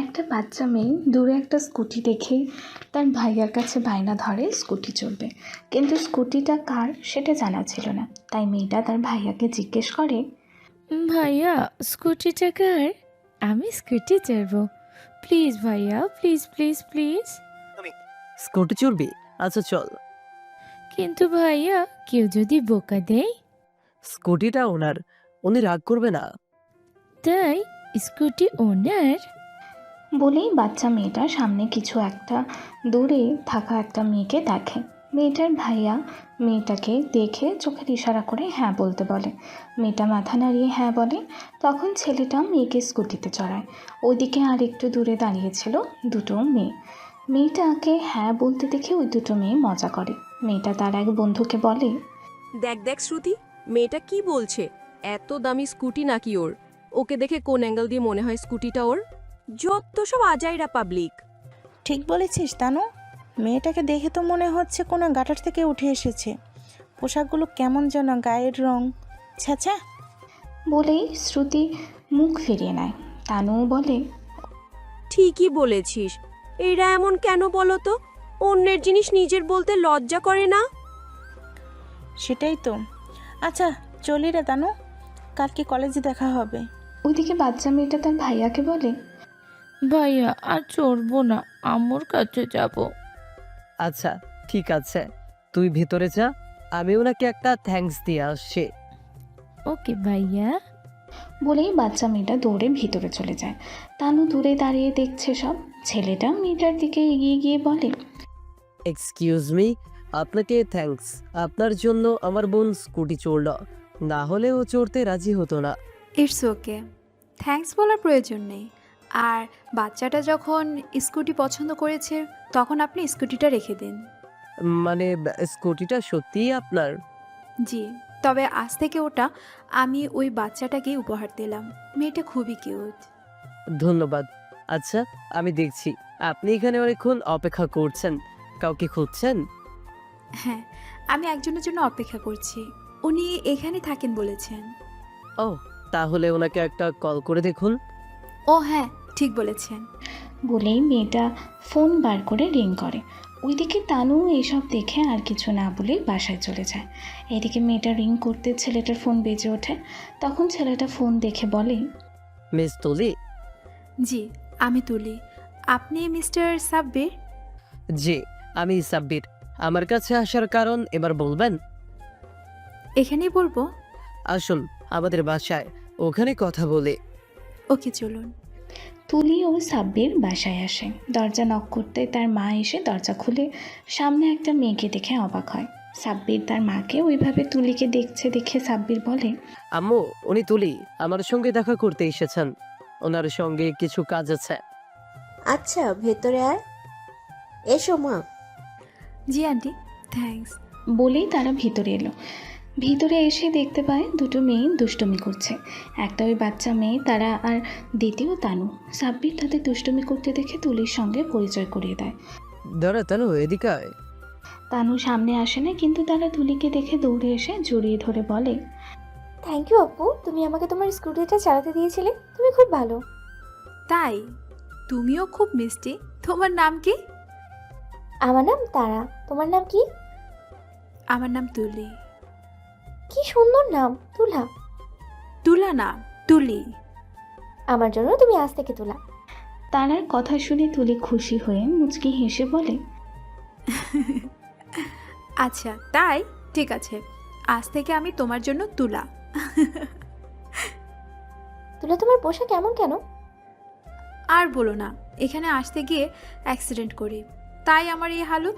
একটা বাচ্চা মেয়ে দূরে একটা স্কুটি দেখে তার ভাইয়ার কাছে বায়না ধরে স্কুটি চলবে, কিন্তু স্কুটিটা কার সেটা জানা ছিল না। তাই মেয়েটা তার ভাইয়াকে জিজ্ঞেস করে, ভাইয়া স্কুটিটা কার? আমি স্কুটি চড়বো। প্লিজ ভাইয়া, প্লিজ প্লিজ প্লিজ। স্কুটি চড়বি? আচ্ছা চল। কিন্তু ভাইয়া কেউ যদি বোকা দেয়? স্কুটিটা ওনার, উনি রাগ করবে না। তাই স্কুটি ওনার? বলেই বাচ্চা মেয়েটার সামনে কিছু একটা দূরে থাকা একটা মেয়েকে দেখে। মেয়েটার ভাইয়া মেয়েটাকে দেখে চোখের ইশারা করে হ্যাঁ বলতে বলে। মেয়েটা মাথা নাড়িয়ে হ্যাঁ বলে। তখন ছেলেটা মেয়েকে স্কুটিতে চড়ায়। ওইদিকে আর একটু দূরে দাঁড়িয়েছিল দুটো মেয়ে। মেয়েটাকে হ্যাঁ বলতে দেখে ওই দুটো মেয়ে মজা করে। মেয়েটা তার এক বন্ধুকে বলে, দেখ দেখ শ্রুতি, মেয়েটা কি বলছে, এত দামি স্কুটি নাকি ওর? ওকে দেখে কোন অ্যাঙ্গেল দিয়ে মনে হয় স্কুটিটা ওর? যত সব আজাইরা পাবলিক। ঠিক বলেছিস তানু, মেয়েটাকে দেখে তো মনে হচ্ছে কোনো গাটার থেকে উঠে এসেছে। পোশাকগুলো কেমন যেন, গায়ের রং ছ্যাঁচা। বলেই শ্রুতি মুখ ফিরিয়ে নেয়। তানুও বলে, ঠিকই বলেছিস, এরা এমন কেন বলো তো? অন্যের জিনিস নিজের বলতে লজ্জা করে না? সেটাই তো। আচ্ছা চলি রে তানু, কালকে কলেজে দেখা হবে। ওইদিকে বাচ্চা মেয়েটা তার ভাইয়াকে বলে, ভাইয়া আর চড়বো না, আম্মুর কাছে যাব। আচ্ছা ঠিক আছে, তুই ভিতরে যা, আমি ওনাকে একটা থ্যাঙ্কস দিয়ে আসছি। ওকে ভাইয়া। বলেই বাচ্চা মেয়েটা দৌড়ে ভিতরে চলে যায়। তানু দূরে দাঁড়িয়ে দেখছে সব। ছেলেটা মেয়েটার দিকে এগিয়ে গিয়ে বলে, এক্সকিউজ মি, আপনাকে থ্যাঙ্কস। আপনার জন্য আমার বোন স্কুটি চড়ল, না হলে ও চড়তে রাজি হতো না। ইটস ওকে, থ্যাঙ্কস বলার প্রয়োজন নেই। আর বাচ্চাটা যখন স্কুটি পছন্দ করেছে তখন আপনি স্কুটিটা রেখে দিন। মানে স্কুটিটা সত্যিই আপনার? জি, তবে আজ থেকে ওটা আমি ওই বাচ্চাটাকেই উপহার দিলাম। মেয়েটা খুবই কিউট। ধন্যবাদ। আচ্ছা আমি দেখছি আপনি এখানে অনেকক্ষণ অপেক্ষা করছেন, কাউকে খুঁজছেন? হ্যাঁ, আমি একজনের জন্য অপেক্ষা করছি। উনি এখানে থাকেন বলেছেন। ও, তাহলে ওনাকে একটা কল করে দেখুন। ও হ্যাঁ, ঠিক বলেছেন। বলেই মেয়েটা ফোন বার করে রিং করে। ওইদিকে তানু এসব দেখে আর কিছু না বলেই বাসায় চলে যায়। এদিকে মেয়েটা রিং করতে ছেলেটার ফোন বেজে ওঠে। তখন ছেলেটা ফোন দেখে বলে, মিস তুলি? জি, আমি তুলি। আপনি মিস্টার সাব্বির? জি, আমি সাব্বির। আমার কাছে আসার কারণ এবার বলবেন? এখানেই বলবো? আসুন আমাদের বাসায়, ওখানে কথা বলে। ওকে চলুন। তুলি ও সাব্বির বাসায় আসে। দরজা নক করতে তার মা এসে দরজা খুলে সামনে একটা মেয়েকে দেখে অবাক হয়। সাব্বির তার মাকে ওইভাবে তুলিকে দেখছে দেখে সাব্বির বলে, আম্মু, উনি তুলি আমার সঙ্গে দেখা করতে এসেছেন, ওনার সঙ্গে কিছু কাজ আছে। আচ্ছা ভেতরে আয়, এসো মা। জি আন্টি, থ্যাঙ্কস। বলেই তারা ভিতরে এলো। ভিতরে এসে দেখতে পায় দুটো মেয়ে দুষ্টুমি করছে। একটা ওই বাচ্চা মেয়ে তারা, আর দ্বিতীয় তানু। সাব্বির তাদের দুষ্টুমি করতে দেখে তুলির সঙ্গে পরিচয় করিয়ে দেয়। দাঁড়া তানু, এদিকে আয়। তানু সামনে আসে না, কিন্তু তারা তুলিকে দেখে দৌড়ে এসে জড়িয়ে ধরে বলে, থ্যাংক ইউ আপু, তুমি আমাকে তোমার স্কুটিটা চালাতে দিয়েছিলে, তুমি খুব ভালো। তাই? তুমিও খুব মিষ্টি। তোমার নাম কি? আমার নাম তারা, তোমার নাম কি? আমার নাম তুলি। কি সুন্দর নাম, তুলা। তুলা না, তুলি। আমার জন্য তুমি আজ থেকে তুলা। তারার কথা শুনে তুলি খুশি হয়ে মুচকি হেসে বলে, আচ্ছা তাই, ঠিক আছে, আজ থেকে আমি তোমার জন্য তুলা। তুলা তোমার পোশাক কেমন কেন? আর বলো না, এখানে আসতে গিয়ে অ্যাক্সিডেন্ট করি, তাই আমার এই হালত।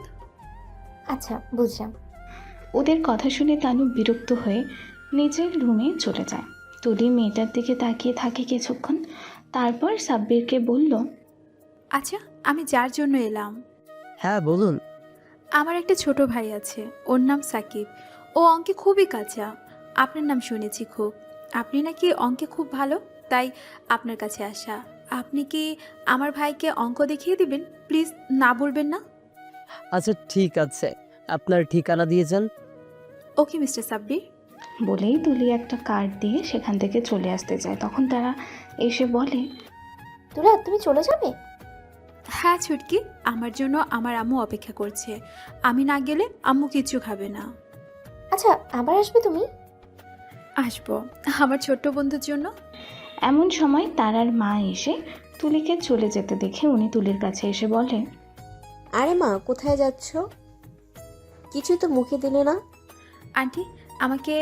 আচ্ছা বুঝলাম। ওদের কথা শুনে তানু বিরক্ত হয়ে নিজের রুমে চলে যায়। তুলি মেয়েটার দিকে তাকিয়ে থাকে কিছুক্ষণ, তারপর সাব্বিরকে বলল, আচ্ছা, আমি যার জন্য এলাম, হ্যাঁ বলুন। আমার একটা ছোট ভাই আছে, ওর নাম সাকিব। ও অঙ্কে খুবই কাঁচা। আপনার নাম শুনেছি খুব, আপনি নাকি অঙ্কে খুব ভালো, তাই আপনার কাছে আসা। আপনি কি আমার ভাইকে অঙ্ক দেখিয়ে দিবেন? প্লিজ, না বলবেন না। আচ্ছা ঠিক আছে, আপনার ঠিকানা দিয়ে যান। Okay mister Sabbir. বলেই তুলি একটা কার্ড দিয়ে সেখান থেকে চলে আসতে চায়। তখন তারা এসে বলে, তুলা তুমি চলে যাবে? হ্যাঁ ছুটকি, আমার জন্য আমার আম্মু অপেক্ষা করছে। আমি না গেলে আম্মু কিচ্ছু খাবে না। আচ্ছা আবার আসবে তুমি? আসবো আমার ছোট্ট বন্ধুর জন্য। এমন সময় তারার মা এসে তুলিকে চলে যেতে দেখে উনি তুলির কাছে এসে বলে, আরে মা, কোথায় যাচ্ছ? কিছু তো মুখে দিলে না। আন্টি, আমাকে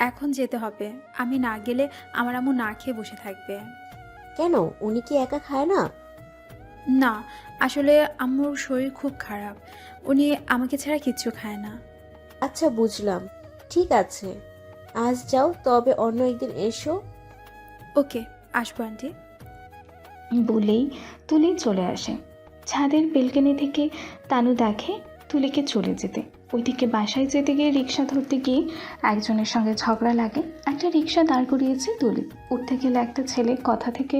এখন যেতে হবে। আমি না গেলে আমার আম্মু না খেয়ে বসে থাকবে। কেন, উনি কি একা খায় না? না, আসলে আম্মুর শরীর খুব খারাপ। উনি আমাকে ছাড়া কিচ্ছু খায় না। আচ্ছা বুঝলাম, ঠিক আছে, আজ যাও, তবে অন্য একদিন এসো। ওকে, আসবো আন্টি। বলেই তুলি চলে আসে। ছাদের বেলকনি থেকে তানু দেখে তুলিকে চলে যেতে। ওইদিকে বাসায় যেতে গিয়ে রিক্সা ধরতে গিয়ে একজনের সঙ্গে ঝগড়া লাগে। একটা রিক্সা দাঁড় করিয়েছে তুলি। উঠতে গেলে একটা ছেলে কথা থেকে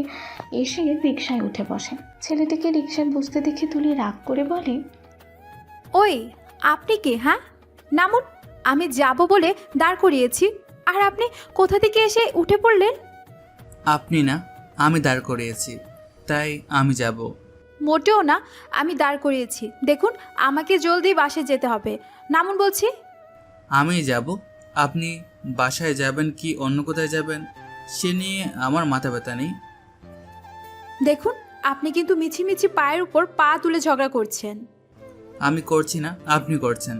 এসে রিক্সায় উঠে বসে। ছেলেটিকে রিক্সায় বসতে দেখে তুলি রাগ করে বলে, ওই, আপনি কে? হ্যাঁ, নামুন। আমি যাব বলে দাঁড় করিয়েছি, আর আপনি কোথা থেকে এসে উঠে পড়লেন? আপনি না, আমি দাঁড় করিয়েছি, তাই আমি যাব। মোটেও না, আমি দাঁড় করিয়েছি। দেখুন, আমাকে জলদি বাসে যেতে হবে। নামুন বলছি। আমি যাব। আপনি বাসায় যাবেন কি অন্য কোথায় যাবেন সে নিয়ে আমার মাথা ব্যথা নেই। দেখুন, আপনি কিন্তু মিছিমিছি পায়ের উপর পা তুলে ঝগড়া করছেন। আমি করছি না, আপনি করছেন।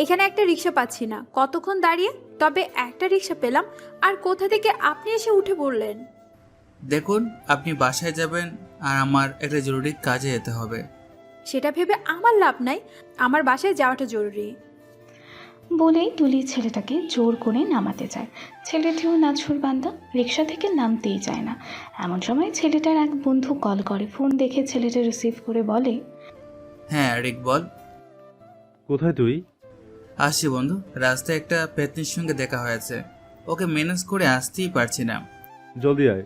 এখানে একটা রিক্সা পাচ্ছি না, কতক্ষণ দাঁড়িয়ে, তবে একটা রিক্সা পেলাম, আর কোথা থেকে আপনি এসে উঠে পড়লেন? দেখুন, আপনি বাসায় যাবেন আর আমার একটা জরুরি কাজে যেতে হবে। সেটা ভেবে আমার লাভ নাই, আমার বাসায় যাওয়াটা জরুরি। বলেই তুলি ছেলেটাকে জোর করে নামাতে চায়। ছেলেটিও নাছুর বান্দা, রিক্সা থেকে নামতেই চায় না। এমন সময় ছেলেটার এক বন্ধু কল করে। ফোন দেখে ছেলেটা রিসিভ করে বলে, হ্যাঁ রিক, বল। কোথায় তুই? আসছি বন্ধু, রাস্তায় একটা পেতনির সঙ্গে দেখা হয়েছে, ওকে ম্যানেজ করে আসতেই পারছি না। জলদি আয়।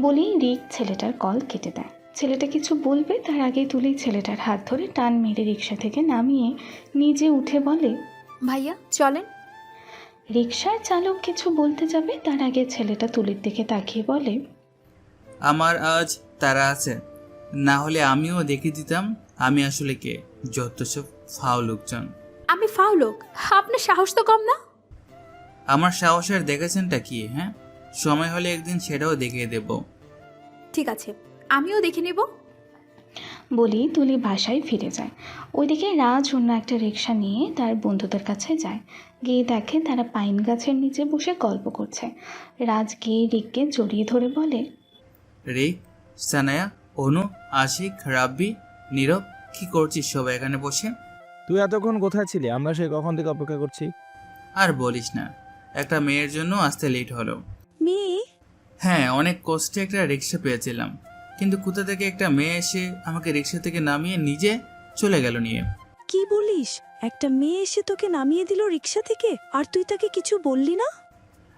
বলেই রিক ছেলেটার কল কেটে দেয়। ছেলেটা কিছু বলবে তার আগেই তুলি ছেলেটার হাত ধরে টান মেরে রিক্সা থেকে নামিয়ে নিজে উঠে বলে, ভাইয়া চলেন। রিক্সার চালক কিছু বলতে যাবে তার আগে ছেলেটা তুলির দিকে তাকিয়ে বলে, আমার আজ তারা আছে, না হলে আমিও দেখিয়ে দিতাম আমি আসলে কে। যত সব ফাও লোকজন। আমি ফাও লোক? আপনার সাহস তো কম না। আমার সাহসের দেখেছেনটা কি? হ্যাঁ, সময় হলে একদিন সেটাও দেখিয়ে দেব। ঠিক আছে, আমিও দেখে নেব। বলেই তুলি বাসায় ফিরে যায়। ওইদিকে রাজ অন্য একটা রিক্সা নিয়ে তার বন্ধুদের কাছে যায়। গিয়ে দেখে তারা পাইন গাছের নিচে বসে গল্প করছে। রাজ গিয়ে রিককে জড়িয়ে ধরে বলে, রিক, সানায়া, অনু, আশিক, রাব্বি, নীরব, কি করছিস সবাই এখানে বসে? তুই এতক্ষণ কোথায় ছিলি? আমরা সে কখন থেকে অপেক্ষা করছি। আর বলিস না, একটা মেয়ের জন্য আসতে লেট হলো। মেয়ে? হ্যাঁ, অনেক কষ্টে একটা রিক্সা পেয়েছিলাম, কিন্তু কোথা থেকে একটা মেয়ে এসে আমাকে রিক্সা থেকে নামিয়ে নিজে চলে গেল নিয়ে। কি বলিস? একটা মেয়ে এসে তোকে নামিয়ে দিল রিক্সা থেকে, আর তুই তাকে কিছু বললি না?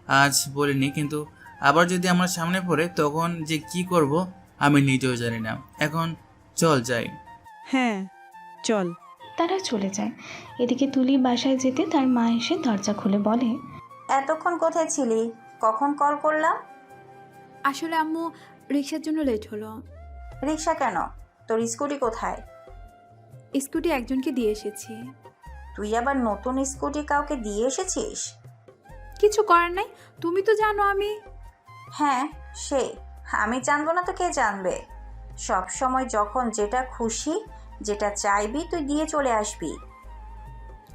আজ বলিনি, কিন্তু আবার যদি আমার সামনে পড়ে তখন যে কি করব আমি নিজেও জানি না। এখন চল যাই। হ্যাঁ চল। তারা চলে যায়। এদিকে তুলি বাসায় যেতে তার মা এসে দরজা খুলে বলে, এতক্ষণ কোথায় ছিলি? কখন কল করলাম? আসলে আম্মু, রিক্সার জন্য লেট হলো। রিক্সা কেন? তোর স্কুটি কোথায়? স্কুটি একজনকে দিয়ে এসেছি। তুই আবার নতুন স্কুটি কাউকে দিয়ে এসেছিস? কিছু করার নাই, তুমি তো জানো আমি। হ্যাঁ, সে আমি জানবো না তো কে জানবে? সব সময় যখন যেটা খুশি, যেটা চাইবি তুই দিয়ে চলে আসবি।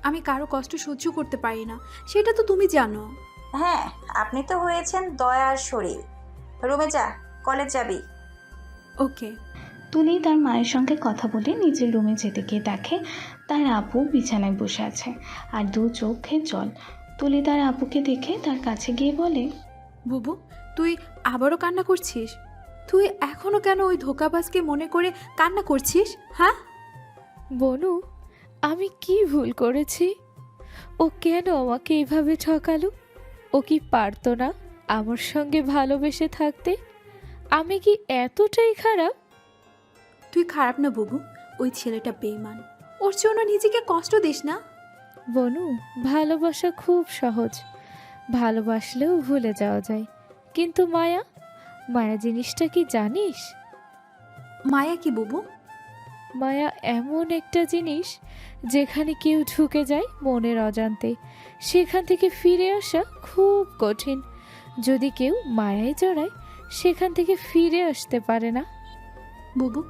আমি কারো কষ্ট সহ্য করতে পারি না, সেটা তো তুমি জানো। হ্যাঁ, আপনি তো হয়েছেন দয়ার শরীর। রুমে যা, কলেজ যাবি। ওকে। তুলি তার মায়ের সঙ্গে কথা বলে নিজের রুমে যেতে গিয়ে দেখে তার আপু বিছানায় বসে আছে আর দু চোখে জল। তুলি তার আপুকে দেখে তার কাছে গিয়ে বলে, বুবু, তুই আবারও কান্না করছিস? তুই এখনো কেন ওই ধোকাবাজকে মনে করে কান্না করছিস? হ্যাঁ বনু, আমি কি ভুল করেছি? ও কেন আমাকে এইভাবে ঠকালো? ও কি পারতো না আমার সঙ্গে ভালোবেসে থাকতে? আমি কি এতটাই খারাপ? তুই খারাপ না বুবু, ওই ছেলেটা বেঈমান, ওর জন্য নিজেকে কষ্ট দিস না। বনু, ভালোবাসা খুব সহজ। ভালোবাসলেও ভুলে যাওয়া যায়, কিন্তু মায়া, মায়া জিনিসটা কি জানিস? মায়া কি বুবু? মায়া এমন একটা জিনিস যেখানে কেউ ঢুকে যায় মনের অজান্তে, সেখান থেকে ফিরে আসা খুব কঠিন। যদি কেউ মায়ায় জড়ায়, সেখান থেকে ফিরে আসতে পারে না। বুবু,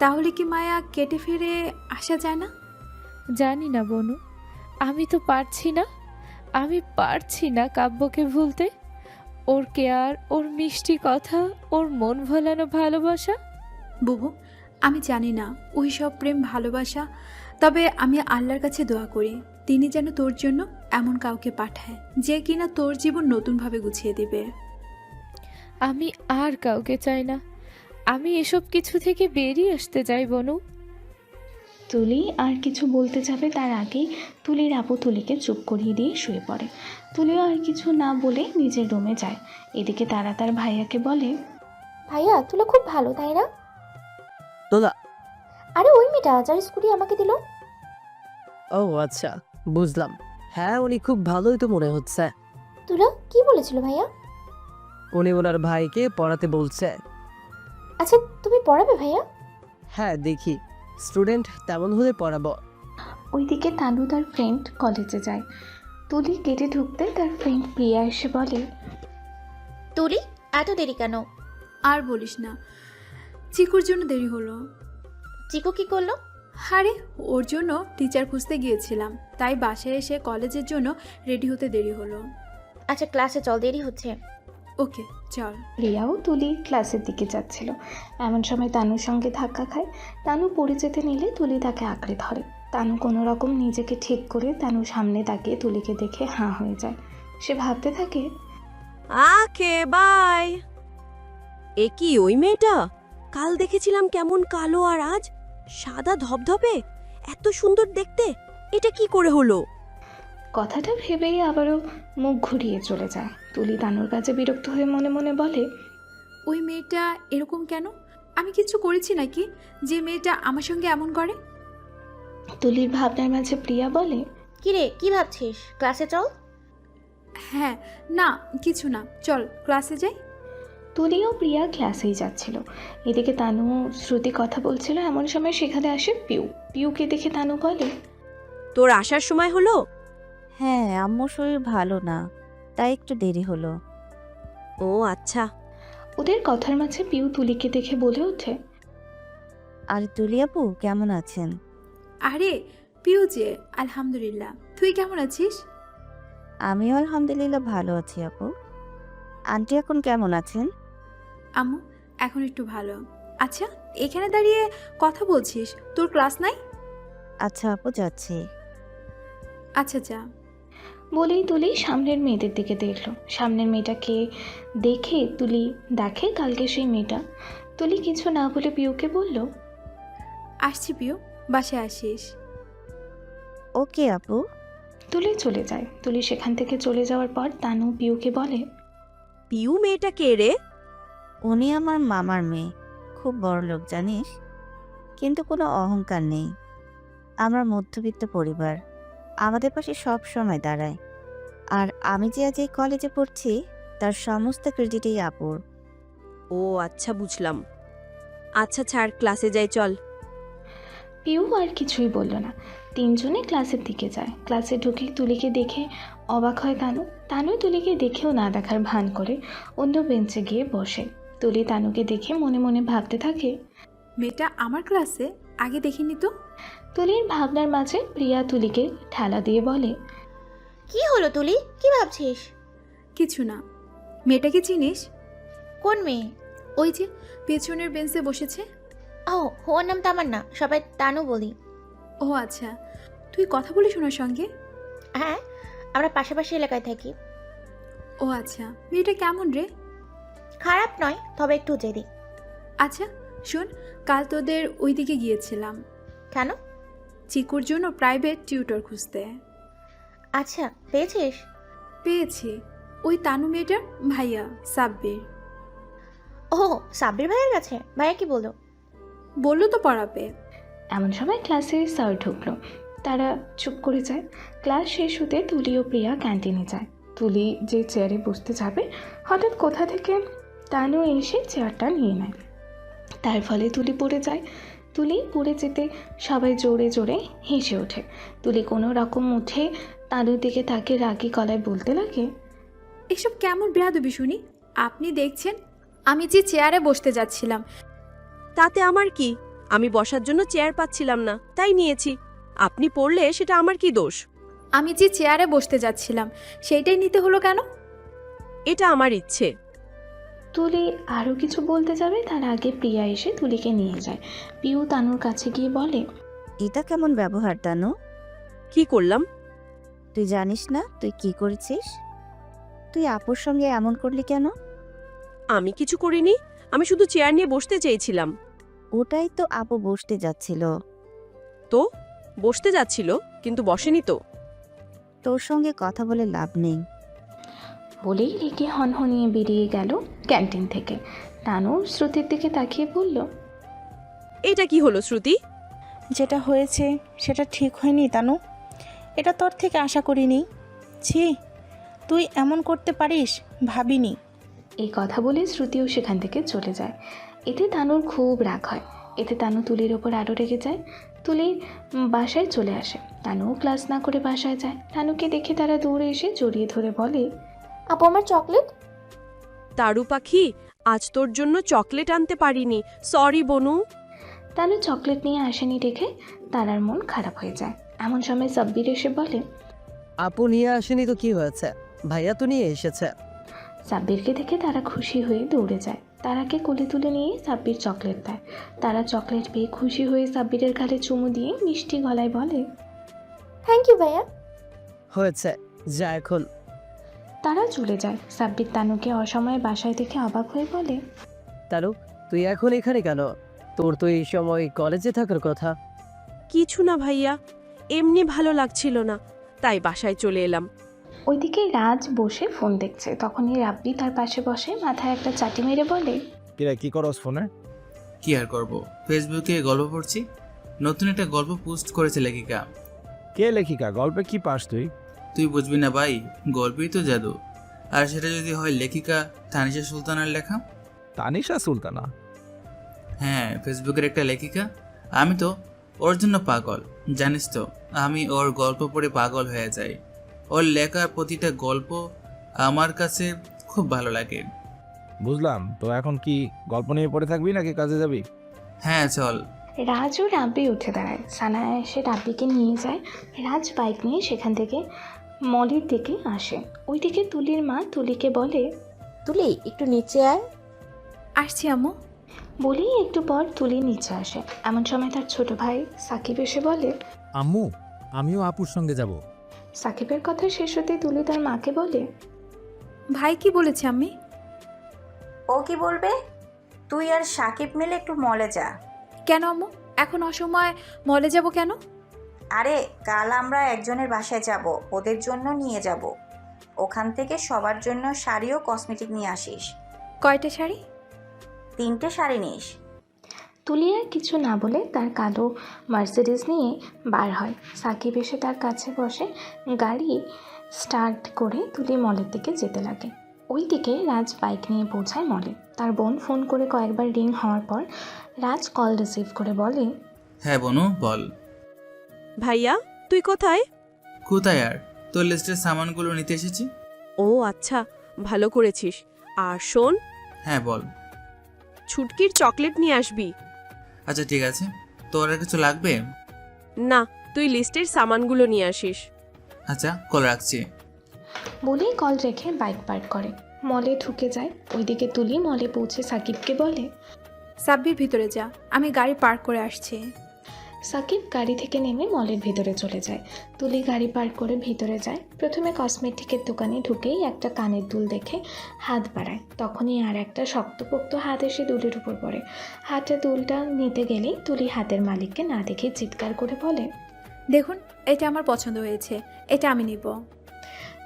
তাহলে কি মায়া কেটে ফিরে আসা যায় না? জানি না বনু, আমি তো পারছি না। আমি পারছি না কাব্যকে ভুলতে। ওর কেয়ার, ওর মিষ্টি কথা, ওর মন ভোলানো ভালোবাসা। বুবু, আমি জানি না ওই সব প্রেম ভালোবাসা, তবে আমি আল্লাহর কাছে দোয়া করি তিনি যেন তোর জন্য এমন কাউকে পাঠায় যে কিনা তোর জীবন নতুনভাবে গুছিয়ে দিবে। আমি আর কাউকে চাই না। আমি এসব কিছু থেকে বেরিয়ে আসতে চাই বনু। তুলি আর কিছু বলতে যাবে তার আগেই তুলির আপু তুলিকে চুপ করিয়ে দিয়ে শুয়ে পড়ে। তুলিও আর কিছু না বলে নিজের রুমে যায়। এদিকে তারা তার ভাইয়াকে বলে, ভাইয়া তুলা খুব ভালো তাই না? তোলা? আরে ওই মেয়েটা যার স্কুটি আমাকে দিল। ও আচ্ছা, বুঝলাম। হ্যাঁ, উনি খুব ভালোই তো মনে হচ্ছে। তুলা কি বলেছিল ভাইয়া? উনি ওনার ভাইকে পড়াতে বলছে। আচ্ছা তুমি পড়াবে ভাইয়া? হ্যাঁ, দেখি স্টুডেন্ট তেমন হলে পড়াবো। ওইদিকে তানু তার ফ্রেন্ড কলেজে যায়। তুলি গেটে ঢুকতে তার ফ্রেন্ড প্রিয়া এসে বলে, তুলি এত দেরি কেন? আর বলিস না, চিকুর জন্য দেরি হলো। চিকু কি করলো? আরে ওর জন্য টিচার খুঁজতে গিয়েছিলাম, তাই বাসায় এসে কলেজের জন্য রেডি হতে দেরি হলো। আচ্ছা ক্লাসে চল, দেরি হচ্ছে। ওকে চল। প্রিয়াও তুলি ক্লাসের দিকে যাচ্ছিল। এমন সময় তানুর সঙ্গে ধাক্কা খায়। তানু পড়ে যেতে নিলে তুলি তাকে আঁকড়ে ধরে। তানু কোনো রকম নিজেকে ঠিক করে তানুর সামনে তাকিয়ে তুলিকে দেখে হাঁ হয়ে যায়। সে ভাবতে থাকে, আখে বাই। এ কি ওই মেয়েটা? কাল দেখেছিলাম কেমন কালো, আর আজ সাদা ধবধবে, এত সুন্দর দেখতে। এটা কি করে হলো? কথাটা ভেবেই আবারও মুখ ঘুরিয়ে চলে যায়। তুলি তানুর কাছে বিরক্ত হয়ে মনে মনে বলে, ওই মেয়েটা এরকম কেন? আমি কিছু করেছি নাকি যে মেয়েটা আমার সঙ্গে এমন করে? তুলির ভাবনার মাঝে প্রিয়া বলে, কিরে কি ভাবছিস? ক্লাসে চল। হ্যাঁ, না কিছু না, চল ক্লাসে যাই। তুলি ও প্রিয়া ক্লাসেই যাচ্ছিল। এদিকে তানু ও শ্রুতি কথা বলছিল। এমন সময় সেখানে আসে পিউ। পিউকে দেখে তানু বলে, তোর আসার সময় হলো? হ্যাঁ, আম্মুর শরীর ভালো না, তাই একটু দেরি হলো। ও আচ্ছা। ওদের কথার মাঝে পিউ তুলিকে দেখে বলে ওঠে, আর তুলি আপু কেমন আছেন? আরে পিউ যে, আলহামদুলিল্লাহ। তুই কেমন আছিস? আমিও আলহামদুলিল্লাহ ভালো আছি আপু। আন্টি এখন কেমন আছেন? আম্মু এখন একটু ভালো। আচ্ছা এখানে দাঁড়িয়ে কথা বলছিস, তোর ক্লাস নাই? আচ্ছা আপু, যাচ্ছি। আচ্ছা যা। বলেই তুলি সামনের মেয়েদের দিকে দেখলো। সামনের মেয়েটাকে দেখে তুলি দেখে কালকে সেই মেয়েটা। তুলি কিছু না বলে পিউকে বলল, আসছি পিউ, বাসায় আসিস। ওকে আপু। তুলি চলে যায়। তুলি সেখান থেকে চলে যাওয়ার পর তানু পিউকে বলে, পিউ মেয়েটা কে রে? উনি আমার মামার মেয়ে, খুব বড় লোক জানিস, কিন্তু কোনো অহংকার নেই। আমরা মধ্যবিত্ত পরিবার, আমাদের পাশে সব সময় দাঁড়ায়। আর আমি যে আজ এই কলেজে পড়ছি তার সমস্ত ক্রেডিটই আপুর। ও আচ্ছা, বুঝলাম। আচ্ছা ছাড়, ক্লাসে যাই চল। পিউ আর কিছুই বলল না। তিনজনে ক্লাসের দিকে যায়। ক্লাসে ঢুকে তুলিকে দেখে অবাক হয় তানু। তানু তুলিকে দেখেও না দেখার ভান করে অন্য বেঞ্চে গিয়ে বসে। তুলি তানুকে দেখে মনে মনে ভাবতে থাকে, মেয়েটা আমার ক্লাসে আগে দেখিনি তো। তুলির ভাবনার মাঝে প্রিয়া তুলিকে ঠেলা দিয়ে বলে, কি হলো তুলি, কি ভাবছিস? কিছু না। মেয়েটাকে চিনিস? কোন মেয়ে? ওই যে পেছনের বেঞ্চে বসেছে। ও, ওর নাম তামার না, সবাই তানু বলি। ও আচ্ছা, তুই কথা বলিস ওনার সঙ্গে? হ্যাঁ, আমরা পাশাপাশি এলাকায় থাকি। ও আচ্ছা, মেয়েটা কেমন রে? খারাপ নয়, তবে একটু জেদি। আচ্ছা শোন, কাল তোদের ওইদিকে গিয়েছিলাম। কেন? চিকুর জন্য প্রাইভেট টিউটর খুঁজতে। আচ্ছা, পেয়েছিস? পেয়েছি, ওই তানু মেয়েটার ভাইয়া সাব্বির। ও, সাব্বির ভাইয়ের কাছে? ভাইয়া কি বললো? বললো তো পড়াবে। এমন সময় ক্লাসে স্যার ঢুকলো। তারা চুপ করে যায়। ক্লাস শেষ হতে তুলি ও প্রিয়া ক্যান্টিনে যায়। তুলি যে চেয়ারে বসতে যাবে হঠাৎ কোথা থেকে তানু এসে চেয়ারটা নিয়ে নেয়। তার ফলে তুলি পড়ে যায়। তুলি পড়ে যেতে সবাই জোরে জোরে হেসে ওঠে। তুলি কোনো রকম উঠে তানুর দিকে তাকে রাগী গলায় বলতে লাগে, এসব কেমন বেয়াদবি শুনি? আপনি দেখছেন আমি যে চেয়ারে বসতে যাচ্ছিলাম, তাতে আমার কি? আমি বসার জন্য চেয়ার পাচ্ছিলাম না, তাই নিয়েছি। আপনি পড়লে সেটা আমার কি দোষ? আমি যে চেয়ারে বসতে যাচ্ছিলাম সেইটাই নিতে হলো কেন? এটা আমার ইচ্ছে। তুলি আরও কিছু বলতে যাবে তার আগে প্রিয়া এসে তুলিকে নিয়ে যায়। পিউ তানুর কাছে গিয়ে বলে, এটা কেমন ব্যবহার তানু? কি করলাম? তুই জানিস না তুই কি করেছিস? তুই আপুর সঙ্গে এমন করলি কেন? আমি কিছু করিনি, আমি শুধু চেয়ার নিয়ে বসতে চেয়েছিলাম। ওটাই তো আপু বসতে যাচ্ছিল। তো বসতে যাচ্ছিল কিন্তু বসেনি তো। তোর সঙ্গে কথা বলে লাভ নেই। বলেই রেগে হনহনিয়ে বেরিয়ে গেল ক্যান্টিন থেকে। তানু শ্রুতির দিকে তাকিয়ে বলল, এটা কি হলো শ্রুতি? যেটা হয়েছে সেটা ঠিক হয়নি তানু, এটা তোর থেকে আশা করিনি। ছি, তুই এমন করতে পারিস ভাবিনি। এই কথা বলে শ্রুতিও সেখান থেকে চলে যায়। এতে তানুর খুব রাগ হয়। এতে তানু তুলির ওপর আরও রেগে যায়। তুলি বাসায় চলে আসে। তানুও ক্লাস না করে বাসায় যায়। তানুকে দেখে তারা দৌড়ে এসে জড়িয়ে ধরে বলে, আপু আমার চকলেট। তারু পাখি, আজ তোর জন্য চকলেট আনতে পারিনি, সরি বনু। তানু চকলেট নিয়ে আসেনি দেখে তারার মন খারাপ হয়ে যায়। এমন সময় সাব্বির এসে বলে, আপু নিয়ে আসেনি তো কি হয়েছে, ভাইয়া তো নিয়ে এসেছে। সাব্বিরকে দেখে তারা খুশি হয়ে দৌড়ে যায়। তারাকে কোলে তুলে নিয়ে সাব্বির চকলেট দেয়। তারা চকলেট পেয়ে খুশি হয়ে সাব্বিরের গালে চুমু দিয়ে মিষ্টি গলায় বলে, থ্যাংক ইউ ভাইয়া। হয়েছে, যা এখন। তারা চলে যায়। সাব্বির তানুকে অসময়ে বাসায় দেখে অবাক হয়ে বলে, তানু, তুই এখন এখানে কেন? তোর তো এই সময় কলেজে থাকার কথা। কিছু না ভাইয়া, এমনি ভালো লাগছিল না, তাই বাসায় চলে এলাম। ওইদিকে রাজ বসে ফোন দেখছে। তখনই রাব্বি তার পাশে বসে মাথায় একটা চাটি মেরে বলে, কিরা কি করস ফোনে? কি আর করব, ফেসবুকে গল্প পড়ছি। নতুন একটা গল্প পোস্ট করেছে লেখিকা। কে লেখিকা? গল্পে কি পাস তুই? তুই বুঝবি না ভাই, গল্পই তো জাদু। আর সেটা যদি হয় লেখিকা তানিশা সুলতানার লেখা। তানিশা সুলতানা? হ্যাঁ, ফেসবুকের একটা লেখিকা। আমি তো ওর জন্য পাগল, জানিস তো। আমি ওর গল্প পড়ে পাগল হয়ে যাই। ওর লেখার প্রতিটা গল্প আমার কাছে খুব ভালো লাগে। বুঝলাম। তো এখন কি গল্প নিয়ে পড়ে থাকবি নাকি কাজে যাবি? হ্যাঁ চল। রাজ ও রাব্বি উঠে দাঁড়ায়। সানা এসে রাব্বিকে নিয়ে যায়। রাজ বাইক নিয়ে সেখান থেকে মলের দিকে আসে। ওইদিকে তুলির মা তুলিকে বলে, তুলি একটু নিচে আয়। আসছি আম্মু। বলেই একটু পর তুলি নিচে আসে। এমন সময় তার ছোট ভাই সাকিব এসে বলে, আম্মু, আমিও আপুর সঙ্গে যাব। সাকিবের কথা শেষ হতে তুলি তার মাকে বলে, ভাই কি বলেছে আম্মি? ও কি বলবে? তুই আর সাকিব মিলে একটু মলে যা। কেন আম্মু, এখন অসময় মলে যাব কেন? আরে কাল আমরা একজনের বাসায় যাব, ওদের জন্য নিয়ে যাব। ওখান থেকে সবার জন্য শাড়ি ও কসমেটিক নিয়ে আসিস। কয়টা শাড়ি? 3টে শাড়ি নিস। তুলি আর কিছু না বলে তার কালো মার্সিডিজ নিয়ে বার হয়। সাকিব এসে তার কাছে বসে। গাড়ি স্টার্ট করে তুলি মলের দিকে যেতে লাগে। ওইদিকে রাজ বাইক নিয়ে পৌঁছায় মলে। তার বোন ফোন করে কয়েকবার রিং হওয়ার পর রাজ কল রিসিভ করে বলে, হ্যাঁ বনু বল। ভাইয়া তুই কোথায়? কোথায় আর, তোর লিস্টের সামানগুলো নিতে এসেছি। ও আচ্ছা, ভালো করেছিস। আর শোন, হ্যাঁ বল। ছুটকির চকলেট নিয়ে আসবি। আচ্ছা ঠিক আছে, তোর আর কিছু লাগবে? না, তুই লিস্টের সামানগুলো নিয়ে আসিস। আচ্ছা কল রাখছি। বলেই কল রেখে বাইক পার্ক করে মলে ঢুকে যায়। ওইদিকে তুলি মলে পৌঁছে সাকিবকে বলে, সাব্বির ভিতরে যা, আমি গাড়ি পার্ক করে আসছি। সাকিব গাড়ি থেকে নেমে মলের ভিতরে চলে যায়। তুলি গাড়ি পার্ক করে ভিতরে যায়। প্রথমে কসমেটিকের দোকানে ঢুকেই একটা কানের দুল দেখে হাত বাড়ায়। তখনই আর একটা শক্তপোক্ত হাত এসে দুলের উপর পড়ে। হাতে দুলটা নিতে গেলেই তুলি হাতের মালিককে না দেখে চিৎকার করে বলে, দেখুন, এটা আমার পছন্দ হয়েছে, এটা আমি নিব।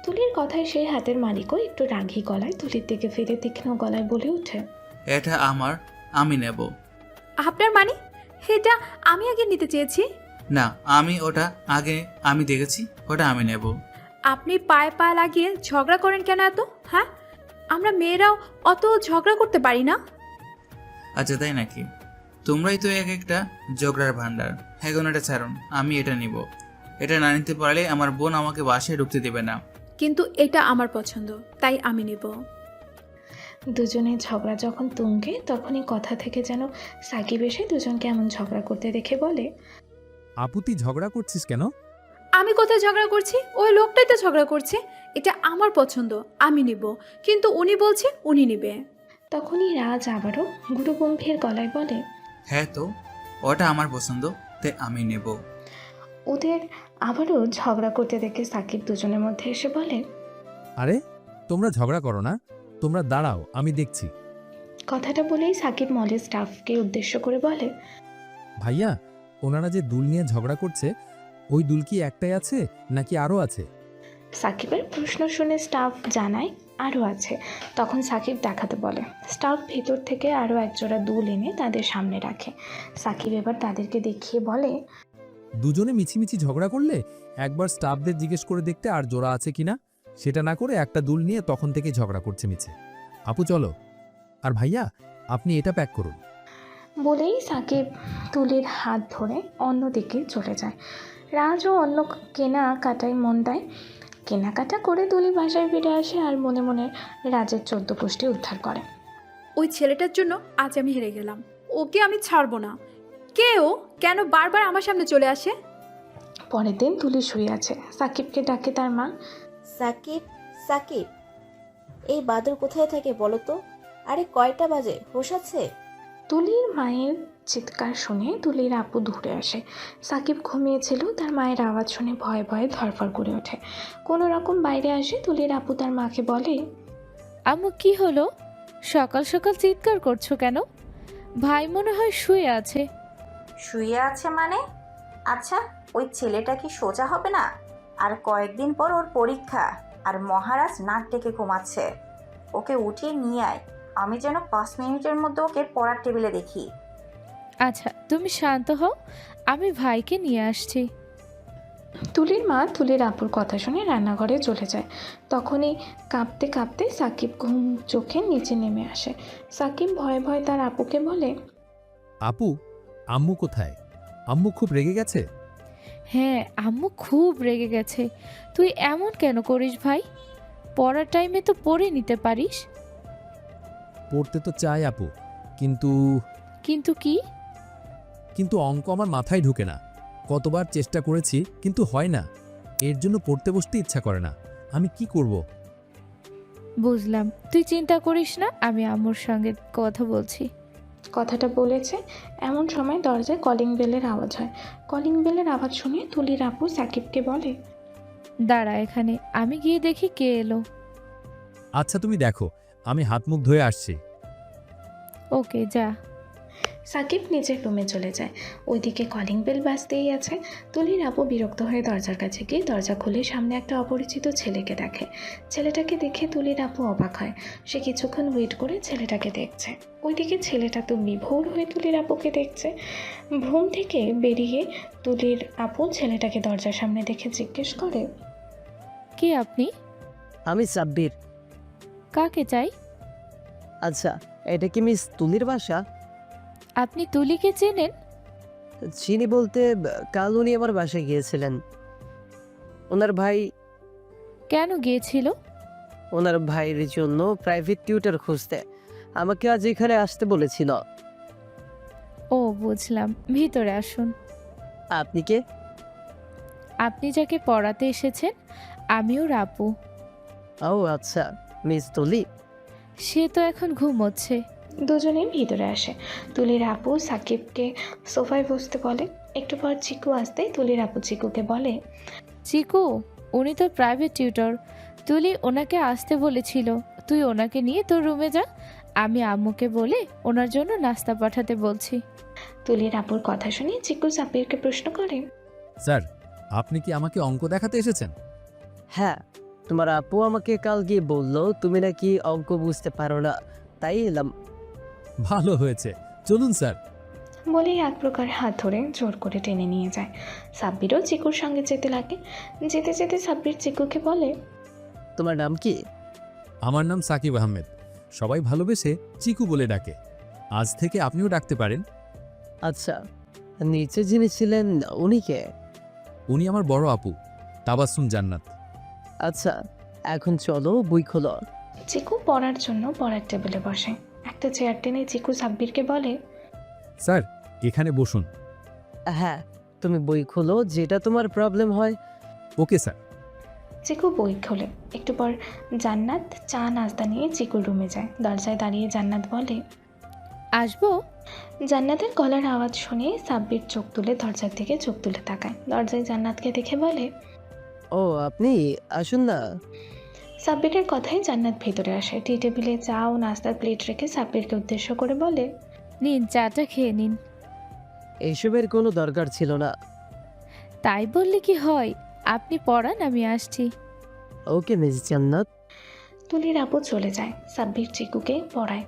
তুলির কথায় সেই হাতের মালিকও একটু রাগী গলায় তুলির দিকে ফিরে তীক্ষ্ণ গলায় বলে ওঠে, এটা আমার, আমি নেব। আপনার মানে? এটা আমি আগে নিতে চেয়েছি। না, আমি ওটা আগে আমি দেখেছি, ওটা আমি নেব। আপনি পায়ে পা লাগিয়ে ঝগড়া করেন কেন এত? হ্যাঁ, আমরা মেয়েরাও অত ঝগড়া করতে পারি না? আচ্ছা তাই নাকি? তোমরাই তো এক একটা ঝগড়ার ভান্ডার। এখন এটা ছাড়ুন, আমি এটা নিব। এটা না নিতে পারলে আমার বোন আমাকে বাসায় ঢুকতে দেবে না। কিন্তু এটা আমার পছন্দ, তাই আমি নেব। দুজনের ঝগড়া যখন তুঙ্গে, তখনই কথা থেকে যেন সাকিব এসে দুজনকে এমন ঝগড়া করতে দেখে বলে, আপু তুই ঝগড়া করছিস কেন? আমি কোথায় ঝগড়া করছি? ওই লোকটাই তো ঝগড়া করছে। এটা আমার পছন্দ, আমি নেব, কিন্তু উনি বলছে উনি নেবে। তখনই রাজ আবারও গুরুগম্ভীর গলায় বলে, হ্যাঁ তো, ওটা আমার পছন্দ, তাই আমি নেব। ওদের আবারও ঝগড়া করতে দেখে সাকিব দুজনের মধ্যে এসে বলে, আরে তোমরা ঝগড়া করো না, তোমরা দাঁড়াও, আমি দেখছি। কথাটা বলেই সাকিব মলের স্টাফকে উদ্দেশ্য করে বলে, ভাইয়া, ওনারা যে দুল নিয়ে ঝগড়া করছে, ওই দুল কি একটাই আছে নাকি আরও আছে? সাকিবের প্রশ্ন শুনে স্টাফ জানায় আরও আছে। তখন সাকিব দেখাতে বলে। স্টাফ ভেতর থেকে আরও একজোড়া দুল এনে তাদের সামনে রাখে। সাকিব এবার তাদেরকে দেখিয়ে বলে, দুজনে মিছিমিছি ঝগড়া করলে একবার স্টাফদের জিজ্ঞেস করে দেখতে আর জোড়া আছে কিনা। সেটা না করে একটা দুল নিয়ে তখন থেকে ঝগড়া করছে মিছে। আপু চলো, আর ভাইয়া আপনি এটা প্যাক করুন। বলেই সাকিব তুলির হাত ধরে অন্যদিকে চলে যায়। রাজও অন্য কেনাকাটায় মন দেয়। কেনাকাটা করে তুলি বাসায় ফিরে আসে আর মনে মনে রাজের 14 গোষ্ঠী উদ্ধার করে। ওই ছেলেটার জন্য আজ আমি হেরে গেলাম। ওকে আমি ছাড়বো না। কে ও? কেন বারবার আমার সামনে চলে আসে? পরের দিন তুলি শুয়ে আছে। সাকিবকে ডাকে তার মা। সাকিব, সাকিব, এই বাদর কোথায় থাকে বলো তো? আরে কয়টা বাজে, হোশ আছে? তুলির মায়ের চিৎকার শুনে তুলির আপু দৌড়ে আসে। সাকিব ঘুমিয়েছিল, তার মায়ের আওয়াজ শুনে ভয়ে ভয়ে ধরফর করে ওঠে। কোনো রকম বাইরে আসে। তুলির আপু তার মাকে বলে, আম্মু কি হলো? সকাল সকাল চিৎকার করছো কেন? ভাই মনে হয় শুয়ে আছে। শুয়ে আছে মানে? আচ্ছা, ওই ছেলেটা কি সোজা হবে না? আর কয়েকদিন পর ওর পরীক্ষা, আর মহারাজ নাক ডেকে ঘুমাচ্ছে। ওকে উঠিয়ে নিয়ে আয়, আমি যেন 5 মিনিটের মধ্যে ওকে পড়ার টেবিলে দেখি। আচ্ছা তুমি শান্ত হও, আমি ভাইকে নিয়ে আসছি। তুলির মা তুলির আপুর কথা শুনে রান্নাঘরে চলে যায়। তখনই কাঁপতে কাঁপতে সাকিব ঘুম চোখে নিচে নেমে আসে। সাকিব ভয়ে ভয়ে তার আপুকে বলে, আপু, আম্মু কোথায়? আম্মু খুব রেগে গেছে? হ্যাঁ, আম্মু খুব রেগে গেছে। তুই এমন কেন করিস ভাই? পড়ার টাইমে তো পড়ে নিতে পারিস। পড়তে তো চাই আপু, কিন্তু কিন্তু কি? কিন্তু অঙ্ক আমার মাথায় ঢুকে না। কতবার চেষ্টা করেছি কিন্তু হয় না। এর জন্য পড়তে বসতে ইচ্ছা করে না। আমি কি করব? বুঝলাম, তুই চিন্তা করিস না, আমি আম্মুর সঙ্গে কথা বলছি। কথাটা বলেছে এমন সময় দরজায় কলিং বেলের আওয়াজ হয়। কলিং বেলের আওয়াজ শুনে তুলির আপু সাকিবকে বলে, দাঁড়া এখানে, আমি গিয়ে দেখি কে এলো। আচ্ছা তুমি দেখো, আমি হাত মুখ ধুয়ে আসছি। ওকে যা। সাকিব নিজের রুমে চলে যায়। ওইদিকে কলিং বেল বাজতেই আছে। তুলির আপু বিরক্ত হয়ে দরজার কাছে গিয়ে দরজা খুলে সামনে একটা অপরিচিত ছেলেকে দেখে। ছেলেটাকে দেখে তুলির আপু অবাক হয়। সে কিছুক্ষণ ওয়েট করে ছেলেটাকে দেখছে। ওইদিকে ছেলেটা তো বিভোর হয়ে তুলির আপুকে দেখছে। ঘুম থেকে বেরিয়ে তুলির আপু ছেলেটাকে দরজার সামনে দেখে জিজ্ঞেস করে, কে আপনি? আমি সাব্বির। কাকে চাই? আচ্ছা, এটা কি মিস তুলির বাসা? আপনি তুলিকে চেনেন? চিনি বলতে কাল উনি আমার বাসায় গিয়েছিলেন। ওনার ভাই কেন গিয়েছিল? ওনার ভাইয়ের জন্য প্রাইভেট টিউটর খুঁজতে আমাকে আজ এখানে আসতে বলেছিল। ও বুঝলাম, ভিতরে আসুন। আপনি কে? আপনি যাকে পড়াতে এসেছেন, আমিও আপু। ও আচ্ছা, মিস তুলি। সে তো এখন ঘুমোচ্ছে। দুজনে ভিতরে আসে। তুলির আপু সাকিবকে সোফায় বসতে বলে। একটু পর চিকু আসতেই তুলির আপু চিকুকে বলে, চিকু, উনি তো প্রাইভেট টিউটর। তুলি ওনাকে আসতে বলেছিল, তুই ওনাকে নিয়ে তোর রুমে যা। আমি আম্মুকে বলে ওনার জন্য নাস্তা পাঠাতে বলছি। তুলির আপুর কথা শুনে চিকু সাব্বিরকে প্রশ্ন করে, স্যার, আপনি কি আমাকে অঙ্ক দেখাতে এসেছেন? হ্যাঁ, তোমার আপু আমাকে কাল গিয়ে বললো তুমি নাকি অঙ্ক বুঝতে পারো না, তাই এলাম। ভালো হয়েছে, চলুন স্যার। বলেই এক প্রকার হাত ধরে জোর করে টেনে নিয়ে যায়। সাব্বিরও চিকুর সঙ্গে যেতে লাগে। যেতে যেতে সাব্বির চিকুকে বলে, তোমার নাম কি? আমার নাম সাকিব আহমেদ, সবাই ভালোবেসে চিকু বলে ডাকে। আজ থেকে আপনিও ডাকতে পারেন। আচ্ছা, নিচে যিনি ছিলেন উনি কে? উনি আমার বড় আপু, তাবাসসুম জান্নাত। আচ্ছা, এখন চলো বই খোলো। চিকু পড়ার জন্য পড়ার টেবিলে বসে। একটা চেয়ার টেনে চিকু সাব্বিরকে বলে, স্যার, এখানে বসুন। হ্যাঁ, তুমি বই খোলো, যেটা তোমার প্রবলেম হয়। Okay sir. চিকু বই খোলে। একটু পর জান্নাত চা নাস্তা নিয়ে চিকুর রুমে যায়। দরজায় দাঁড়িয়ে জান্নাত বলে, আসবো? জান্নাতের গলার আওয়াজ শুনে সাব্বির চোখ তুলে দরজার দিকে চোখ তুলে তাকায়। দরজায় জান্নাতকে দেখে বলে, ও আপনি, আসুন না। সাব্বিরের কথাই জান্নাত ভেতরে আসে। টি টেবিলে চা ও নাস্তার প্লেট রেখে সাব্বিরকে উদ্দেশ্য করে বলে, নিন, চাটা খেয়ে নিন। এসবের কোনো দরকার ছিল না। তাই বললে কি হয়? আপনি পড়ান, আমি আসছি। ওকে মিস জান্নাত। তুলির আপু চলে যায়। সাব্বির চিকুকে পড়ায়।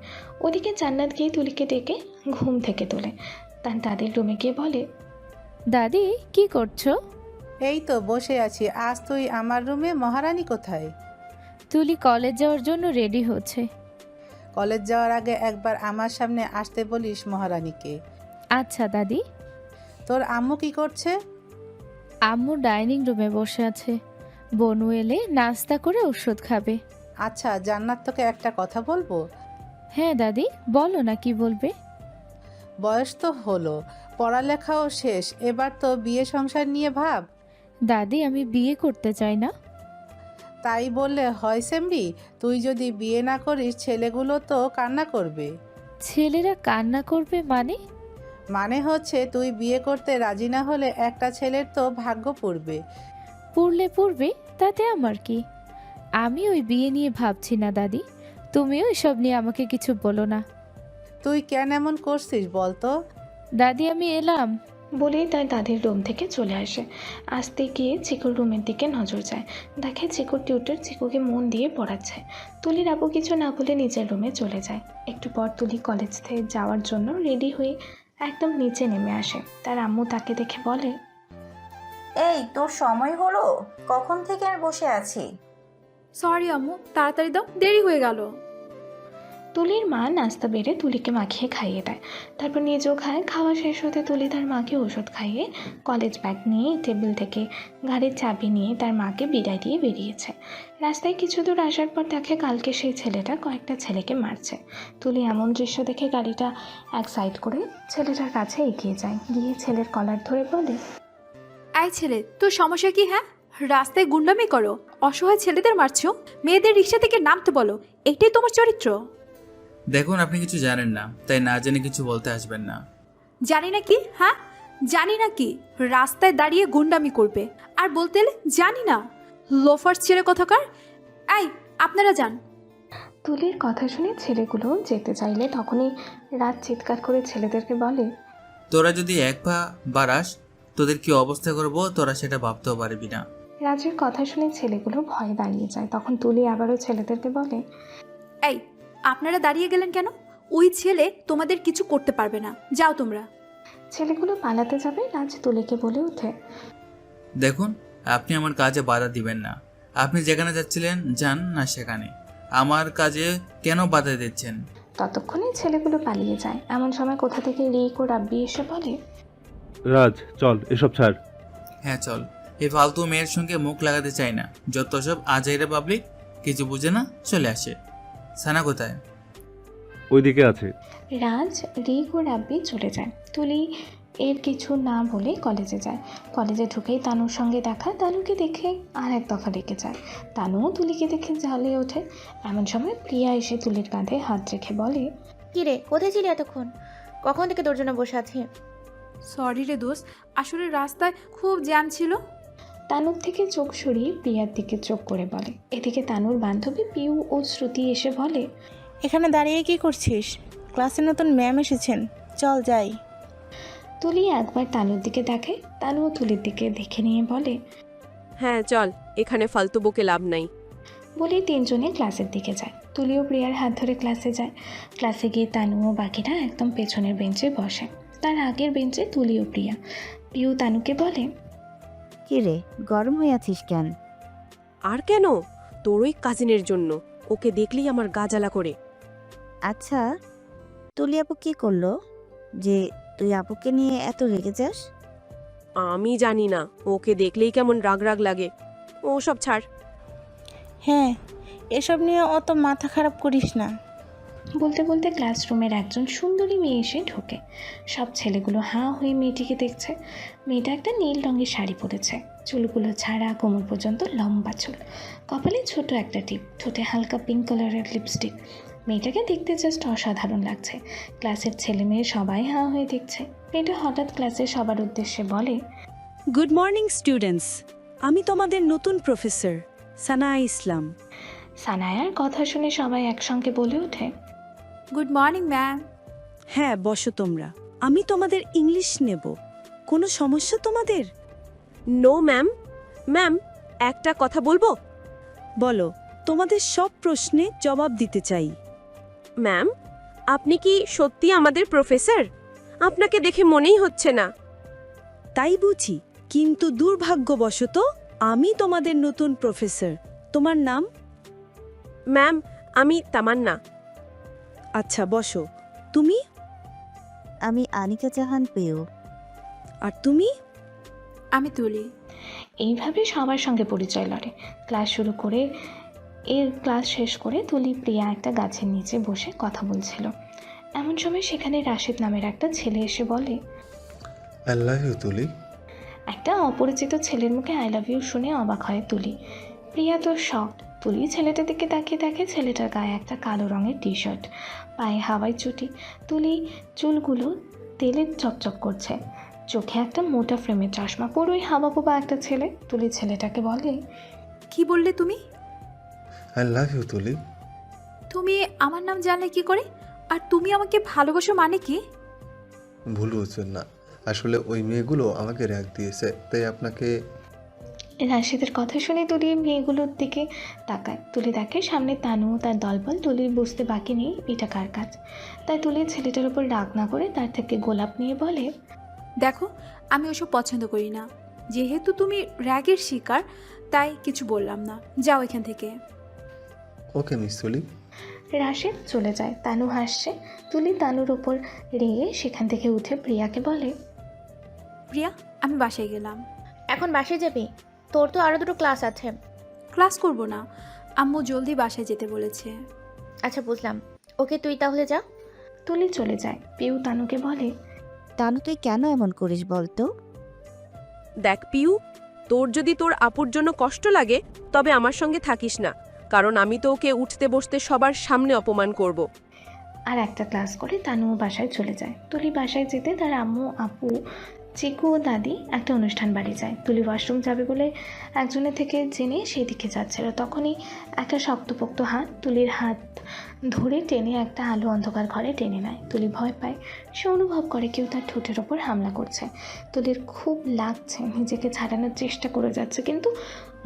ওদিকে জান্নাত গিয়ে তুলিকে ডেকে ঘুম থেকে তোলে। তার দাদির রুমে গিয়ে বলে, দাদি, কি করছো? এই তো বসে আছি। আজ তুই আমার রুমে, মহারানী কোথায়? তুলি কলেজ যাওয়ার জন্য রেডি হচ্ছে। কলেজ যাওয়ার আগে একবার আমার সামনে আসতে বলিস মহারানীকে। আচ্ছা দাদি। তোর আম্মু কি করছে? আম্মু ডাইনিং রুমে বসে আছে। বনু এলে নাস্তা করে ওষুধ খাবে। আচ্ছা, জান্নাত তোকে একটা কথা বলবো? হ্যাঁ দাদি, বলো না, কি বলবে? বয়স তো হলো, পড়ালেখাও শেষ, এবার তো বিয়ে সংসার নিয়ে ভাব। দাদি, আমি বিয়ে করতে চাই না। তাই বললে হয় সেমরি? তুই যদি বিয়ে না করিস ছেলেগুলো তো কান্না করবে। ছেলেরা কান্না করবে মানে? মানে হচ্ছে তুই বিয়ে করতে রাজি না হলে একটা ছেলের তো ভাগ্য পড়বে। পড়বে, তাতে আমার কি? আমি ওই বিয়ে নিয়ে ভাবছি না দাদি। তুমিও এসব নিয়ে আমাকে কিছু বলো না। তুই কেন এমন করছিস বলতো? দাদি, আমি এলাম। বলেই তার দাদির রুম থেকে চলে আসে। আসতে গিয়ে চিকুর রুমের দিকে নজর যায়। দেখে চিকুর টিউটর চিকুকে মন দিয়ে পড়াচ্ছে। তুলির আপু কিছু না বলে নিজের রুমে চলে যায়। একটু পর তুলি কলেজ থেকে যাওয়ার জন্য রেডি হয়ে একদম নিচে নেমে আসে। তার আম্মু তাকে দেখে বলে, এই তোর সময় হলো, কখন থেকে আর বসে আছি। সরি আম্মু, তাড়াতাড়ি দাও, দেরি হয়ে গেল। তুলির মা নাস্তা বেড়ে তুলিকে মাখিয়ে খাইয়ে দেয়। তারপর নিজেও খায়। খাওয়া শেষ হতে তুলি তার মাকে ওষুধ খাইয়ে কলেজ ব্যাগ নিয়ে টেবিল থেকে গাড়ির চাবি নিয়ে তার মাকে বিদায় দিয়ে বেরিয়েছে। রাস্তায় কিছু দূর আসার পর দেখে কালকে সেই ছেলেটা কয়েকটা ছেলেকে মারছে। তুলি এমন দৃশ্য দেখে গাড়িটা এক সাইড করে ছেলেটার কাছে এগিয়ে যায়। গিয়ে ছেলের কলার ধরে বলে, এই ছেলে, তোর সমস্যা কি? হ্যাঁ, রাস্তায় গুন্ডামি করো, অসহায় ছেলেদের মারছো, মেয়েদের রিক্সা থেকে নামতে বলো, এটাই তোমার চরিত্র? দেখুন, আপনি কিছু জানেন না, তাই না জেনে কিছু বলতে আসবেন না। জানি না কি? হ্যাঁ, জানি না কি? রাস্তায় দাঁড়িয়ে গুন্ডামি করবে আর বলতে এলে জানি না? লোফার্স ছেলে কোথাকার। এই, আপনারা যান। তুলির কথা শুনে ছেলেগুলো যেতে চাইলে তখনই রাত চিৎকার করে ছেলেদেরকে বলে, তোরা যদি এক পা বাড়াস, তোদের কি অবস্থা করবো তোরা সেটা ভাবতেও পারবি না। রাজের কথা শুনে ছেলেগুলো ভয়ে দাঁড়িয়ে যায়। তখন তুলি আবারও ছেলেদেরকে বলে, এই, আপনারা দাঁড়িয়ে গেলেন কেন? ওই ছেলে তোমাদের কিছু করতে পারবে না, যাও তোমরা। ছেলেগুলো পালাতে যাবে। রাজ তুলিকে বলে ওঠে, দেখুন, আপনি আমার কাজে বাধা দিবেন না। আপনি যেখানে যাচ্ছিলেন যান না সেখানে, আমার কাজে কেন বাধা দিচ্ছেন? ততক্ষণে ছেলেগুলো পালিয়ে যায়। এমন সময় কোথা থেকে রিক ও রাব্বি এসে বলে, রাজ চল, এসব ছাড়। হ্যাঁ চল, এই ফালতু মেয়ের সঙ্গে মুখ লাগাতে চাই না। যত সব আজাইরা পাবলিক, কিছু বুঝে না, চলে আসে। সানা কোথায়? ওইদিকে আছে। রাজ, রিক ও রাব্বি চলে যায়। তুলি এর কিছু না বলে কলেজে যায়। কলেজে ঢুকেই তানুর সঙ্গে দেখা। তানুকে দেখে আর এক দফা রেগে যায়। তানুও তুলিকে দেখে জ্বালিয়ে ওঠে। এমন সময় প্রিয়া এসে তুলির কাঁধে হাত রেখে বলে, কি রে, কোথায় ছিলি এতক্ষণ? কখন থেকে তোর জন্য বসে আছি। সরি রে দোস্ত, আসলে রাস্তায় খুব জ্যাম ছিল। তানুর থেকে চোখ সরিয়ে প্রিয়ার দিকে চোখ করে বলে। এদিকে তানুর বান্ধবী পিউ ও শ্রুতি এসে বলে, এখানে দাঁড়িয়ে কি করছিস? ক্লাসে নতুন ম্যাম এসেছেন, চল যাই। তুলি একবার তানুর দিকে দেখে। তানুও তুলির দিকে দেখে নিয়ে বলে, হ্যাঁ চল, এখানে ফালতু বকে লাভ নাই। বলেই তিনজনে ক্লাসের দিকে যায়। তুলিও প্রিয়ার হাত ধরে ক্লাসে যায়। ক্লাসে গিয়ে তানু ও বাকিরা একদম পেছনের বেঞ্চে বসে। তার আগের বেঞ্চে তুলি ও প্রিয়া। পিউ তানুকে বলে, কি রে, গরম হয়ে আছিস কেন? আর কেন, তোর ওই কাজিনের জন্য। ওকে দেখলেই আমার গা জ্বালা করে। আচ্ছা, তুলি আপু কি করলো যে তুই আপুকে নিয়ে এত রেগে যাস? আমি জানি না, ওকে দেখলেই কেমন রাগ রাগ লাগে। ও সব ছাড়। হ্যাঁ, এসব নিয়ে অত মাথা খারাপ করিস না। বলতে বলতে ক্লাসরুমের একজন সুন্দরী মেয়ে এসে ঢোকে। সব ছেলেগুলো হাঁ হয়ে মেয়েটিকে দেখছে। মেয়েটা একটা নীল রঙের শাড়ি পরেছে, চুলগুলো ছাড়া কোমর পর্যন্ত লম্বা চুল, কপালে ছোট একটা টিপ, ঠোঁটে হালকা পিঙ্ক কালারের লিপস্টিক। মেয়েটাকে দেখতে জাস্ট অসাধারণ লাগছে। ক্লাসের ছেলে মেয়ে সবাই হাঁ হয়ে দেখছে। মেয়েটা হঠাৎ ক্লাসের সবার উদ্দেশ্যে বলে, গুড মর্নিং স্টুডেন্টস, আমি তোমাদের নতুন প্রফেসর সানা ইসলাম। সানায়ার কথা শুনে সবাই একসঙ্গে বলে ওঠে, গুড মর্নিং ম্যাম। হ্যাঁ, বসো তোমরা, আমি তোমাদের ইংলিশ নেব। কোনো সমস্যা তোমাদের? No ma'am. ম্যাম, একটা কথা বলবো? বলো, তোমাদের সব প্রশ্নে জবাব দিতে চাই। ম্যাম, আপনি কি সত্যি আমাদের প্রফেসর? আপনাকে দেখে মনেই হচ্ছে না। তাই বুঝি, কিন্তু দুর্ভাগ্যবশত আমি তোমাদের নতুন প্রফেসর। তোমার নাম? ম্যাম, আমি তামান্না। আচ্ছা, বসো। তুমি? আমি আনিকা জাহান পেও। আর তুমি? আমি তুলি। এইভাবে সবার সঙ্গে পরিচয় লড়ে। ক্লাস শুরু করে ক্লাস শেষ করে তুলি প্রিয়া একটা গাছের নিচে বসে কথা বলছিল। এমন সময় সেখানে রাশিদ নামের একটা ছেলে এসে বলে, আই লাভ ইউ তুলি। একটা অপরিচিত ছেলের মুখে আই লাভ ইউ শুনে অবাক হয় তুলি। প্রিয়া তো শক। তুলি ছেলেটার দিকে তাকিয়ে দেখে ছেলেটার গায়ে একটা কালো রঙের টি শার্ট, পায়ে হাওয়াই চুটি। তুলি চুলগুলো তেলের চকচক করছে, চোখে একটা মোটা ফ্রেমের চশমা, পুরোই হাবাগোবা একটা ছেলে। তুলি ছেলেটাকে বলে, কি বললে তুমি? আই লাভ ইউ তুলি। তুমি আমার নাম জানলে কি করে? আর তুমি আমাকে ভালোবাসো মানে কি? ভুল বুঝছেন না, আসলে ওই মেয়েগুলো আমাকে র্যাক দিয়েছে, তাই আপনাকে। রাশিদের কথা শুনে তুলি মেয়েগুলোর দিকে তাকায়। তুলি দেখে সামনে তানু তার দলবল। তুলির বুঝতে বাকি নেই এটা কার কাজ। তাই তুলি ছেলেটার উপর রাগ না করে তার থেকে গোলাপ নিয়ে বলে, দেখো, আমি ওসব পছন্দ করি না। যেহেতু তুমি র্যাগের শিকার, তাই কিছু বললাম না। যাও এখান থেকে। ওকে মিস তুলি। রাশিদ চলে যায়। তানু হাসছে। তুলি তানুর ওপর রেগে সেখান থেকে উঠে প্রিয়াকে বলে, প্রিয়া, আমি বাসায় গেলাম। এখন বাসায় যাবি? তোর তো আরও দুটো ক্লাস আছে। ক্লাস করব না, আম্মু জলদি বাসায় যেতে বলেছে। আচ্ছা, বুঝলাম। ওকে, তুই তাহলে যা। তুলি চলে যায়। পিউ তানুকে বলে, তানু তুই কেন এমন করিস বলতো? দেখ পিউ, তোর যদি তোর আপুর জন্য কষ্ট লাগে তবে আমার সঙ্গে থাকিস না, কারণ আমি তো ওকে উঠতে বসতে সবার সামনে অপমান করব। আর একটা ক্লাস করে তানুও বাসায় চলে যায়। তুলি বাসায় যেতে তার আম্মু, আপু, চিকু ও দাদি একটা অনুষ্ঠান বাড়ি যায়। তুলি ওয়াশরুম যাবে বলে একজনের থেকে জেনে সেই দিকে যাচ্ছিল। তখনই একটা শক্তপোক্ত হাত তুলির হাত ধরে টেনে একটা আলো অন্ধকার ঘরে টেনে নেয়। তুলি ভয় পায়। সে অনুভব করে কেউ তার ঠোঁটের ওপর হামলা করছে। তুলির খুব লাগছে, নিজেকে ছাড়ানোর চেষ্টা করে যাচ্ছে, কিন্তু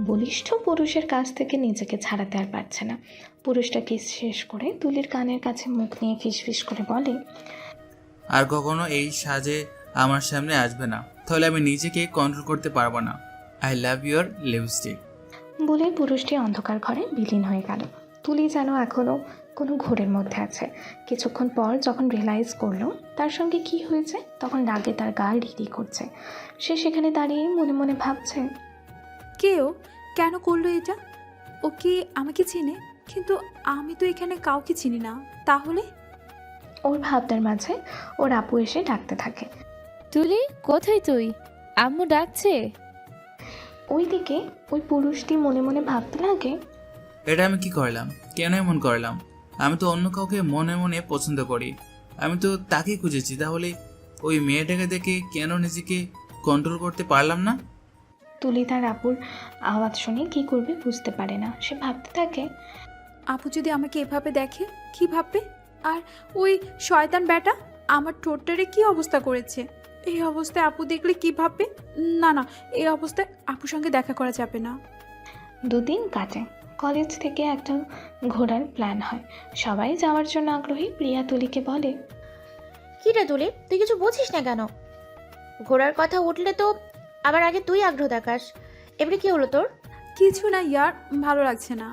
বলিষ্ঠ পুরুষের কাছ থেকে নিজেকে ছাড়াতে আর পারছে না। পুরুষটা কিস শেষ করে তুলির কানের কাছে মুখ নিয়ে ফিসফিস করে বলে, আর কখনো এই সাজে আমার সামনে আসবে না, তাহলে আমি নিজেকে কন্ট্রোল করতে পারবো না। I love your lipstick. বলে পুরুষটি অন্ধকার ঘরে বিলীন হয়ে গেল। তুলি যেন এখনও কোনো ঘোরের মধ্যে আছে। কিছুক্ষণ পর যখন রিয়েলাইজ করলো তার সঙ্গে কি হয়েছে, তখন রাগে তার গা রিরি করছে। সে সেখানে দাঁড়িয়ে মনে মনে ভাবছে, কেউ কেন করলো এটা? ও কি আমাকে চিনে? কিন্তু আমি তো এখানে কাউকে চিনি না। তাহলে ওর ভাবনার মাঝে ওর আপু এসে ডাকতে থাকে, তুলি কোথায় তুই? আম্মু ডাকছে। ওইদিকে ওই পুরুষটি মনে মনে ভাবতে লাগে, এটা আমি কি করলাম? কেন এমন করলাম? আমি তো অন্য কাউকে মনে মনে পছন্দ করি, আমি তো তাকেই খুঁজেছি, তাহলে ওই মেয়েটাকে দেখে কেন নিজেকে কন্ট্রোল করতে পারলাম না? তুলি তার আপুর আওয়াজ শুনে কি করবে বুঝতে পারে না। সে ভাবতে থাকে, আপু যদি আমাকে এভাবে দেখে কি ভাববে? আর ওই শয়তান ব্যাটা আমার ঠোঁটটারে কি অবস্থা করেছে? এই অবস্থায় আপু দেখলে কি ভাববে? না না, এই অবস্থায় আপুর সঙ্গে দেখা করা যাবে না। দুদিন কাটে। কলেজ থেকে একটা ঘোরার প্ল্যান হয়। সবাই যাওয়ার জন্য আগ্রহী। প্রিয়া তুলিকে বলে, কি রে তুলি, তুই কিছু বুঝিস না কেন? ঘোড়ার কথা উঠলে তো আবার আগে তুই আগ্রহ দেখাস। এবারে কি হলো তোর? কিছু না ইয়ার, ভালো লাগছে না।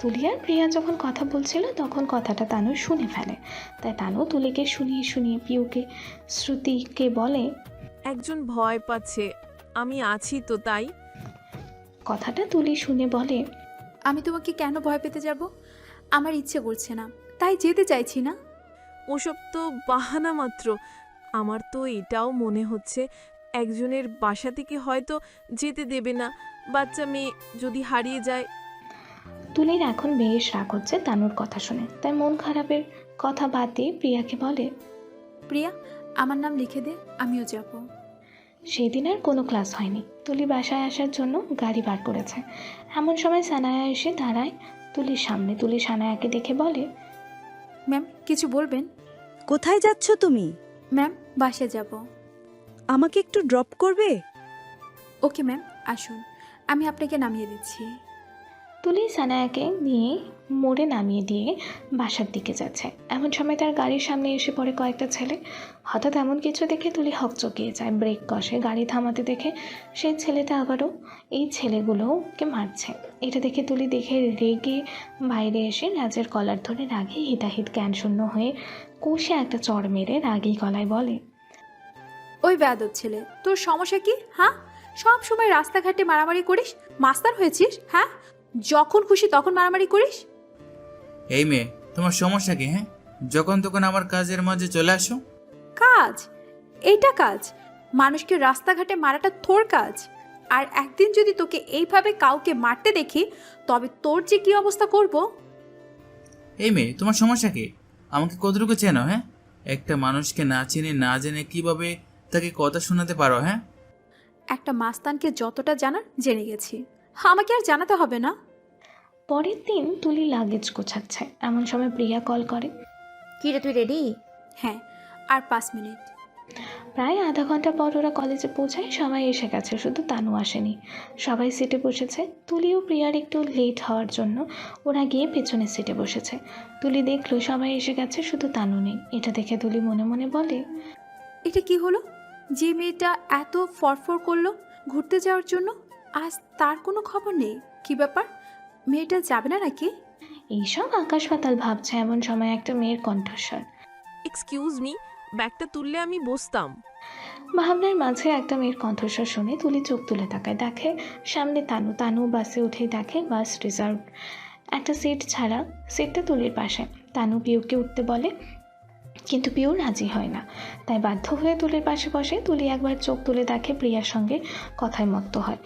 তুলি আর প্রিয়া যখন কথা বলছিল তখন কথাটা তানু শুনে ফেলে। তাই তানু তুলিকে শুনিয়ে শুনিয়ে পিউকে শ্রুতিকে বলে, একজন ভয় পাচ্ছে, আমি আছি তো তাই। কথাটা তুলি শুনে বলে, আমি তোমাকে কেন ভয় পেতে যাব? আমার ইচ্ছে করছে না, তাই যেতে চাইছি না। ওসব তো বাহানা মাত্র। আমার তো এটাও মনে হচ্ছে একজনের বাসা থেকে হয়তো যেতে দেবে না। বাচ্চা মেয়ে যদি হারিয়ে যায়। তুলির এখন বেশ রাগ হচ্ছে তানুর কথা শুনে। তাই মন খারাপের কথা বাদ দিয়ে প্রিয়াকে বলে, প্রিয়া, আমার নাম লিখে দে, আমিও যাব। সেই দিন আর কোনো ক্লাস হয়নি। তুলি বাসায় আসার জন্য গাড়ি বার করেছে। এমন সময় সানায়া এসে দাঁড়ায় তুলির সামনে। তুলি সানায়াকে দেখে বলে, ম্যাম কিছু বলবেন? কোথায় যাচ্ছ তুমি? ম্যাম বাসে যাব। আমাকে একটু ড্রপ করবে? ওকে ম্যাম, আসুন, আমি আপনাকে নামিয়ে দিচ্ছি। তুলি সানায়াকে নিয়ে মোড়ে নামিয়ে দিয়ে বাসার দিকে যাচ্ছে। এমন সময় তার গাড়ির সামনে এসে পড়ে কয়েকটা ছেলে। হঠাৎ এমন কিছু দেখে তুলি হকচকিয়ে যায়। ব্রেক কষে গাড়ি থামাতে দেখে সেই ছেলেটা আবারও এই ছেলেগুলোকে মারছে। এটা দেখে তুলি দেখে রেগে বাইরে এসে রাজের কলার ধরে রাগে হিতাহিত জ্ঞানশূন্য হয়ে কষে একটা চড় মেরে রাগী গলায় বলে, ওই বেয়াদব ছেলে, তোর সমস্যা কি? হ্যাঁ, সব সময় রাস্তাঘাটে মারামারি করিস? মাস্টার হয়েছিস? হ্যাঁ, যখন খুশি তখন মারামারি করিস। এই মেয়ে, তোমার সমস্যা কি? হ্যাঁ, যখন তখন আমার কাজের মাঝে চলে আসো। কাজ? এইটা কাজ? মানুষকে রাস্তাঘাটে মারাটা তোর কাজ? আর একদিন যদি তোকে এইভাবে কাউকে মারতে দেখি তবে তোর যে কি অবস্থা করব। এই মেয়ে, তোমার সমস্যা কি? আমাকে কতটুকু চেনো? হ্যাঁ, একটা মানুষকে না চিনে না জেনে কিভাবে তাকে কথা শোনাতে পারো? হ্যাঁ, একটা মাস্তানকে যতটা জানার জেনে গেছি, আমাকে আর জানাতে হবে না। পরের দিন তুলি লাগেজ গোছাচ্ছে। এমন সময় প্রিয়া কল করে, কি রে তুই রেডি? হ্যাঁ, আর 5 মিনিট। প্রায় আধা ঘন্টা পর ওরা কলেজে পৌঁছায়। সবাই এসে গেছে, শুধু তানু আসেনি। সবাই সিটে বসেছে। তুলি ও প্রিয়ার একটু লেট হওয়ার জন্য ওরা গিয়ে পেছনের সিটে বসেছে। তুলি দেখলো সবাই এসে গেছে, শুধু তানু নেই। এটা দেখে তুলি মনে মনে বলে, এটা কি হলো? যে মেয়েটা এত ফরফর করলো ঘুরতে যাওয়ার জন্য, আজ তার কোনো খবর নেই। কি ব্যাপার, মেয়েটা যাবে না নাকি? এইসব আকাশ পাতাল ভাবছে। এমন সময় একটা মেয়ের কণ্ঠস্বর। এক্সকিউজ মি, ব্যাগটা তুললে আমি বসতাম। ভাবনার মাঝে একটা মেয়ের কণ্ঠস্বর শুনে তুলি চোখ তুলে তাকায়। দেখে সামনে তানু। তানু বাসে উঠেই দেখে বাস রিজার্ভ। একটা সিট ছাড়া, সিটটা তুলির পাশে। তানু পিউকে উঠতে বলে, কিন্তু পিউ রাজি হয় না। তাই বাধ্য হয়ে তুলির পাশে বসে। তুলি একবার চোখ তুলে দেখে প্রিয়ার সঙ্গে কথায় মত্ত হয়।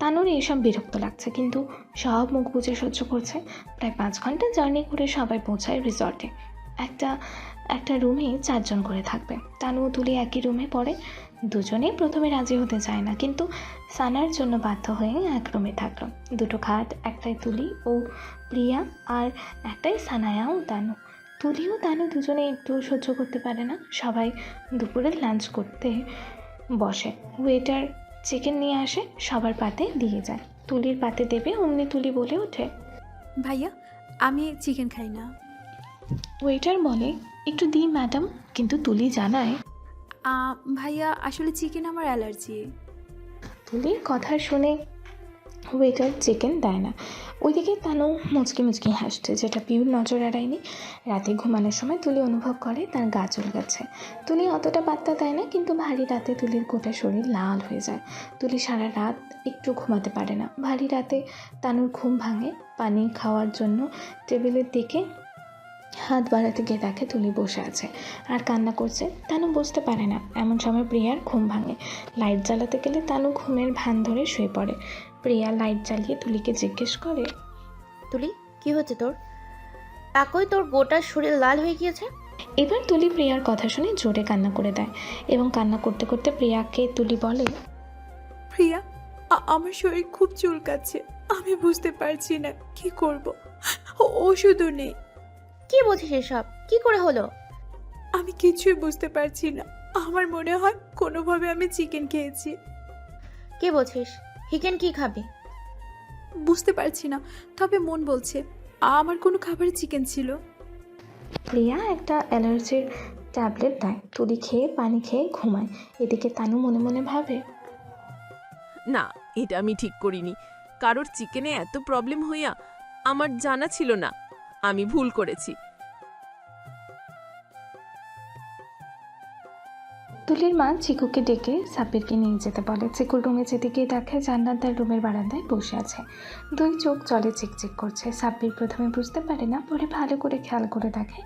তানুর এইসব বিরক্ত লাগছে, কিন্তু সব মুখ বুজে সহ্য করছে। প্রায় 5 ঘন্টা জার্নি করে সবাই পৌঁছায় রিসর্টে। একটা রুমে 4 জন করে থাকবে। তানু ও তুলি একই রুমে পড়ে। দুজনেই প্রথমে রাজি হতে চায় না, কিন্তু সানার জন্য বাধ্য হয়ে এক রুমে থাকলো। 2টো খাট, একটাই তুলি ও প্রিয়া আর একটাই সানায়া ও তানু। তুলি ও তানু দুজনে একটু সহ্য করতে পারে না। সবাই দুপুরে লাঞ্চ করতে বসে। ওয়েটার চিকেন নিয়ে আসে, সবার পাতে দিয়ে যায়। তুলির পাতে দেবে অমনি তুলি বলে ওঠে, ভাইয়া আমি চিকেন খাই না। ওয়েটার বলে, একটু দিই ম্যাডাম। কিন্তু তুলি জানায়, ভাইয়া আসলে চিকেন আমার অ্যালার্জি। তুলির কথা শুনে ওয়েটার চিকেন দেয় না। ওইদিকে তানু মুচকি মুচকি হাসছে, যেটা পিউর নজর এড়ায়নি। রাতে ঘুমানোর সময় তুলি অনুভব করে তার গা চলে গেছে। তুলি অতটা পাত্তা দেয় না, কিন্তু ভারী রাতে তুলির গোটা শরীর লাল হয়ে যায়। তুলি সারা রাত একটু ঘুমাতে পারে না। ভারী রাতে তানুর ঘুম ভাঙে। পানি খাওয়ার জন্য টেবিলের দিকে হাত বাড়াতে গিয়ে দেখে তুলি বসে আছে আর কান্না করছে। তানু বুঝতে পারে না। এমন সময় প্রিয়ার ঘুম ভাঙে। লাইট জ্বালাতে গেলে তানু ঘুমের ভান ধরে শুয়ে পড়ে। প্রিয়া লাইট জ্বালিয়ে তুলিকে জিজ্ঞেস করে, তুলি কি হচ্ছে তোর? একই তোর গোটা শরীর লাল হয়ে গিয়েছে। এবার তুলি প্রিয়ার কথা শুনে জোরে কান্না করে দেয় এবং কান্না করতে করতে প্রিয়াকে তুলি বলে, প্রিয়া, আমার শরীর খুব চুলকাচ্ছে, আমি বুঝতে পারছি না কি করব, ওষুধও নেই। কি বলছিস এসব? কি করে হলো? আমি কিছুই বুঝতে পারছি না। আমার মনে হয় কোনোভাবে আমি চিকেন খেয়েছি। কে বলছিস? হিকেন কি খাবি? বুঝতে পারছি না, তবে মন বলছে আমার কোনো খাবারে চিকেন ছিল। প্রিয়া একটা অ্যালার্জির ট্যাবলেট দেয়। তুলি খেয়ে পানি খেয়ে ঘুমায়। এদিকে তানু মনে মনে ভাবে, না, এটা আমি ঠিক করিনি। কারোর চিকেনে এত প্রবলেম হইয়া আমার জানা ছিল না। আমি ভুল করেছি। তুলির মা চিকুকে ডেকে সাব্বিরকে নিয়ে যেতে বলে। চিকুর রুমে যেতে গিয়ে দেখে জান্নাত তার রুমের বারান্দায় বসে আছে। দুই চোখ জলে চিকচিক করছে। সাব্বির প্রথমে বুঝতে পারে না, পরে ভালো করে খেয়াল করে দেখে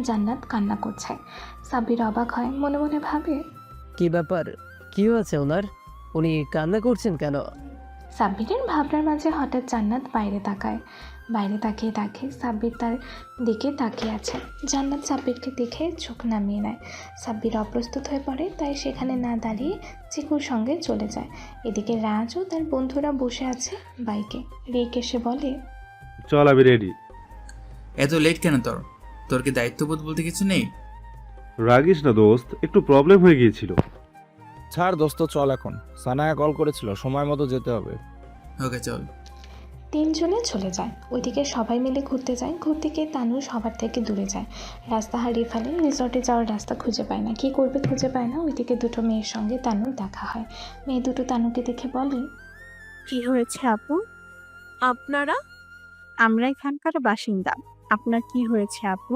জান্নাত কান্না করছে। সাব্বির অবাক হয়, মনে মনে ভাবে, কি ব্যাপার? কি হয়েছে ওনার? উনি কান্না করছেন কেন? সাব্বিরের ভাবনার মাঝে হঠাৎ জান্নাত বাইরে তাকায়। বাইরে তাকিয়ে দেখে সাব্বির তার দিকে তাকিয়ে আছে। জান্নাত সাব্বিরকে দেখে চোখ নামিয়ে নেয়। সাব্বির অপ্রস্তুত হয়ে পড়ে, তাই সেখানে না দাঁড়িয়ে চিকুর সঙ্গে চলে যায়। এদিকে রাজও তার বন্ধুরা বসে আছে বাইকে। রিক এসে বলে, চল আমি রেডি। এত লেট কেন তোর? তোর কি দায়িত্ববোধ বলতে কিছু নেই? রাগিস না দোস্ত, একটু প্রবলেম হয়ে গিয়েছিল। ছাড় দোস্ত, চল এখন। সানায়া কল করেছিল, সময় মতো যেতে হবে। ওকে চল। তিনজনে চলে যায়। ওইদিকে সবাই মিলে ঘুরতে যায়। ঘুরতে গিয়ে তানু সবার থেকে দূরে যায়। রাস্তা হারিয়ে ফেলে। রিসর্টে যাওয়ার রাস্তা খুঁজে পায় না। কী করবে খুঁজে পায় না। ওইদিকে দুটো মেয়ের সঙ্গে তানুর দেখা হয়। মেয়ে দুটো তানুকে দেখে বলে, কি হয়েছে আপু? আপনারা? আমরা এখানকার বাসিন্দা। আপনার কি হয়েছে আপু?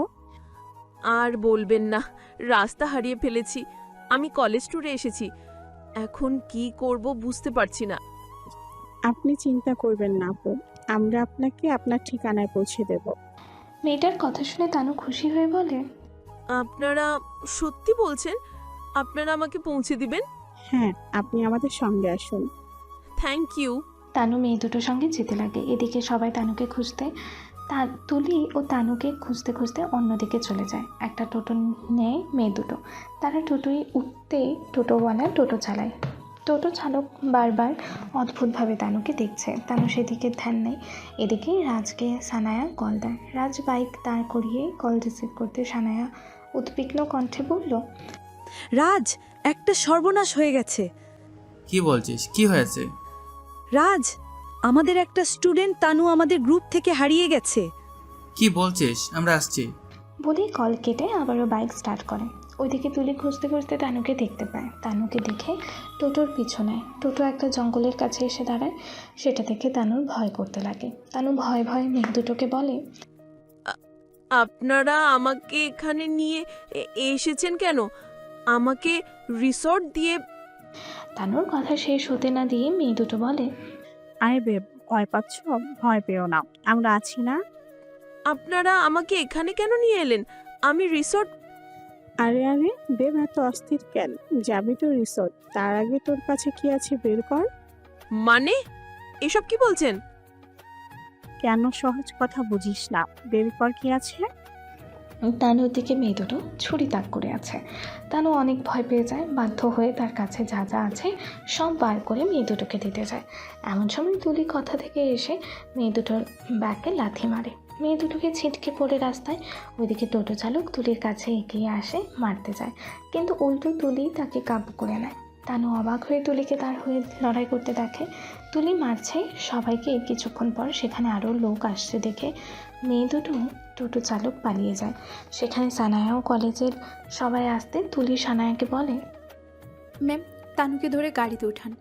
আর বলবেন না, রাস্তা হারিয়ে ফেলেছি। আমি কলেজ ট্যুরে এসেছি। এখন কি করব বুঝতে পারছি না। আপনি চিন্তা করবেন না আপু, আমরা আপনাকে আপনার ঠিকানায় পৌঁছে দেব। মেয়েটার কথা শুনে তানু খুশি হয়ে বলে, আপনারা সত্যি বলছেন? আপনারা আমাকে পৌঁছে দিবেন? হ্যাঁ, আপনি আমাদের সঙ্গে আসুন। Thank you. তানু মেয়ে দুটোর সঙ্গে যেতে লাগে। এদিকে সবাই তানুকে খুঁজতে, তুলি ও তানুকে খুঁজতে খুঁজতে অন্যদিকে চলে যায়। একটা টোটো নেয় মেয়ে দুটো। তারা টোটোয় উঠতে টোটোওয়ালা টোটো চালায়। টোটো চালক বারবার অদ্ভুতভাবে তানুকে দেখছে। তানু সেদিকে ধ্যান নেই। এদিকে রাজকে সানায়া কল দেয়। রাজ বাইক দাঁড় করিয়ে কল রিসিভ করতে সানায়া উদ্বিগ্ন কণ্ঠে বলল, রাজ, একটা সর্বনাশ হয়ে গেছে। কি বলছিস? কি হয়েছে? রাজ, আমাদের একটা স্টুডেন্ট তানু আমাদের গ্রুপ থেকে হারিয়ে গেছে। কি বলছিস? আমরা আসছি। বলেই কল কেটে আবারও বাইক স্টার্ট করে। ওইদিকে তুলি খুঁজতে খুঁজতে তানুকে দেখতে পায়। তানুকে দেখে টোটোর পিছনে টোটো একটা জঙ্গলের কাছে এসে দাঁড়ায়। সেটা দেখে তানুর ভয় করতে লাগে। তানু ভয়ে ভয়ে মেঘ দুটোকে বলে, আপনারা আমাকে এখানে নিয়ে এসেছেন কেন? আমাকে রিসর্ট দিয়ে। তানুর কথা শেষ হতে না দিয়ে মেয়ে দুটো বলে, আরে বেব, ভয় পাচ্ছ? ভয় পেও না, আমরা আছি না। আপনারা আমাকে এখানে কেন নিয়ে এলেন? আমি রিসর্ট। আরে আরে বেব, এত অস্থির কেন? যাবি তো রিসর্ট, তার আগে তোর কাছে কি আছে বের কর। মানে এসব কি বলছেন? কেন সহজ কথা বুঝিস না? বের কর কি আছে। তানুর দিকে মেয়ে দুটো ছুরি তাক করে আছে। তানু অনেক ভয় পেয়ে যায়। বাধ্য হয়ে তার কাছে যা যা আছে সব বার করে মেয়ে দুটোকে দিতে যায়। এমন সময় তুলি কথা থেকে এসে মেয়ে দুটোর ব্যাগে লাথি মারে। মেয়ে দুটোকে ছিটকে পড়ে রাস্তায়। ওইদিকে টোটো চালক তুলির কাছে এগিয়ে আসে মারতে যায়, কিন্তু উল্টো তুলি তাকে কাবু করে নেয়। তানু অবাক হয়ে তুলিকে তার হয়ে লড়াই করতে দেখে। তুলি মারছে সবাইকে। কিছুক্ষণ পর সেখানে আরও লোক আসছে দেখে মেয়ে দুটো টোটো চালক পালিয়ে যায়। সেখানে সানায়াও কলেজের সবাই আসতে তুলি সানায়াকে বলে, ম্যাম, তানুকে ধরে গাড়িতে উঠান,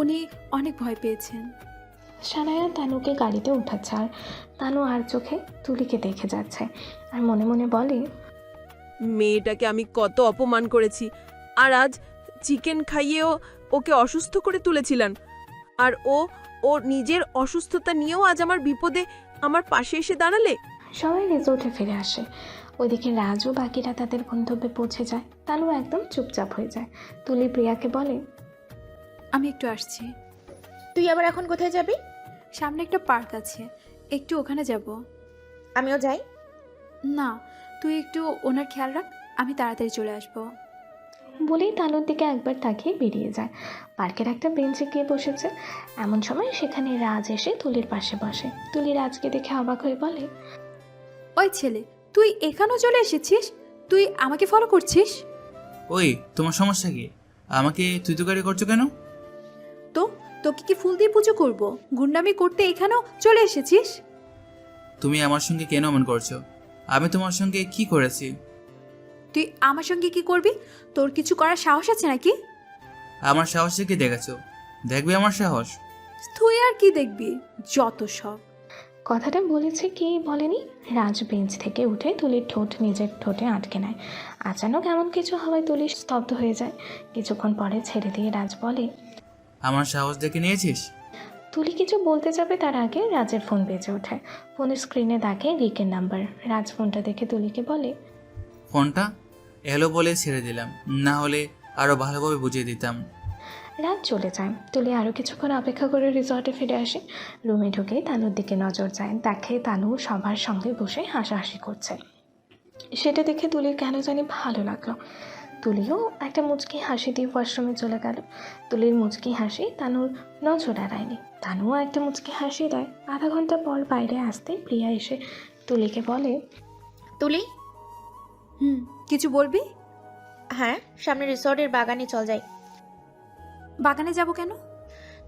উনি অনেক ভয় পেয়েছেন। সানায়া তানুকে গাড়িতে উঠাচ্ছে আর তানু আর চোখে তুলিকে দেখে যাচ্ছে আর মনে মনে বলে, মেয়েটাকে আমি কত অপমান করেছি, আর আজ চিকেন খাইয়েও ওকে অসুস্থ করে তুলেছিলেন। আর ও নিজের অসুস্থতা নিয়েও আজ আমার বিপদে আমার পাশে এসে দাঁড়ালে। সবাই রিসোর্টে ফিরে আসে। ওইদিকে রাজু বাকিরা তাদের গন্তব্যে পৌঁছে যায়। তানু একদম চুপচাপ হয়ে যায়। তুলি প্রিয়াকে বলে, আমি একটু আসছি। তুই আবার এখন কোথায় যাবি? সামনে একটা পার্ক আছে, একটু ওখানে যাব। আমিও যাই। না, তুই একটু ওনার খেয়াল রাখ, আমি তাড়াতাড়ি চলে আসবো। বলেই তানুর দিকে একবার তাকিয়ে বেরিয়ে যায়। পার্কের একটা বেঞ্চে গিয়ে বসেছে। এমন সময় সেখানে রাজ এসে তুলির পাশে বসে। তুলি রাজকে দেখে অবাক হয়ে বলে, ওই ছেলে, তুই এখানেও চলে এসেছিস? তুই আমাকে ফলো করছিস? ওই, তোমার সমস্যা কি? আমাকে তুই তুকারি করছো কেন? তো তোকে কি ফুল দিয়ে পুজো করব? গুন্ডামি করতে এখানেও চলে তুমি আমার সঙ্গে কেন এমন করছো? আমি তোমার সঙ্গে কি করেছি? তুই আমার সঙ্গে কি করবি? তোর কিছু করার সাহস আছে নাকি? আমার সাহসে কি দেখেছো? দেখবে আমার সাহস? তুই আর কি দেখবি, যত সব। কথাটা বলেছে কি বলেনি, রাজ বেঞ্চ থেকে উঠে তুলির ঠোঁট নিজের ঠোঁটে আটকে নেয়। আচানক এমন কিছু হওয়ায় তুলি স্তব্ধ হয়ে যায়। কিছুক্ষণ পরে ছেড়ে দিয়ে রাজ বলে, আমার সাহস দেখে নিয়েছিস? তুলি কিছু বলতে যাবে তার আগে রাজের ফোন বেজে ওঠে। ফোনের স্ক্রিনে দেখে রিকের নাম্বার। রাজ ফোনটা দেখে তুলিকে বলে, ফোনটা এলো বলে ছেড়ে দিলাম, না হলে আরো ভালোভাবে বুঝিয়ে দিতাম। রাত চলে যায়। তুলি আরও কিছুক্ষণ অপেক্ষা করে রিসর্টে ফিরে আসে। রুমে ঢুকে তানুর দিকে নজর যায়, দেখে তানু সবার সঙ্গে বসে হাসাহাসি করছে। সেটা দেখে তুলির কেন জানি ভালো লাগলো। তুলিও একটা মুচকি হাসি দিয়ে ওয়াশরুমে চলে গেল। তুলির মুচকি হাসি তানুর নজর এড়ায়নি। তানুও একটা মুচকি হাসি দেয়। আধা ঘন্টা পর বাইরে আসতে প্রিয়া এসে তুলিকে বলে, তুলি, কিছু বলবি? হ্যাঁ, সামনে রিসর্টের বাগানে চল যাই। বাগানে যাব কেন?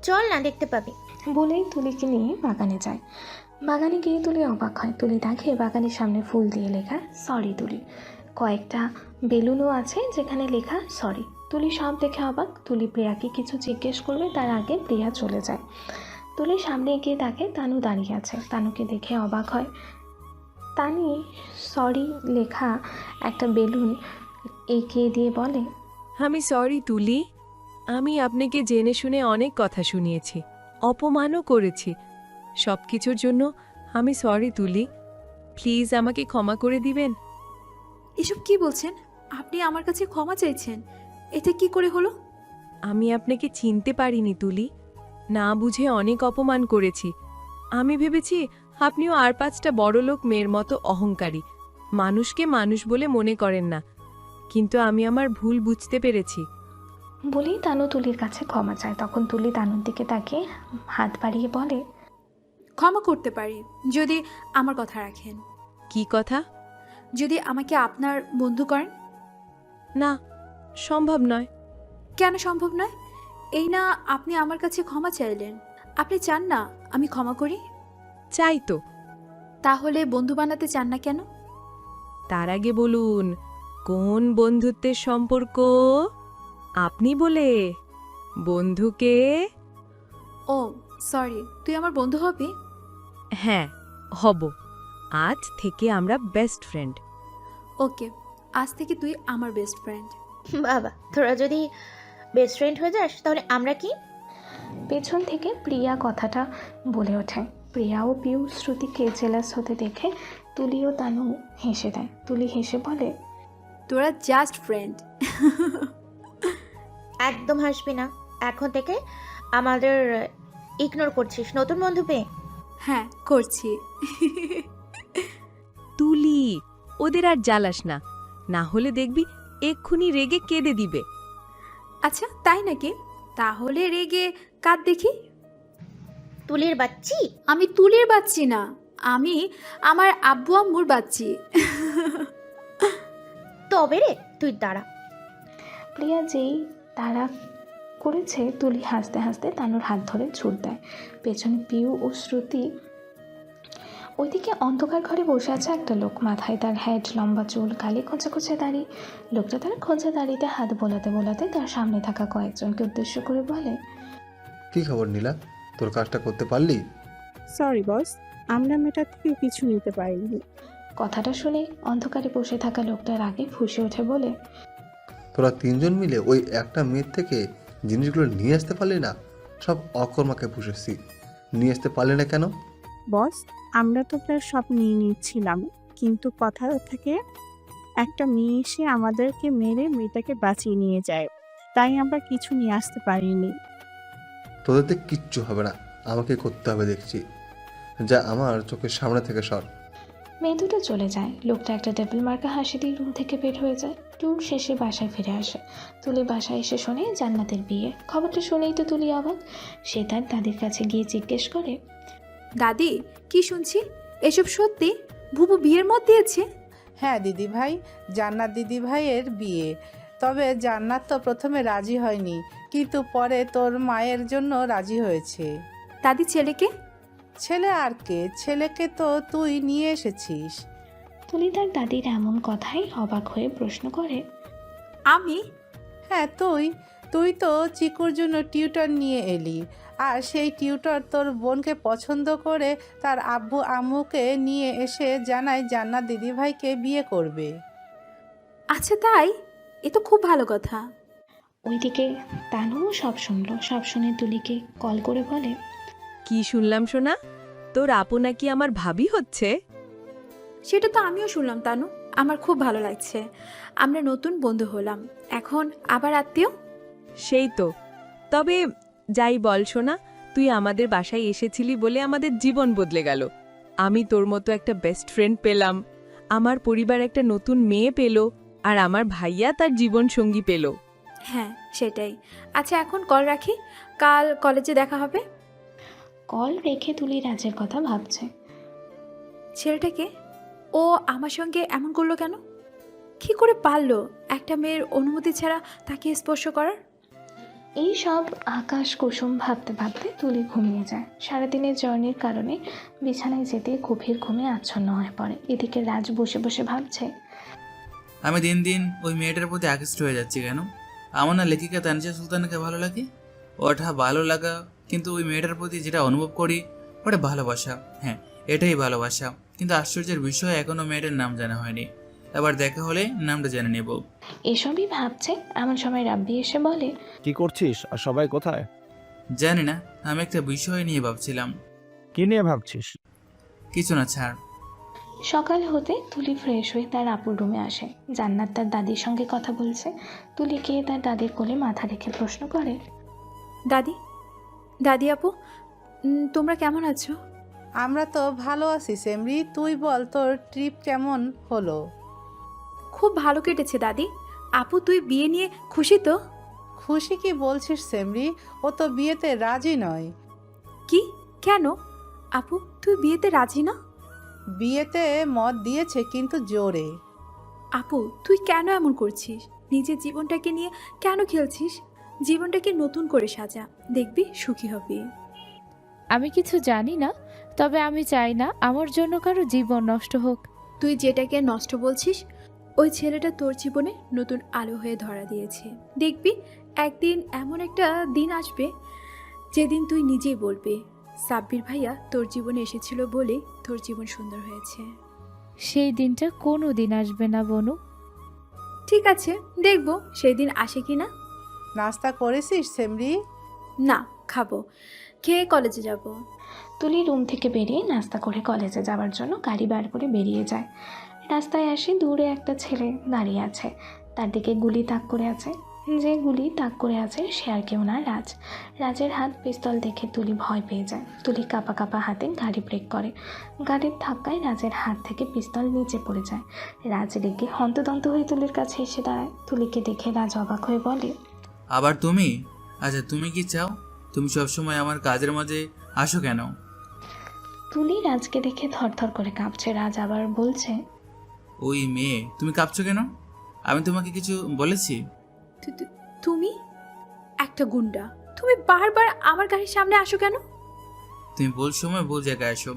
চল না, দেখতে পাবি। বলেই তুলিকে নিয়ে বাগানে যায়। বাগানে গিয়ে তুলি অবাক হয়। তুলি দেখে বাগানের সামনে ফুল দিয়ে লেখা সরি তুলি। কয়েকটা বেলুনও আছে যেখানে লেখা সরি। তুলি সব দেখে অবাক। তুলি প্রিয়াকে কিছু জিজ্ঞেস করবে তার আগে প্রিয়া চলে যায়। তুলি সামনে এগিয়ে দেখে তানু দাঁড়িয়ে আছে। তানুকে দেখে অবাক হয়। তানি সরি লেখা একটা বেলুন এগিয়ে দিয়ে বলে, আমি সরি তুলি, আমি আপনাকে জেনে শুনে অনেক কথা শুনিয়েছি, অপমানও করেছি। সব কিছুর জন্য আমি সরি তুলি, প্লিজ আমাকে ক্ষমা করে দিবেন। এসব কি বলছেন? আপনি আমার কাছে ক্ষমা চাইছেন? এটা কি করে হলো? আমি আপনাকে চিনতে পারিনি তুলি, না বুঝে অনেক অপমান করেছি। আমি ভেবেছি আপনিও আর 5টা বড়লোক মেয়ের মতো অহংকারী, মানুষকে মানুষ বলে মনে করেন না, কিন্তু আমি আমার ভুল বুঝতে পেরেছি। বলেই তানু তুলির কাছে ক্ষমা চায়। তখন তুলি তানুর দিকে তাকিয়ে হাত বাড়িয়ে বলে, ক্ষমা করতে পারি যদি আমার কথা রাখেন। কি কথা? যদি আমাকে আপনার বন্ধু করেন। না, সম্ভব নয়। কেন সম্ভব নয়? এই না আপনি আমার কাছে ক্ষমা চাইলেন, আপনি চান না আমি ক্ষমা করি? চাই তো। তাহলে বন্ধু বানাতে চান না কেন? তার আগে বলুন, কোন বন্ধুত্বের সম্পর্ক? আপনি বলে বন্ধুকে? ও সরি, তুই আমার বন্ধু হবি? হ্যাঁ, হব। আজ থেকে আমরা বেস্ট ফ্রেন্ড। ওকে, আজ থেকে তুই আমার বেস্ট ফ্রেন্ড। বাবা, তোরা যদি বেস্ট ফ্রেন্ড হয়ে যাস তাহলে আমরা কি? পেছন থেকে প্রিয়া কথাটা বলে ওঠে। প্রিয়া ও পিউ শ্রুতিকে জেলাস হতে দেখে তুলি ও তানু হেসে দেয়। তুলি হেসে বলে, তোরা জাস্ট ফ্রেন্ড। একদম হাসবি না। এখন থেকে আমাদের ইগনোর করছিস নতুন বন্ধু পেয়ে? হ্যাঁ, করছি। তুলি, ওদের আর জ্বালাস না, না হলে দেখবি এক্ষুনি রেগে কেঁদে দিবে। আচ্ছা তাই নাকি? তাহলে রেগে কাঁদ দেখি। তুলির বাচ্চি? আমি তুলির বাচ্চি না, আমি আমার আব্বু আম্মুর বাচ্চি। তবে রে, তুই দাঁড়া। প্রিয়া যেই তারা করেছে, তুলি হাসতে হাসতে তানুর হাত ধরে ছুট দেয়। পেছনে পিউ ও শ্রুতি। ওইদিকে অন্ধকার ঘরে বসে আছে একটা লোক। মাথায় তার হেড, লম্বা চুল, কালি খোঁচা খোঁচা দাড়ি। লোকটা তার খোঁচা দাড়িতে হাত বোলাতে বোলাতে তার সামনে থাকা কয়েকজনকে উদ্দেশ্য করে বলে, কি খবর নীলা, তোর কাজটা করতে পারলি? সরি বস, আমরা মেটার থেকে কিছু নিতে পারিনি। কথাটা শুনে অন্ধকারে বসে থাকা লোকটার আগে ফুঁসে ওঠে বলে, তোরা 3জন মিলে ওই একটা মেয়ের থেকে জিনিসগুলো নিয়ে আসতে পারলি না? সব অকর্মাকে পুষেছি, নিয়ে আসতে পারলি না কেন? বস, আমরা তো প্রায় সব নিয়ে নিচ্ছিলাম, কিন্তু কথা থেকে একটা মেয়ে এসে আমাদেরকে মেরে মেয়েটাকে বাঁচিয়ে নিয়ে যায়, তাই আমরা কিছু নিয়ে আসতে পারিনি। তোদেরতে কিচ্ছু হবে না, আমাকে করতে হবে দেখছি। যা আমার চোখের সামনে থেকে সর। মেয়ে দুটো চলে যায়। লোকটা একটা টেবিল মার্কা হাসি দিয়ে রুম থেকে বের হয়ে যায়। ট্যুর শেষে বাসায় ফিরে আসে। তুলি বাসায় এসে শোনে জান্নাতের বিয়ে। খবরটা শুনেই তো তুলি অবাক। সে তার দাদির কাছে গিয়ে জিজ্ঞেস করে, দাদি, কি শুনছি? এসব সত্যি? বুবু বিয়ের মত দিয়েছে? হ্যাঁ দিদি ভাই, জান্নাত দিদি ভাইয়ের বিয়ে। তবে জান্নাত তো প্রথমে রাজি হয়নি, কিন্তু পরে তোর মায়ের জন্য রাজি হয়েছে। দাদি, ছেলেকে? ছেলে আর কে? ছেলেকে তো তুই নিয়ে এসেছিস। তুলি তার দাদির এমন কথাই অবাক হয়ে প্রশ্ন করে, আমি? হ্যাঁ তুই তো চিকুর জন্য টিউটর নিয়ে এলি, আর সেই টিউটর তোর বোনকে পছন্দ করে তার আব্বু আম্মুকে নিয়ে এসে জানায় জান্নাত দিদিভাইকে বিয়ে করবে। আচ্ছা তাই? এ তো খুব ভালো কথা। ওইদিকে তানুও সব শুনলো। সব শুনে তুলিকে কল করে বলে, কি শুনলাম সোনা, তোর আপু নাকি আমার ভাবি হচ্ছে? সেটা তো আমিও শুনলাম তানু, আমার খুব ভালো লাগছে। আমরা নতুন বন্ধু হলাম, এখন আবার আত্মীয়। সেই তো। তবে যাই বল সোনা, তুই আমাদের বাসায় এসেছিলি বলে আমাদের জীবন বদলে গেল। আমি তোর মতো একটা বেস্ট ফ্রেন্ড পেলাম, আমার পরিবার একটা নতুন মেয়ে পেল, আর আমার ভাইয়া তার জীবন সঙ্গী পেল। হ্যাঁ সেটাই। আচ্ছা এখন কল রাখি, কাল কলেজে দেখা হবে। কল রেখে তুলি রাজের কথা ভাবছে। ছেলেটাকে ও আমার সঙ্গে এমন করলো কেন? কি করে পারলো একটা মেয়ের অনুমতি ছাড়া তাকে স্পর্শ করার? এই সব আকাশ কুসুম ভাবতে ভাবতে তুলি ঘুমিয়ে যায়। সারাদিনের জার্নির কারণে বিছানায় যেতে গভীর ঘুমে আচ্ছন্ন হয়ে পড়ে। এদিকে রাজ বসে বসে ভাবছে, আমি দিন দিন ওই মেয়েটার প্রতি আকৃষ্ট হয়ে যাচ্ছি কেন? আমার না লেখিকা তানজিয়া সুলতানাকে ভালো লাগে, ওটা ভালো লাগা, কিন্তু ওই মেয়েটার প্রতি যেটা অনুভব করি ওটা ভালোবাসা। হ্যাঁ, এটাই ভালোবাসা। কিন্তু আশ্চর্যের বিষয় এখনো মেয়েটার নাম জানা হয়নি। এবার দেখা হলে নামটা জেনে নেব। এসবই ভাবছে এমন সময় রাব্বি এসে বলে, কি করছিস আর সবাই কোথায়? জানি না, আমি একটা বিষয় নিয়ে ভাবছিলাম। কি নিয়ে ভাবছিস? কিছু না, ছাড়। সকাল হতে তুলি ফ্রেশ হয়ে তার আপুর রুমে আসে। জান্নাত তার দাদির সঙ্গে কথা বলছে। তুলি গিয়ে তার দাদির কোলে মাথা রেখে প্রশ্ন করে, দাদি, দাদি আপু, তোমরা কেমন আছো? আমরা তো ভালো আছি সেমরি, তুই বল তোর ট্রিপ কেমন হলো? খুব ভালো কেটেছে দাদি। আপু তুই বিয়ে নিয়ে খুশি তো? খুশি কি বলছিস সেমরি, ও তো বিয়েতে রাজি নয়। কি? কেন আপু, তুই বিয়েতে রাজি না? বিয়েতে মত দিয়েছে কিন্তু জোরে। আপু তুই কেন এমন করছিস? নিজের জীবনটাকে নিয়ে কেন খেলছিস? জীবনটাকে নতুন করে সাজা, দেখবি সুখী হবি। আমি কিছু জানি না, তবে আমি চাই না আমার জন্য কারো জীবন নষ্ট হোক। তুই যেটাকে নষ্ট বলছিস, ওই ছেলেটা তোর জীবনে নতুন আলো হয়ে ধরা দিয়েছে। দেখবি একদিন এমন একটা দিন আসবে যেদিন তুই নিজেই বলবি, সাব্বির ভাইয়া তোর জীবনে এসেছিল বলে তোর জীবন সুন্দর হয়েছে। সেই দিনটা কোনো দিন আসবে না বনু। ঠিক আছে, দেখবো সেই দিন আসে কি না। নাস্তা করেছিস সেমরি? না, খাবো, খেয়ে কলেজে যাব। তুলি রুম থেকে বেরিয়ে নাস্তা করে কলেজে যাওয়ার জন্য গাড়ি বার করে বেরিয়ে যায়। রাস্তায় আসে দূরে একটা ছেলে দাঁড়িয়ে আছে, তার দিকে গুলি তাক করে আছে। যে গুলি তাক করে আছে সে আর কেউ না, রাজ। রাজের হাত পিস্তল দেখে তুলি ভয় পেয়ে যায়। তুলি কাঁপা কাঁপা হাতে গাড়ি ব্রেক করে। গাড়ির ধাক্কায় রাজের হাত থেকে পিস্তল নিচে পড়ে যায়। রাজ রেগে হন্তদন্ত হয়ে তুলির কাছে এসে দাঁড়ায়। তুলিকে দেখে রাজ অবাক হয়ে বলে, আবার তুমি? আচ্ছা, তুমি কি চাও? তুমি সবসময় আমার কাজের মাঝে আসো কেন? তুলি রাজকে দেখে থরথর করে কাঁপছে। রাজ আবার বলছে, ওই মেয়ে, তুমি কাঁপছো কেন? আমি তোমাকে কিছু বলেছি? তুমি একটা গুন্ডা, তুমি বারবার আমার গাড়ির সামনে আসো কেন? তুমি ভুল সময় ভুল জায়গায় আসো।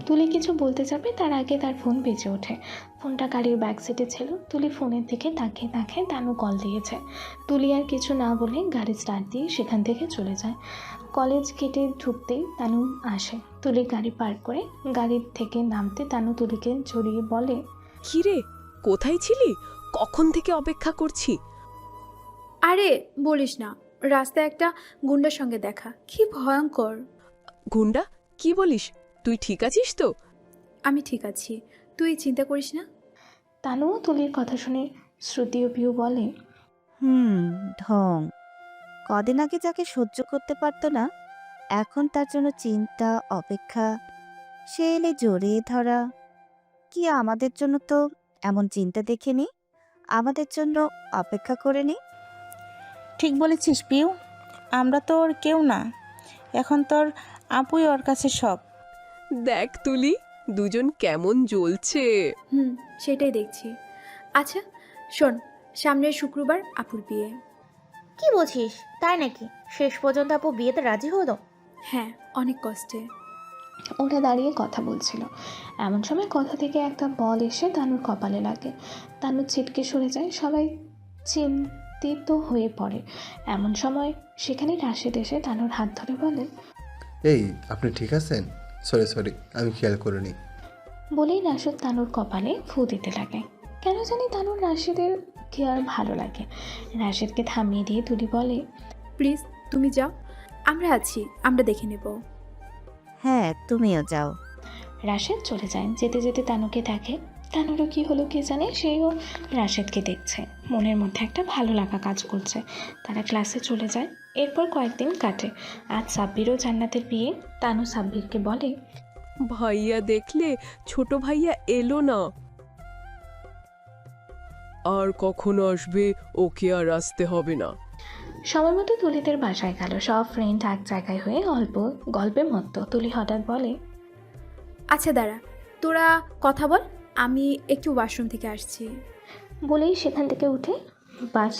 তুলি কিছু বলতে যাবে তার আগে তার ফোন বেজে ওঠে। ফোনটা গাড়ির ব্যাক সিটে ছিল। তুলি ফোনের দিকে তাকিয়ে দেখে তানু কল দিয়েছে। তুলি আর কিছু না বলে গাড়ি স্টার্ট দিয়ে সেখান থেকে চলে যায়। কলেজ গেটে ঢুকতেই তানু আসে। তুলি গাড়ি পার্ক করে গাড়ির থেকে নামতে তানু তুলিকে জড়িয়ে বলে, কিরে, কোথায় ছিলি? কখন থেকে অপেক্ষা করছি। আরে বলিস না, রাস্তায় একটা গুন্ডার সঙ্গে দেখা, কি ভয়ঙ্কর। গুন্ডা? কি বলিস? তুই ঠিক আছিস তো? আমি ঠিক আছি, তুই চিন্তা করিস না। তানুও তুলির কথা শুনে শ্রুতি ও পিউ বলে, ঢং। কদিন আগে যাকে সহ্য করতে পারতো না, এখন তার জন্য চিন্তা, অপেক্ষা, সে এলে জড়িয়ে ধরা। কি আমাদের জন্য তো এমন চিন্তা দেখেনি, আমাদের জন্য অপেক্ষা করেনি। ঠিক বলেছিস পিউ, আমরা তো ওর কেউ না, এখন তোর আপুই ওর কাছে সব। দেখ তুলি, দুজন কেমন জ্বলছে। সেটাই দেখছি। আচ্ছা শোন, সামনের শুক্রবার আপুর বিয়ে। কি বলছিস? তাই নাকি? শেষ পর্যন্ত আপু বিয়েতে রাজি হলো? হ্যাঁ, অনেক কষ্টে। ওরা দাঁড়িয়ে কথা বলছিল। এমন সময় কথা থেকে একটা বল এসে তানুর কপালে লাগে। তানু ছিটকে সরে যায়। সবাই চিন্তিত হয়ে পড়ে। এমন সময় সেখানে রাশেদ এসে তানুর হাত ধরে বলে, এই আপনি ঠিক আছেন? সরি আমি খেয়াল করিনি। বলেই রাশেদ তানুর কপালে ফু দিতে লাগে। কেন জানি তানুর রাশেদের কি আর ভালো লাগে। রাশেদকে থামিয়ে দিয়ে তুলি বলে, প্লিজ তুমি যাও, আমরা আছি, আমরা দেখে নেব। হ্যাঁ, তুমিও যাও। রাশেদ চলে যায়। যেতে যেতে তানুকে দেখে। তানুরও কি হলো কে জানে, সেও রাশেদকে দেখছে। মনের মধ্যে একটা ভালো লাগা কাজ করছে। তারা ক্লাসে চলে যায়। এরপর কয়েকদিন কাটে। আজ সাব্বির ও জান্নাতের বিয়ে। তানু সাব্বিরকে বলে, ভাইয়া দেখলে, ছোট ভাইয়া এলো না। আর কখনো আসবে, ওকে আর আসতে হবে না। সময় মতো তুলিদের বাসায় গেল। সব ফ্রেন্ড এক জায়গায় হয়ে গল্পে মত্ত। তুলি হঠাৎ বলে, আচ্ছা দাঁড়া, তোরা কথা বল, আমি একটু ওয়াশরুম থেকে আসছি। বলেই সেখান থেকে উঠে বাস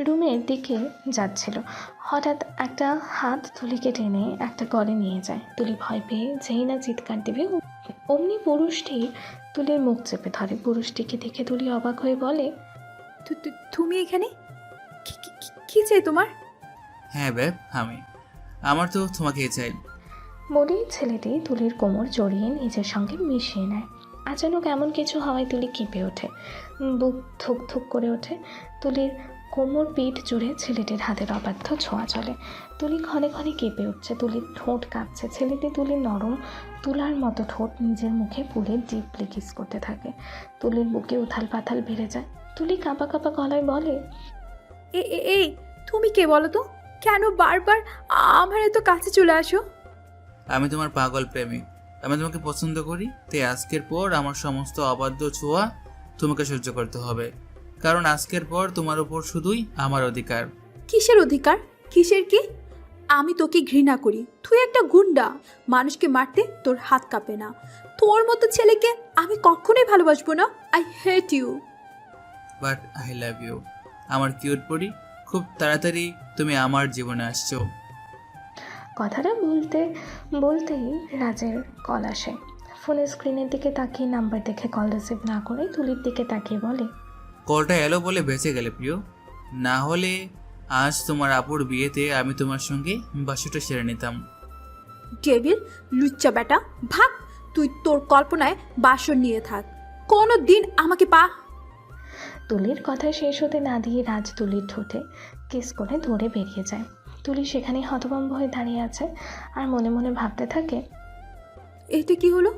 রুমের দিকে যাচ্ছিল। হঠাৎ একটা হাত তুলিকে টেনে একটা ঘরে নিয়ে যায়। তুলি ভয় পেয়ে যেই না চিৎকার দেবে, অমনি পুরুষটি তুলির মুখ চেপে ধরে। পুরুষটিকে দেখে তুলি অবাক হয়ে বলে, তুমি এখানে? কি চাই তোমার? হ্যাঁ ব্যাব, আমার তো তোমাকেই চাই। বলেই ছেলেটি তুলির কোমর জড়িয়ে নিজের সঙ্গে মিশিয়ে নেয়। আচানক এমন কিছু হওয়ায় তুলি কেঁপে ওঠে। বুক থুক থুক করে ওঠে। তুলির কোমর পিঠ জুড়ে ছেলেটির হাতের অবাধ্য ছোঁয়া চলে। তুলি ক্ষণে ক্ষণে কেঁপে উঠছে। তুলির ঠোঁট কাঁপছে। ছেলেটি তুলির নরম তুলার মতো ঠোঁট নিজের মুখে পুলে ডিপলি কিস করতে থাকে। তুলির বুকে উথাল পাথাল বেড়ে যায়। তুলি কাঁপা কাঁপা গলায় বলে, এই তুমি কে বলো তো? কেন বারবার আমার এত কাছে চলে আসো? আমি তোমার পাগল প্রেমিক। আমি তোমাকে পছন্দ করি। তাই আজকের পর আমার সমস্ত অবাধ্য ছোঁয়া তোমাকে সহ্য করতে হবে। কারণ আজকের পর তোমার উপর শুধুই আমার অধিকার। কিসের অধিকার? কিসের কি? আমি তোকে ঘৃণা করি। তুই একটা গুন্ডা। মানুষকে মারতে তোর হাত কাঁপে না। তোর মতো ছেলেকে আমি কখনোই ভালোবাসবো না। I hate you. But I love you আমার কিউট পরি। খুব তাড়াতাড়ি তুমি আমার জীবনে আসছো। কথাটা বলতেই রাজের কল আসে। ফোনের স্ক্রিনের দিকে তাকিয়ে নাম্বার দেখে কল রিসিভ না করে তুলির দিকে তাকিয়ে বলে, কলটা এলো বলে বেঁচে গেলে প্রিয়। না হলে আজ তোমার আপুর বিয়েতে আমি তোমার সঙ্গে বাসুটা সেরে নিতাম। ডেভিল, লুচ্চা বেটা, ভাগ। তুই তোর কল্পনায় বাসন নিয়ে থাক। কোনো দিন আমাকে পা। তুলির কথা শেষ হতে না দিয়ে রাজ তুলির ঠোঁটে কিস করে ধরে বেরিয়ে যায়। তুলি সেখানে হতভম্ব হয়ে দাঁড়িয়ে আছে আর মনে মনে ভাবতে থাকে, এটা কি হলো?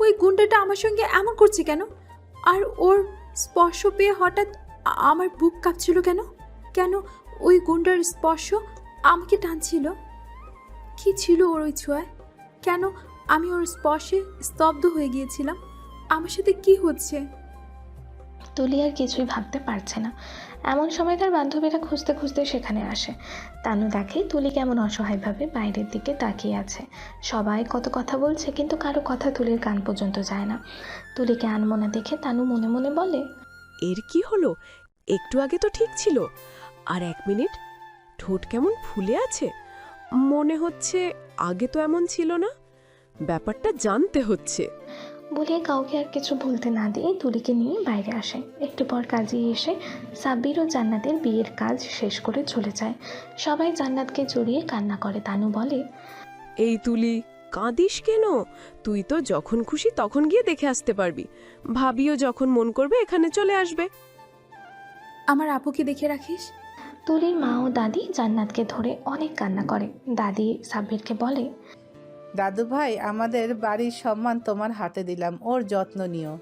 ওই গুন্ডাটা আমার সঙ্গে এমন করছে কেন? আর ওর স্পর্শ পেয়ে হঠাৎ আমার বুক কাঁপছিল কেন? কেন ওই গুন্ডার স্পর্শ আমাকে টানছিল? কি ছিল ওর ওই ছোঁয়ায়? কেন আমি ওর স্পর্শে স্তব্ধ হয়ে গিয়েছিলাম? আমার সাথে কি হচ্ছে? তুলি আর কিছুই ভাবতে পারছে না। এমন সময় তার বান্ধবীরা খুঁজতে খুঁজতে সেখানে আসে। তানু দেখে তুলি কেমন অসহায়ভাবে বাইরের দিকে তাকিয়ে আছে। সবাই কত কথা বলছে, কিন্তু কারো কথা তুলির কান পর্যন্ত যায় না। তুলিকে আনমনা দেখে তানু মনে মনে বলে, এর কি হলো? একটু আগে তো ঠিক ছিল, আর 1 মিনিট ঠোঁট কেমন ফুলে আছে। মনে হচ্ছে আগে তো এমন ছিল না। ব্যাপারটা জানতে হচ্ছে। বলে কাউকে আর কিছু বলতে না দিয়ে তুলিকে নিয়ে বাইরে আসে। একটু পর কাজে এসে সাব্বির ও জান্নাতের বিয়ের কাজ শেষ করে চলে যায়। সবাই জান্নাতকে জড়িয়ে কান্না করে। তানু বলে, এই তুলি, কাঁদিস কেন? তুই তো যখন খুশি তখন গিয়ে দেখে আসতে পারবি। ভাবিও যখন মন করবে এখানে চলে আসবে। আমার আপুকে দেখে রাখিস। তুলির মা ও দাদি জান্নাতকে ধরে অনেক কান্না করে। দাদি সাব্বিরকে বলে, দাদু ভাই, আমাদের বাড়ির সম্মান তোমার হাতে দিলাম, ওর যত্ন নিও।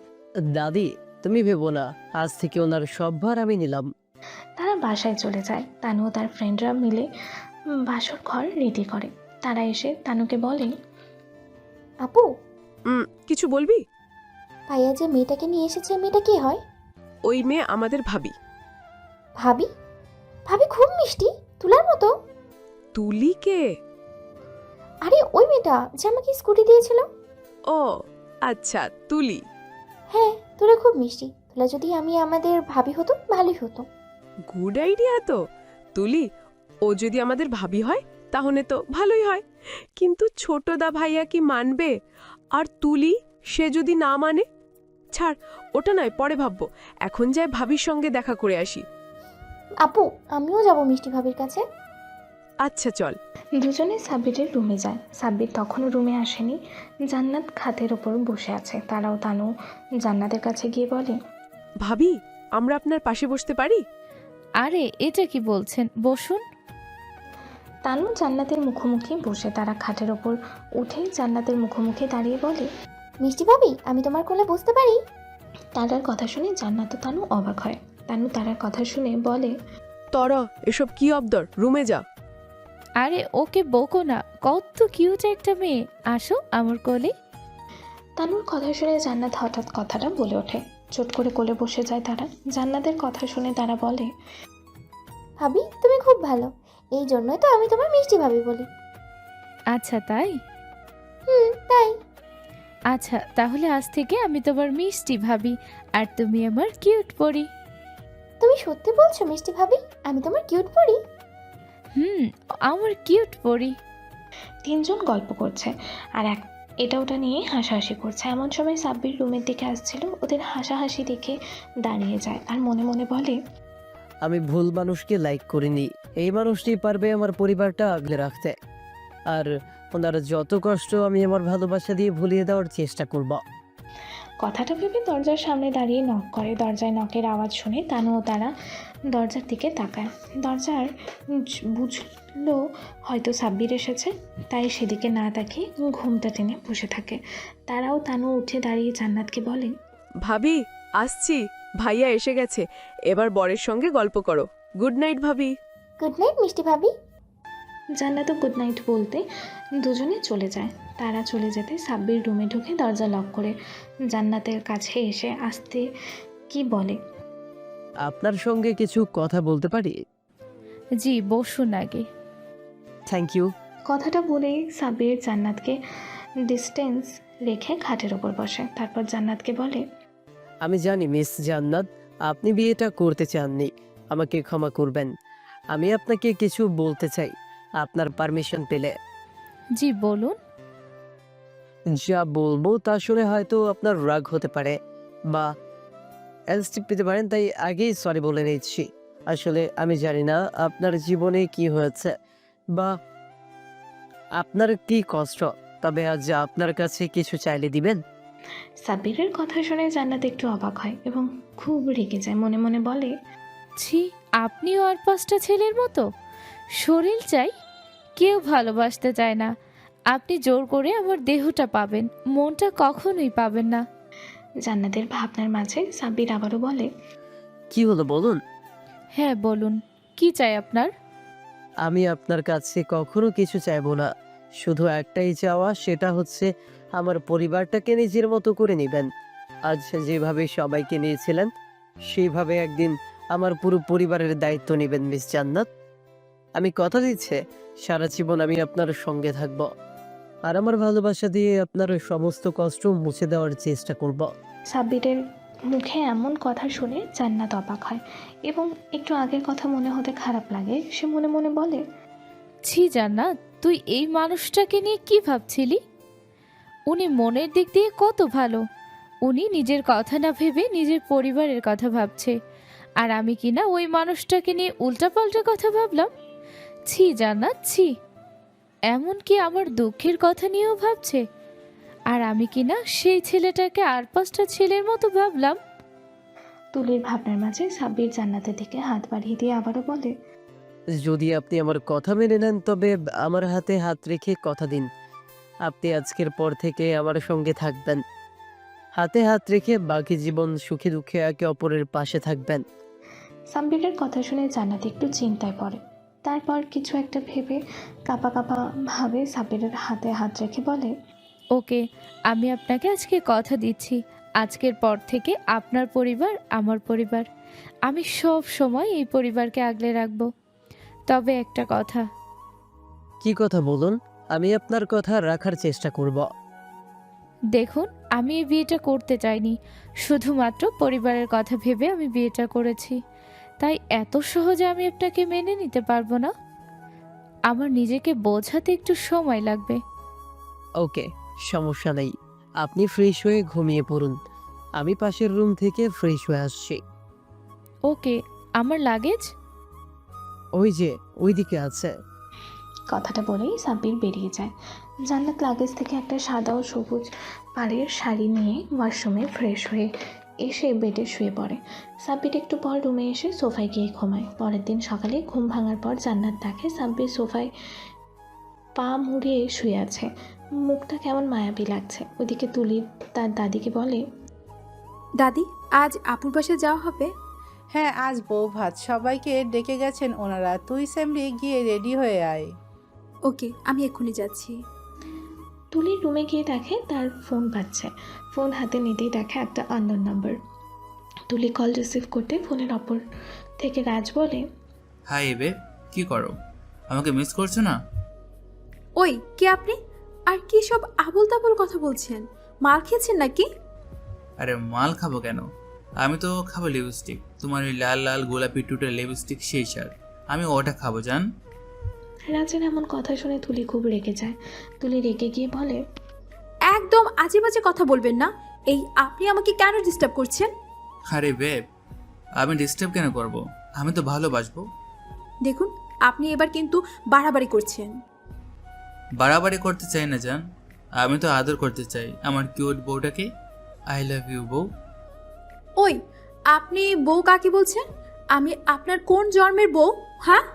দাদি, তুমি ভেবো না, আজ থেকে ওনার সব ভার আমি নিলাম। তারা বাসায় চলে যায়। তানু ও তার ফ্রেন্ডরা মিলে বাসর ঘর রেডি করে। তারা এসে তানুকে বলে, আপু, কিছু বলবি? ভাইয়া যে মেয়েটাকে নিয়ে এসেছে, মেয়েটা কি হয়? ওই মেয়ে আমাদের ভাবি। ভাবি? ভাবি খুব মিষ্টি, তুলার মতো। তুলি কে? আরে ওই মেয়েটা যে আমাকে স্কুটি দিয়েছিল। ও আচ্ছা, তুলি। হ্যাঁ, তুলা খুব মিষ্টি। তুলা যদি আমাদের ভাবি হতো ভালোই হতো। গুড আইডিয়া তো। তুলি, ও যদি আমাদের ভাবি হয় তাহলে তো ভালোই হয়। কিন্তু ছোটদা ভাইয়া কি মানবে? আর তুলি, সে যদি না মানে? ছাড়, ওটা নয়, পরে ভাববো। এখন যাই ভাবির সঙ্গে দেখা করে আসি। আপু, আমিও যাব মিষ্টি ভাবির কাছে। আচ্ছা চল। দুজনে সাব্বিরের রুমে যায়। সাব্বির তখনও রুমে আসেনি। জান্নাত খাটের ওপর বসে আছে। তারাও তানু জান্নাতের কাছে গিয়ে বলে, ভাবি, আমরা আপনার পাশে বসতে পারি? আরে এটা কি বলছেন, বসুন। তানু জান্নাতের মুখোমুখি বসে। তারা খাটের ওপর উঠে জান্নাতের মুখোমুখি দাঁড়িয়ে বলে, মিষ্টি ভাবি, আমি তোমার কোলে বসতে পারি? তারার কথা শুনে জান্নাত ও তানু অবাক হয়। তানু তারার কথা শুনে বলে, তরা, এসব কি আবদার, রুমে যা। আরে ওকে বকো না, কত কিউট একটা মেয়ে, আসো আমার কোলে। তানুর কথা শুনে জান্নাত হঠাৎ কথাটা বলে ওঠে। চট করে কোলে বসে যায় তারা। জান্নাতের কথা শুনে তারা বলে, ভাবি, তুমি খুব ভালো, এই জন্যই তো আমি তোমার মিষ্টি ভাবি বলি। আচ্ছা তাই? তাই। আচ্ছা, তাহলে আজ থেকে আমি তোমার মিষ্টি ভাবি আর তুমি আমার কিউট পরি। তুমি সত্যি বলছো মিষ্টি ভাবি, আমি তোমার কিউট পরি? আমার কিউট পরি। তিনজন গল্প করছে আর এটা ওটা নিয়ে হাসাহাসি করছে। এমন সময় সাব্বির রুমের দিকে আসছিল। ওদের হাসাহাসি দেখে দাঁড়িয়ে যায় আর মনে মনে বলে, আমি ভুল মানুষকে লাইক করিনি। এই মানুষটি পারবে আমার পরিবারটা আগলে রাখতে, আর ওনার যত কষ্ট আমি আমার ভালোবাসা দিয়ে ভুলিয়ে দেওয়ার চেষ্টা করব। কথাটা ভেবে দরজার সামনে দাঁড়িয়ে নক করে। দরজায় নকের আওয়াজ শুনে তানু ও তারা দরজার দিকে তাকায়। দরজার বুঝলো হয়তো সাব্বির এসেছে, তাই সেদিকে না তাকিয়ে ঘুমটা টেনে বসে থাকে। তারাও তানু উঠে দাঁড়িয়ে জান্নাতকে বলে, ভাবি, আসছি, ভাইয়া এসে গেছে, এবার বরের সঙ্গে গল্প করো। গুড নাইট ভাবি। গুড নাইট মিষ্টি ভাবি। জান্নাতও গুড নাইট বলতে দুজনে চলে যায়। তারা চলে যেতে সাব্বির রুমে ঢুকে দরজা লক করে জান্নাতের কাছে এসে আসতে কি বলে, আপনার সঙ্গে কিছু কথা বলতে পারি? জি, বসুন আগে। Thank you. কথাটা বলেই সাব্বির জান্নাতকে ডিস্টেন্স রেখে খাটের ওপর বসে। তারপর জান্নাতকে বলে, আমি জানি মিস জান্নাত, আপনি বিয়েটা করতে চাননি। আমাকে ক্ষমা করবেন। আমি আপনাকে কিছু বলতে চাই, আপনার পারমিশন পেলে। জি বলুন। যা বলবো তা শুনে হয়তো আপনার রাগ হতে পারে বা এলস্টিপ পেতে পারেন, তাই আগেই সরি বলে নিচ্ছি। আসলে আমি জানি না আপনার জীবনে কি হয়েছে বা আপনার কি কষ্ট, তবে আজ আপনার কাছে কিছু চাইলে দিবেন? সাব্বিরের কথা শুনে জান্নাত একটু অবাক হয় এবং খুব রেগে যায়। মনে মনে বলে, ছি, আপনিও আর 5টা ছেলের মতো শরীর চাই, কেউ ভালোবাসতে চায় না। আপনি জোর করে আমার দেহটা পাবেন, মনটা কখনোই পাবেন না। জান্নাতের ভাবনার মাঝে সাব্বির আবারও বলে, কি হলো বলুন? হ্যাঁ বলুন, কি চাই আপনার? আমি আপনার কাছে কখনো কিছু চাইবো না, শুধু একটাই চাওয়া, সেটা হচ্ছে আমার পরিবারটাকে নিজের মতো করে নেবেন। আজ যেভাবে সবাইকে নিয়েছিলেন সেইভাবে একদিন আমার পুরো পরিবারের দায়িত্ব নেবেন মিস জান্নাত। আমি কথা দিচ্ছি, সারা জীবন আমি আপনার সঙ্গে থাকব আর আমার ভালোবাসা দিয়ে আপনার সমস্ত কষ্ট মুছে দেওয়ার চেষ্টা করব। সাব্বিরের মুখে এমন কথা শুনে জান্নাত অবাক হয় এবং একটু আগের কথা মনে হতে খারাপ লাগে। সে মনে মনে বলে, ছি জান্নাত, তুই এই মানুষটাকে নিয়ে কি ভাবছিলি? উনি মনের দিক দিয়ে কত ভালো, উনি নিজের কথা না ভেবে নিজের পরিবারের কথা ভাবছে, আর আমি কিনা ওই মানুষটাকে নিয়ে উল্টাপাল্টা কথা ভাবলাম। ছি জান্নাত, ছি। এমনকি আমার দুঃখের কথা নিয়েও ভাবছে, আর আমি কিনা সেই ছেলেটাকে আর 5টা ছেলের মতো ভাবলাম। তুলির ভাবনার মাঝে সাব্বির জান্নাতের দিকে হাত বাড়িয়ে দিয়ে আবারও বলে, যদি আপনি আমার কথা মেনে নেন তবে আমার হাতে হাত রেখে কথা দিন, আপনি আজকের পর থেকে আমার সঙ্গে থাকবেন। হাতে হাত রেখে বাকি জীবন সুখে দুঃখে একে অপরের পাশে থাকবেন। সাব্বিরের কথা শুনে জান্নাত একটু চিন্তায় পড়ে। তারপর কিছু একটা ভেবে কাঁপা কাঁপা ভাবে সাব্বিরের হাতে হাত রেখে বলে, ওকে, আমি আপনাকে আজকে কথা দিচ্ছি, আজকের পর থেকে আপনার পরিবার আমার পরিবার, আমি সব সময় এই পরিবারকে আগলে রাখব। তবে একটা কথা। কি কথা বলুন, আমি আপনার কথা রাখার চেষ্টা করব। দেখুন, আমি এই বিয়েটা করতে চাইনি, শুধুমাত্র পরিবারের কথা ভেবে আমি বিয়েটা করেছি, তাই এত সহজে আমি আপনাকে মেনে নিতে পারবো না। আমার নিজেকে বোঝাতে একটু সময় লাগবে। ওকে, সমস্যা নেই। আপনি ফ্রেশ হয়ে ঘুমিয়ে পড়ুন, আমি পাশের রুম থেকে ফ্রেশ হয়ে আসছি। ওকে, আমার লাগেজ? ওই যে ওইদিকে আছে। কথাটা বলেই সাব্বির বেরিয়ে যায়। জান্নাত লাগেজ থেকে একটা সাদা ও সবুজ পাড়ের শাড়ি নিয়ে ওয়াশরুমে ফ্রেশ হয়ে এসে বেডে শুয়ে পড়ে। সাব্বির একটু পর রুমে এসে সোফায় গিয়ে ঘুমায়। পরের দিন সকালে ঘুম ভাঙার পর জান্নাত দেখে সাব্বির সোফায় পা মুড়িয়ে শুয়ে আছে, মুখটা কেমন মায়াবী লাগছে। ওদিকে তুলি তার দাদিকে বলে, দাদি, আজ আপুর বাসায় যাওয়া হবে? হ্যাঁ, আজ বউ ভাত, সবাইকে ডেকে গেছেন ওনারা। তুই সেমরি গিয়ে রেডি হয়ে আয়। ওকে, আমি এক্ষুনি যাচ্ছি। তুলির রুমে গিয়ে দেখে তার ফোন বাজছে। ফোন হাতে নিতেই দেখে একটা আননোন নাম্বার। তুলি কল রিসিভ করতে ফোনের অপর থেকে রাজ বলে, হাই এবে, কি করো? আমাকে মিস করছো না? ওই, কে আপনি? আর কি সব আবোল তাবোল কথা বলছেন? মাল খেয়েছেন নাকি? আরে মাল খাবো কেন? আমি তো খাবো লিপস্টিক, তোমার ওই লাল লাল গোলাপি টুটের লিপস্টিক, সেই সার। আমি ওটা খাবো জান। রাজের এমন কথা শুনে তুলি খুব রেগে যায়। তুলি রেগে গিয়ে বলে, একদম আজে বাজে কথা বলবেন না। এই আপনি আমাকে কেন ডিস্টার্ব করছেন? আরে বেব, আমি ডিস্টার্ব কেন করব? আমি তো ভালোবাসবো। দেখুন, আপনি এবার কিন্তু বাড়াবাড়ি করছেন। বাড়াবাড়ি করতে চাই না জান, আমি তো আদর করতে চাই আমার কিউট বউটাকে। আই লাভ ইউ বউ। ওই, আপনি বউ কাকে বলছেন? আমি আপনার কোন জন্মের বউ? হ্যাঁ,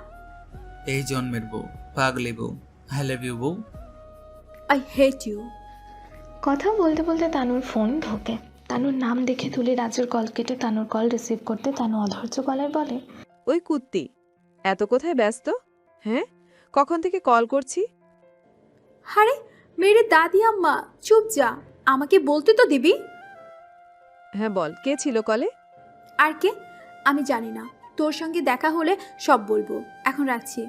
এই জন্মের বউ, পাগলি বউ। আই লাভ ইউ বউ। I hate you. কথা বলতে বলতে তানুর ফোন ঢোকে। তানুর নাম দেখে তুলি রাজের কল কেটে তানুর কল রিসিভ করতে তানু অধৈর্য গলায় বলে, ওই কুত্তি, এত কোথায় ব্যস্ত? হ্যাঁ, কখন থেকে কল করছি? আরে মেরে দাদি আম্মা, চুপ যা, আমাকে বলতে তো দিবি। হ্যাঁ বল, কে ছিল কলে? আর কে? আমি জানি না, তোর সঙ্গে দেখা হলে সব বলবো। এখন রাখছি,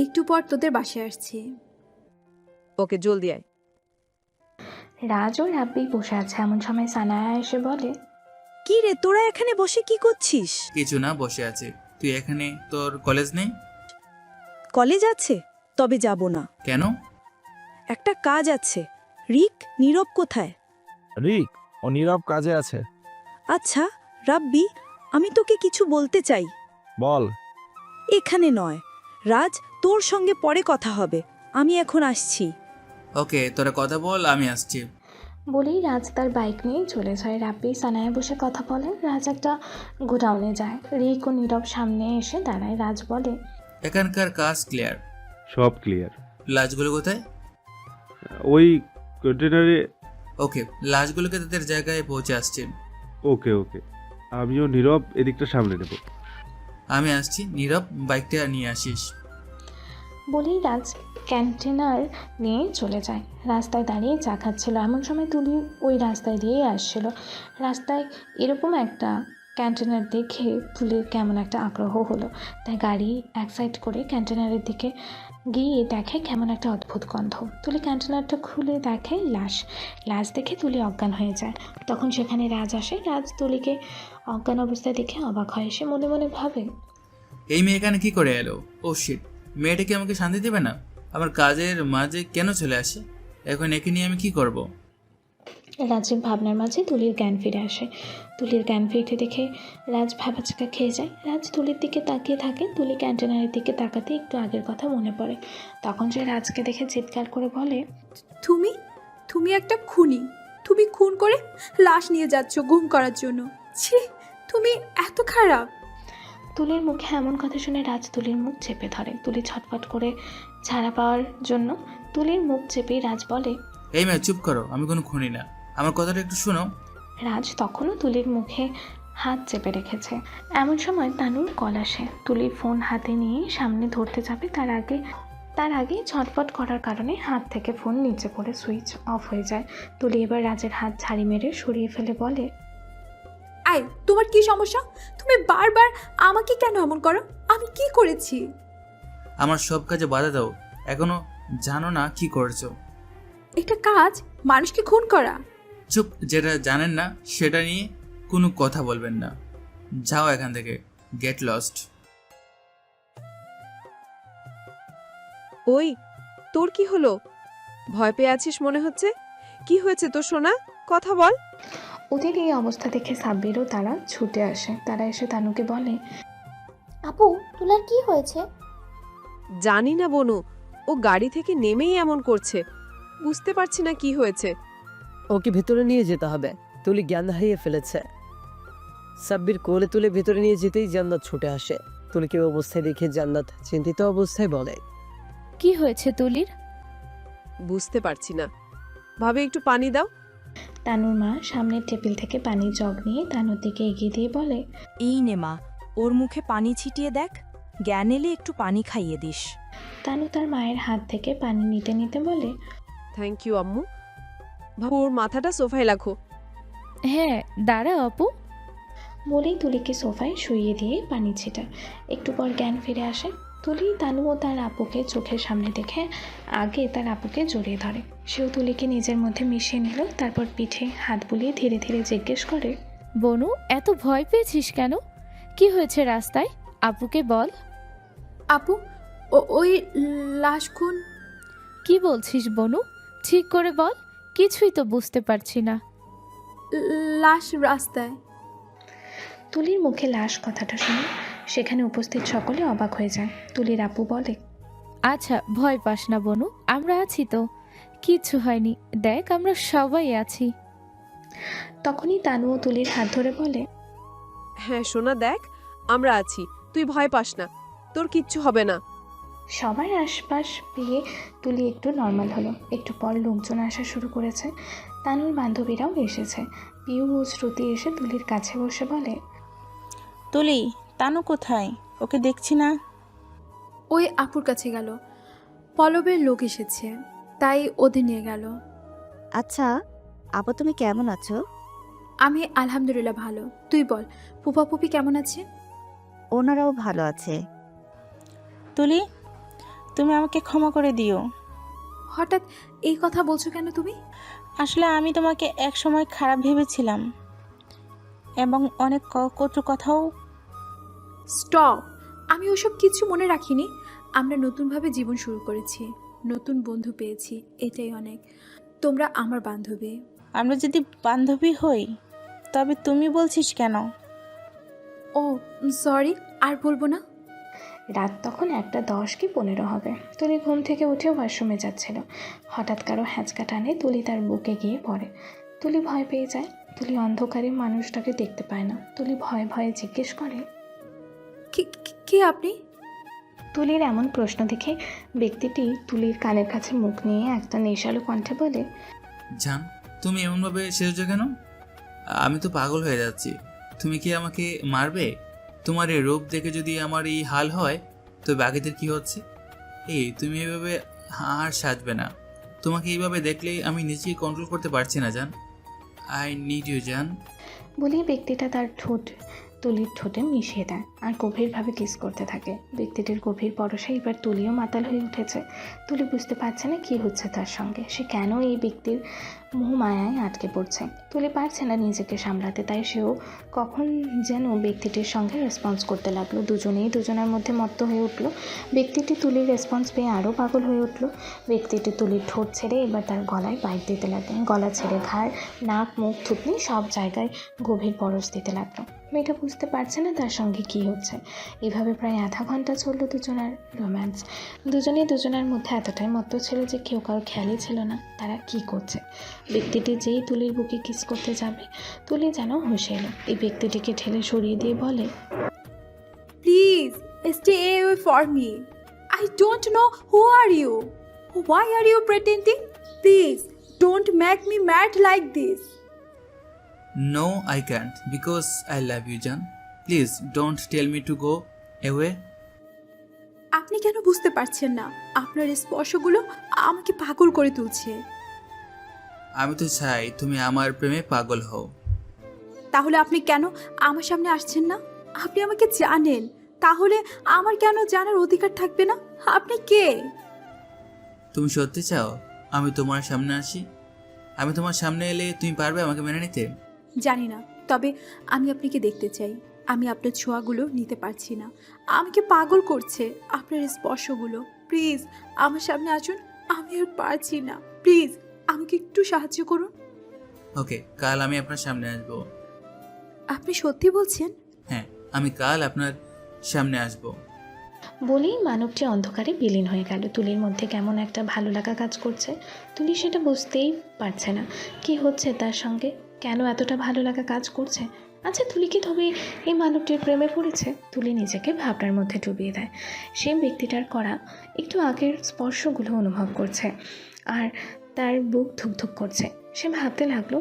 একটু পর তোদের বাসায় আসছি। ওকে, জলদি আয়। রাজ ও রাব্বি বসে আছে। এমন সময় সানায়া এসে বলে, কি রে, তোরা এখানে বসে কি করছিস? কিছু না, বসে আছে। তুই এখানে, তোর কলেজ নেই? কলেজ আছে, তবে যাব না। কেন? একটা কাজ আছে। রিক, নীরব কোথায়? রিক, ও নীরব কাজে আছে। আচ্ছা রাব্বি, আমি তোকে কিছু বলতে চাই। বল। এখানে নয়, রাজ, তোর সঙ্গে পরে কথা হবে। আমি এখন আসছি। ওকে, তোরা কথা বল, আমি আসছি। বলেই রাজ তার বাইক নিয়ে চলে যায়। রাব্বি সানায়া বসে কথা বলে। রাজ একটা গোডাউনে যায়। রিক ও নীরব সামনে এসে দাঁড়ায়। রাজ বলে, এখানকার কাজ ক্লিয়ার? সব ক্লিয়ার। লাশগুলো কোথায়? ওই কন্টেনারে। ওকে, লাশগুলোকে তাদের জায়গায় পৌঁছে আসছে। ওকে ওকে, আমিও নীরব এদিকটা সামনে নেব। আমি আসছি, নীরব বাইকটা নিয়ে আসিস। বলেই রাজ কন্টেনার নিয়ে চলে যায়। রাস্তায় দাঁড়িয়ে চা খাচ্ছিল। এমন সময় তুলি ওই রাস্তায় দিয়েই আসছিল। রাস্তায় এরকম একটা কন্টেনার দেখে তুলির কেমন একটা আগ্রহ হলো। তাই গাড়ি এক সাইড করে কন্টেনারের দিকে গিয়ে দেখে কেমন একটা অদ্ভুত গন্ধ। তুলি কন্টেনারটা খুলে দেখে লাশ। লাশ দেখে তুলি অজ্ঞান হয়ে যায়। তখন সেখানে রাজ আসে। রাজ তুলিকে অজ্ঞান অবস্থায় দেখে অবাক হয়। সে মনে মনে ভাবে, এই মেয়ে এখানে কি করে এলো? ও শিট, মেয়েটা কি আমাকে শান্তি দেবে না? আমার কাজের মাঝে কেন চলে আসে? এখন একে নিয়ে আমি কি করব? রাজের ভাবনার মাঝে তুলির জ্ঞান ফিরে আসে। তুলির জ্ঞান ফিরতে দেখে রাজ ভ্যাবাচকা খেয়ে যায়। রাজ তুলির দিকে তাকিয়ে থাকে। তুলি কন্টেনারের দিকে তাকাতে একটু আগের কথা মনে পড়ে। তখন সে রাজকে দেখে চিৎকার করে বলে, তুমি তুমি একটা খুনি। তুমি খুন করে লাশ নিয়ে যাচ্ছ গুম করার জন্য। ছি, তুমি এত খারাপ। তুলির মুখে এমন কথা শুনে রাজ তুলির মুখ চেপে ধরে। তুলি ছটফট করে ছাড়া পাওয়ার জন্য তুলির মুখ চেপেই রাজ বলে, এই মেয়ে চুপ করো, আমি কোনো খুনি না, আমার কথাটা একটু শোনো। রাজ তখনও তুলির মুখে হাত চেপে রেখেছে। এমন সময় তানুর কল আসে। তুলি ফোন হাতে নিয়ে সামনে ধরতে যাবে, তার আগে ছটফট করার কারণে হাত থেকে ফোন নিচে পড়ে সুইচ অফ হয়ে যায়। তুলি এবার রাজের হাত ঝাড়ি মেরে সরিয়ে ফেলে বলে, আয়, তোমার কি সমস্যা? তুমি বারবার আমাকে কেন এমন করো? আমি কি করেছি? আমার সব কাজে বাধা দাও, এখনো জানো না কি করছো? এটা কাজ, মানুষকে খুন করা। চুপ, যেটা জানেন না সেটা নিয়ে কোনো কথা বলবেন না। যাও এখান থেকে, গেট লস্ট। ওই, তোর কি হলো? ভয় পেয়ে আছিস মনে হচ্ছে। কি হয়েছে তোর সোনা? কথা বল। ওদের এই অবস্থা দেখে সাব্বিরও তারা ছুটে আসে। তারা এসে তানুকে বলে, আপু তুলার কি হয়েছে? জানি না বনু, ও গাড়ি থেকে নেমেই এমন করছে। বুঝতে পারছি না কি হয়েছে। ওকে ভেতরে নিয়ে যেতে হবে, তুলি জ্ঞান হারিয়ে ফেলেছে। সাব্বির কোলে তুলে ভেতরে নিয়ে যেতেই জান্নাত ছুটে আসে। তুলিকে ওই অবস্থায় দেখে জান্নাত চিন্তিত অবস্থায় বলে, কি হয়েছে তুলির? বুঝতে পারছি না। ভাবে একটু পানি দাও। তানুর মা সামনের টেবিল থেকে পানির জগ নিয়ে তানুর দিকে এগিয়ে দিয়ে বলে, এই নে মা, ওর মুখে পানি ছিটিয়ে দেখ, জ্ঞান এলে একটু পানি খাইয়ে দিস। তানু তার মায়ের হাত থেকে পানি নিতে নিতে বলে, থ্যাংক ইউ আম্মু। ভাবু ওর মাথাটা সোফায় রাখো। হ্যাঁ দাঁড়া আপু। বলেই তুলিকে সোফায় শুইয়ে দিয়ে পানি ছিটায়। একটু পর জ্ঞান ফিরে আসে। তুলি তানু ও তার আপুকে চোখের সামনে দেখে আগে তার আপুকে জড়িয়ে ধরে। সেও তুলিকে নিজের মধ্যে মিশিয়ে নিল। তারপর পিঠে হাত বুলিয়ে ধীরে ধীরে জিজ্ঞেস করে, বনু এত ভয় পেয়েছিস কেন? কি হয়েছে রাস্তায়? আপুকে বল। আপু ওই লাশ খুন। কি বলছিস বনু? ঠিক করে বল, কিছুই তো বুঝতে পারছি না। লাশ রাস্তায়। তুলির মুখে লাশ কথাটা শুনে সেখানে উপস্থিত সকলে অবাক হয়ে যায়। তুলির আপু বলে, আচ্ছা ভয় পাস না বনু, আমরা আছি তো, কিচ্ছু হয়নি, দেখ আমরা সবাই আছি। তখনই তানু ও তুলির হাত ধরে বলে, হ্যাঁ সোনা দেখ, আমরা আছি, তুই ভয় পাস না, তোর কিচ্ছু হবে না। সবার আশপাশ পেয়ে তুলি একটু নর্মাল হলো। একটু পর লোকজন আসা শুরু করেছে। তানুর বান্ধবীরাও এসেছে। পিউ ও শ্রুতি এসে তুলির কাছে বসে বলে, তুলি, তানু কোথায়? ওকে দেখছি না। ওই আপুর কাছে গেল, পল্লবের লোক এসেছে তাই ওদের নিয়ে গেল। আচ্ছা আপু, তুমি কেমন আছো? আমি আলহামদুলিল্লাহ ভালো। তুই বল, ফুপা ফুপি কেমন আছে? ওনারাও ভালো আছে। তুলি, তুমি আমাকে ক্ষমা করে দিও। হঠাৎ এই কথা বলছো কেন তুমি? আসলে আমি তোমাকে এক সময় খারাপ ভেবেছিলাম এবং অনেক কটু কথাও। স্টপ! আমি ওসব কিছু মনে রাখিনি। আমরা নতুনভাবে জীবন শুরু করেছি, নতুন বন্ধু পেয়েছি, এটাই অনেক। তোমরা আমার বান্ধবী। আমরা যদি বান্ধবী হই তবে তুমি বলছিস কেন? ও সরি, আর বলবো না। রাত তখন 1:10 কি 15 হবে। তুলি ঘুম থেকে উঠে ওয়াশরুমে যাচ্ছিল। হঠাৎ কারো হ্যাঁচকা টানে তুলি তার বুকে গিয়ে পড়ে। তুলি ভয় পেয়ে যায়। তুলি অন্ধকারে মানুষটাকে দেখতে পায় না। তুলি ভয়ে ভয়ে জিজ্ঞেস করে, কে আপনি? তুলির এমন প্রশ্ন দেখে ব্যক্তিটি তুলির কানের কাছে মুখ নিয়ে একটা নেশালো কণ্ঠে বলে, জান, তুমি এমনভাবে সেজেছো কেন? আমি তো পাগল হয়ে যাচ্ছি। তুমি কি আমাকে মারবে? তোমার এই রূপ দেখে যদি আমার এই হাল হয় তো বাকিদের কি হচ্ছে? এই তুমি এভাবে আর সাজবে না। তোমাকে এইভাবে দেখলে আমি নিজেই কন্ট্রোল করতে পারছি না জান। আই নিড ইউ জান। বলেই ব্যক্তিটা তার ঠোঁট তুলির ঠোঁটে মিশিয়ে দেয় আর গভীরভাবে কিস করতে থাকে। ব্যক্তিটির গভীর পরশে এবার তুলিও মাতাল হয়ে উঠেছে। তুলি বুঝতে পারছে না কী হচ্ছে তার সঙ্গে। সে কেন এই ব্যক্তির মোহমায়ায় আটকে পড়ছে। তুলি পারছে না নিজেকে সামলাতে, তাই সেও কখন যেন ব্যক্তিটির সঙ্গে রেসপন্স করতে লাগলো। দুজনেই দুজনের মধ্যে মত্ত হয়ে উঠল। ব্যক্তিটি তুলির রেসপন্স পেয়ে আরও পাগল হয়ে উঠল। ব্যক্তিটি তুলির ঠোঁট ছেড়ে এবার তার গলায় বাইট দিতে লাগলো। গলা ছেড়ে ঘাড়, নাক, মুখ, থুতনি সব জায়গায় গভীর পরশ দিতে লাগলো। মেয়েটা বুঝতে পারছে না তার সঙ্গে কী হচ্ছে। এভাবে প্রায় আধা ঘন্টা চললো দুজনের রোম্যান্স। দুজনেই দুজনের মধ্যে এতটাই মত্ত ছিল যে কেউ কারো খেয়ালই ছিল না তারা কী করছে। ব্যক্তিটি যেই তুলির বুকে কিস করতে যাবে, তুলি যেন হুঁশে এলো। এই ব্যক্তিটিকে ঠেলে সরিয়ে দিয়ে বলে, please stay away for me. I don't know who are you, why are you pretending? Please don't make me mad like this. No, I can't because I love you, Jan. Please don't tell me to go away. আপনি কেন বুঝতে পারছেন না? আপনার স্পর্শগুলো আমাকে পাগল করে তুলছে। আমি তো চাই তুমি আমার প্রেমে পাগল হও। তাহলে আপনি কেন আমার সামনে আসছেন না? আপনি আমাকে জানেন, তাহলে আমার কেন জানার অধিকার থাকবে না? আপনি কে? তুমি সত্যি চাও আমি তোমার সামনে আসি? আমি তোমার সামনে এলে তুমি পারবে আমাকে মেনে নিতে? জানি না, তবে আমি আপনাকে দেখতে চাই। আমি আপনার ছোঁয়াগুলো নিতে পারছি না, আমাকে পাগল করছে আপনার স্পর্শগুলো। প্লিজ আমার সামনে আসুন, আমি আর পারছি না, প্লিজ আমাকে একটু সাহায্য করুন। ওকে, কাল আমি আপনার সামনে আসবো। আপনি সত্যি বলছেন? হ্যাঁ, আমি কাল আপনার সামনে আসবো। বলেই মানবটি অন্ধকারে বিলীন হয়ে গেল। তুলির মধ্যে কেমন একটা ভালো লাগা কাজ করছে। তুলি সেটা বুঝতেই পারছে না কি হচ্ছে তার সঙ্গে, কেন এতটা ভালো লাগা কাজ করছে। আচ্ছা, তুলি কি তবে এই মানবটির প্রেমে পড়েছে? তুলি নিজেকে ভাবনার মধ্যে ডুবিয়ে দেয়। সে ব্যক্তিটার করা একটু আগের স্পর্শগুলো অনুভব করছে আর তার বুক ধুকধুক করছে। সে ভাবতে লাগলো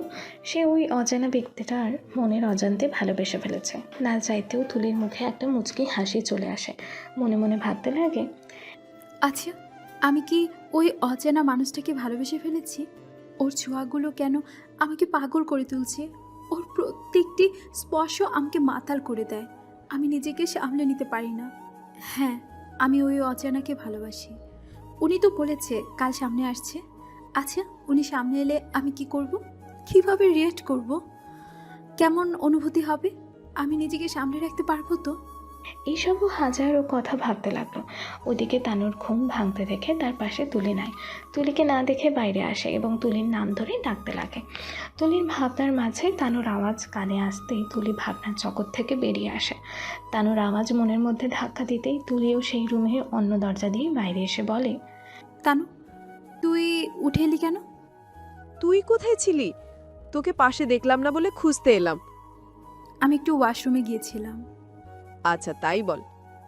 সে ওই অজানা ব্যক্তিটার মনের অজান্তে ভালোবেসে ফেলেছে। না চাইতেও তুলির মুখে একটা মুচকি হাসি চলে আসে। মনে মনে ভাবতে লাগে, আচ্ছা, আমি কি ওই অচেনা মানুষটাকে ভালোবেসে ফেলেছি? ওর ছোঁয়াগুলো কেন আমাকে পাগল করে তুলছে? ওর প্রত্যেকটি স্পর্শ আমাকে মাতাল করে দেয়। আমি নিজেকে সামলে নিতে পারি না। হ্যাঁ, আমি ওই অচেনাকে ভালোবাসি। উনি তো বলেছে কাল সামনে আসছে। আচ্ছা, উনি সামনে এলে আমি কি করব? কিভাবে রিয়েক্ট করব? কেমন অনুভূতি হবে? আমি নিজেকে সামলে রাখতে পারবো তো? এইসবও হাজারো কথা ভাবতে লাগলো। ওদিকে তানুর ঘুম ভাঙতে দেখে তার পাশে তুলি নাই। তুলিকে না দেখে বাইরে আসে এবং তুলির নাম ধরে ডাকতে লাগে। তুলির ভাবনার মাঝে তানুর আওয়াজ কানে আসতেই তুলি ভাবনার জগৎ থেকে বেরিয়ে আসে। তানুর আওয়াজ মনের মধ্যে ধাক্কা দিতেই তুলিও সেই রুমে অন্য দরজা দিয়ে বাইরে এসে বলে, তানু, তুই উঠে এলি কেন? তুই কোথায় ছিলি? তোকে পাশে দেখলাম না বলে খুঁজতে এলাম। আমি একটু ওয়াশরুমে গিয়েছিলাম। আচ্ছা, তাই বল।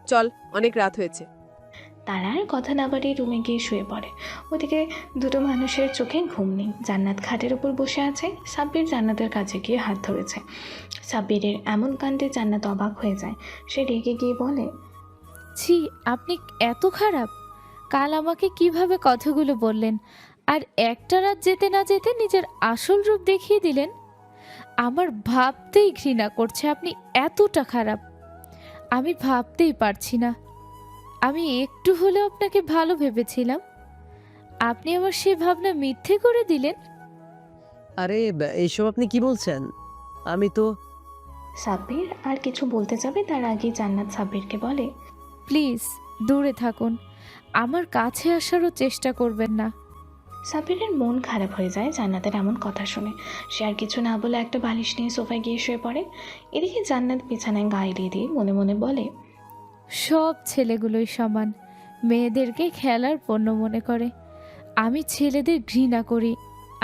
চল, অনেক রাত হয়েছে। তারা আর কথা না বাড়িয়ে রুমে গিয়ে শুয়ে পড়ে। ওদিকে দুটো মানুষের চোখে ঘুম নেই। জান্নাত খাটের উপর বসে আছে, সাব্বির জান্নাতের কাছে গিয়ে হাত ধরেছে। সাব্বিরের এমন কাণ্ডে জান্নাত অবাক হয়ে যায়। সে রেগে গিয়ে বলে, ছি, আপনি এত খারাপ? কাল আমাকে কিভাবে কথাগুলো বললেন, আর একটা রাত যেতে না যেতে নিজের আসল রূপ দেখিয়ে দিলেন। আমার ভাবতেই ঘৃণা করছে আপনি এতটা খারাপ। আমি ভাবতেই পারছি না। আমি একটু হলেও আপনাকে ভালো ভেবেছিলাম, আপনি আমার সে ভাবনা মিথ্যে করে দিলেন। আরে এইসব আপনি কি বলছেন? আমি তো সাব্বির আর কিছু বলতে যাবে তার আগে জান্নাত সাব্বিরকে বলে, প্লিজ দূরে থাকুন, আমার কাছে আসারও চেষ্টা করবেন না। সাব্বিরের মন খারাপ হয়ে যায় জান্নাতের এমন কথা শুনে। সে আর কিছু না বলে একটা বালিশ নিয়ে সোফায় গিয়ে শুয়ে পড়ে। এদিকে জান্নাত বিছানায় গায়ে দিয়ে মনে মনে বলে, সব ছেলেগুলোই সমান, মেয়েদেরকে খেলার পণ্য মনে করে। আমি ছেলেদের ঘৃণা করি।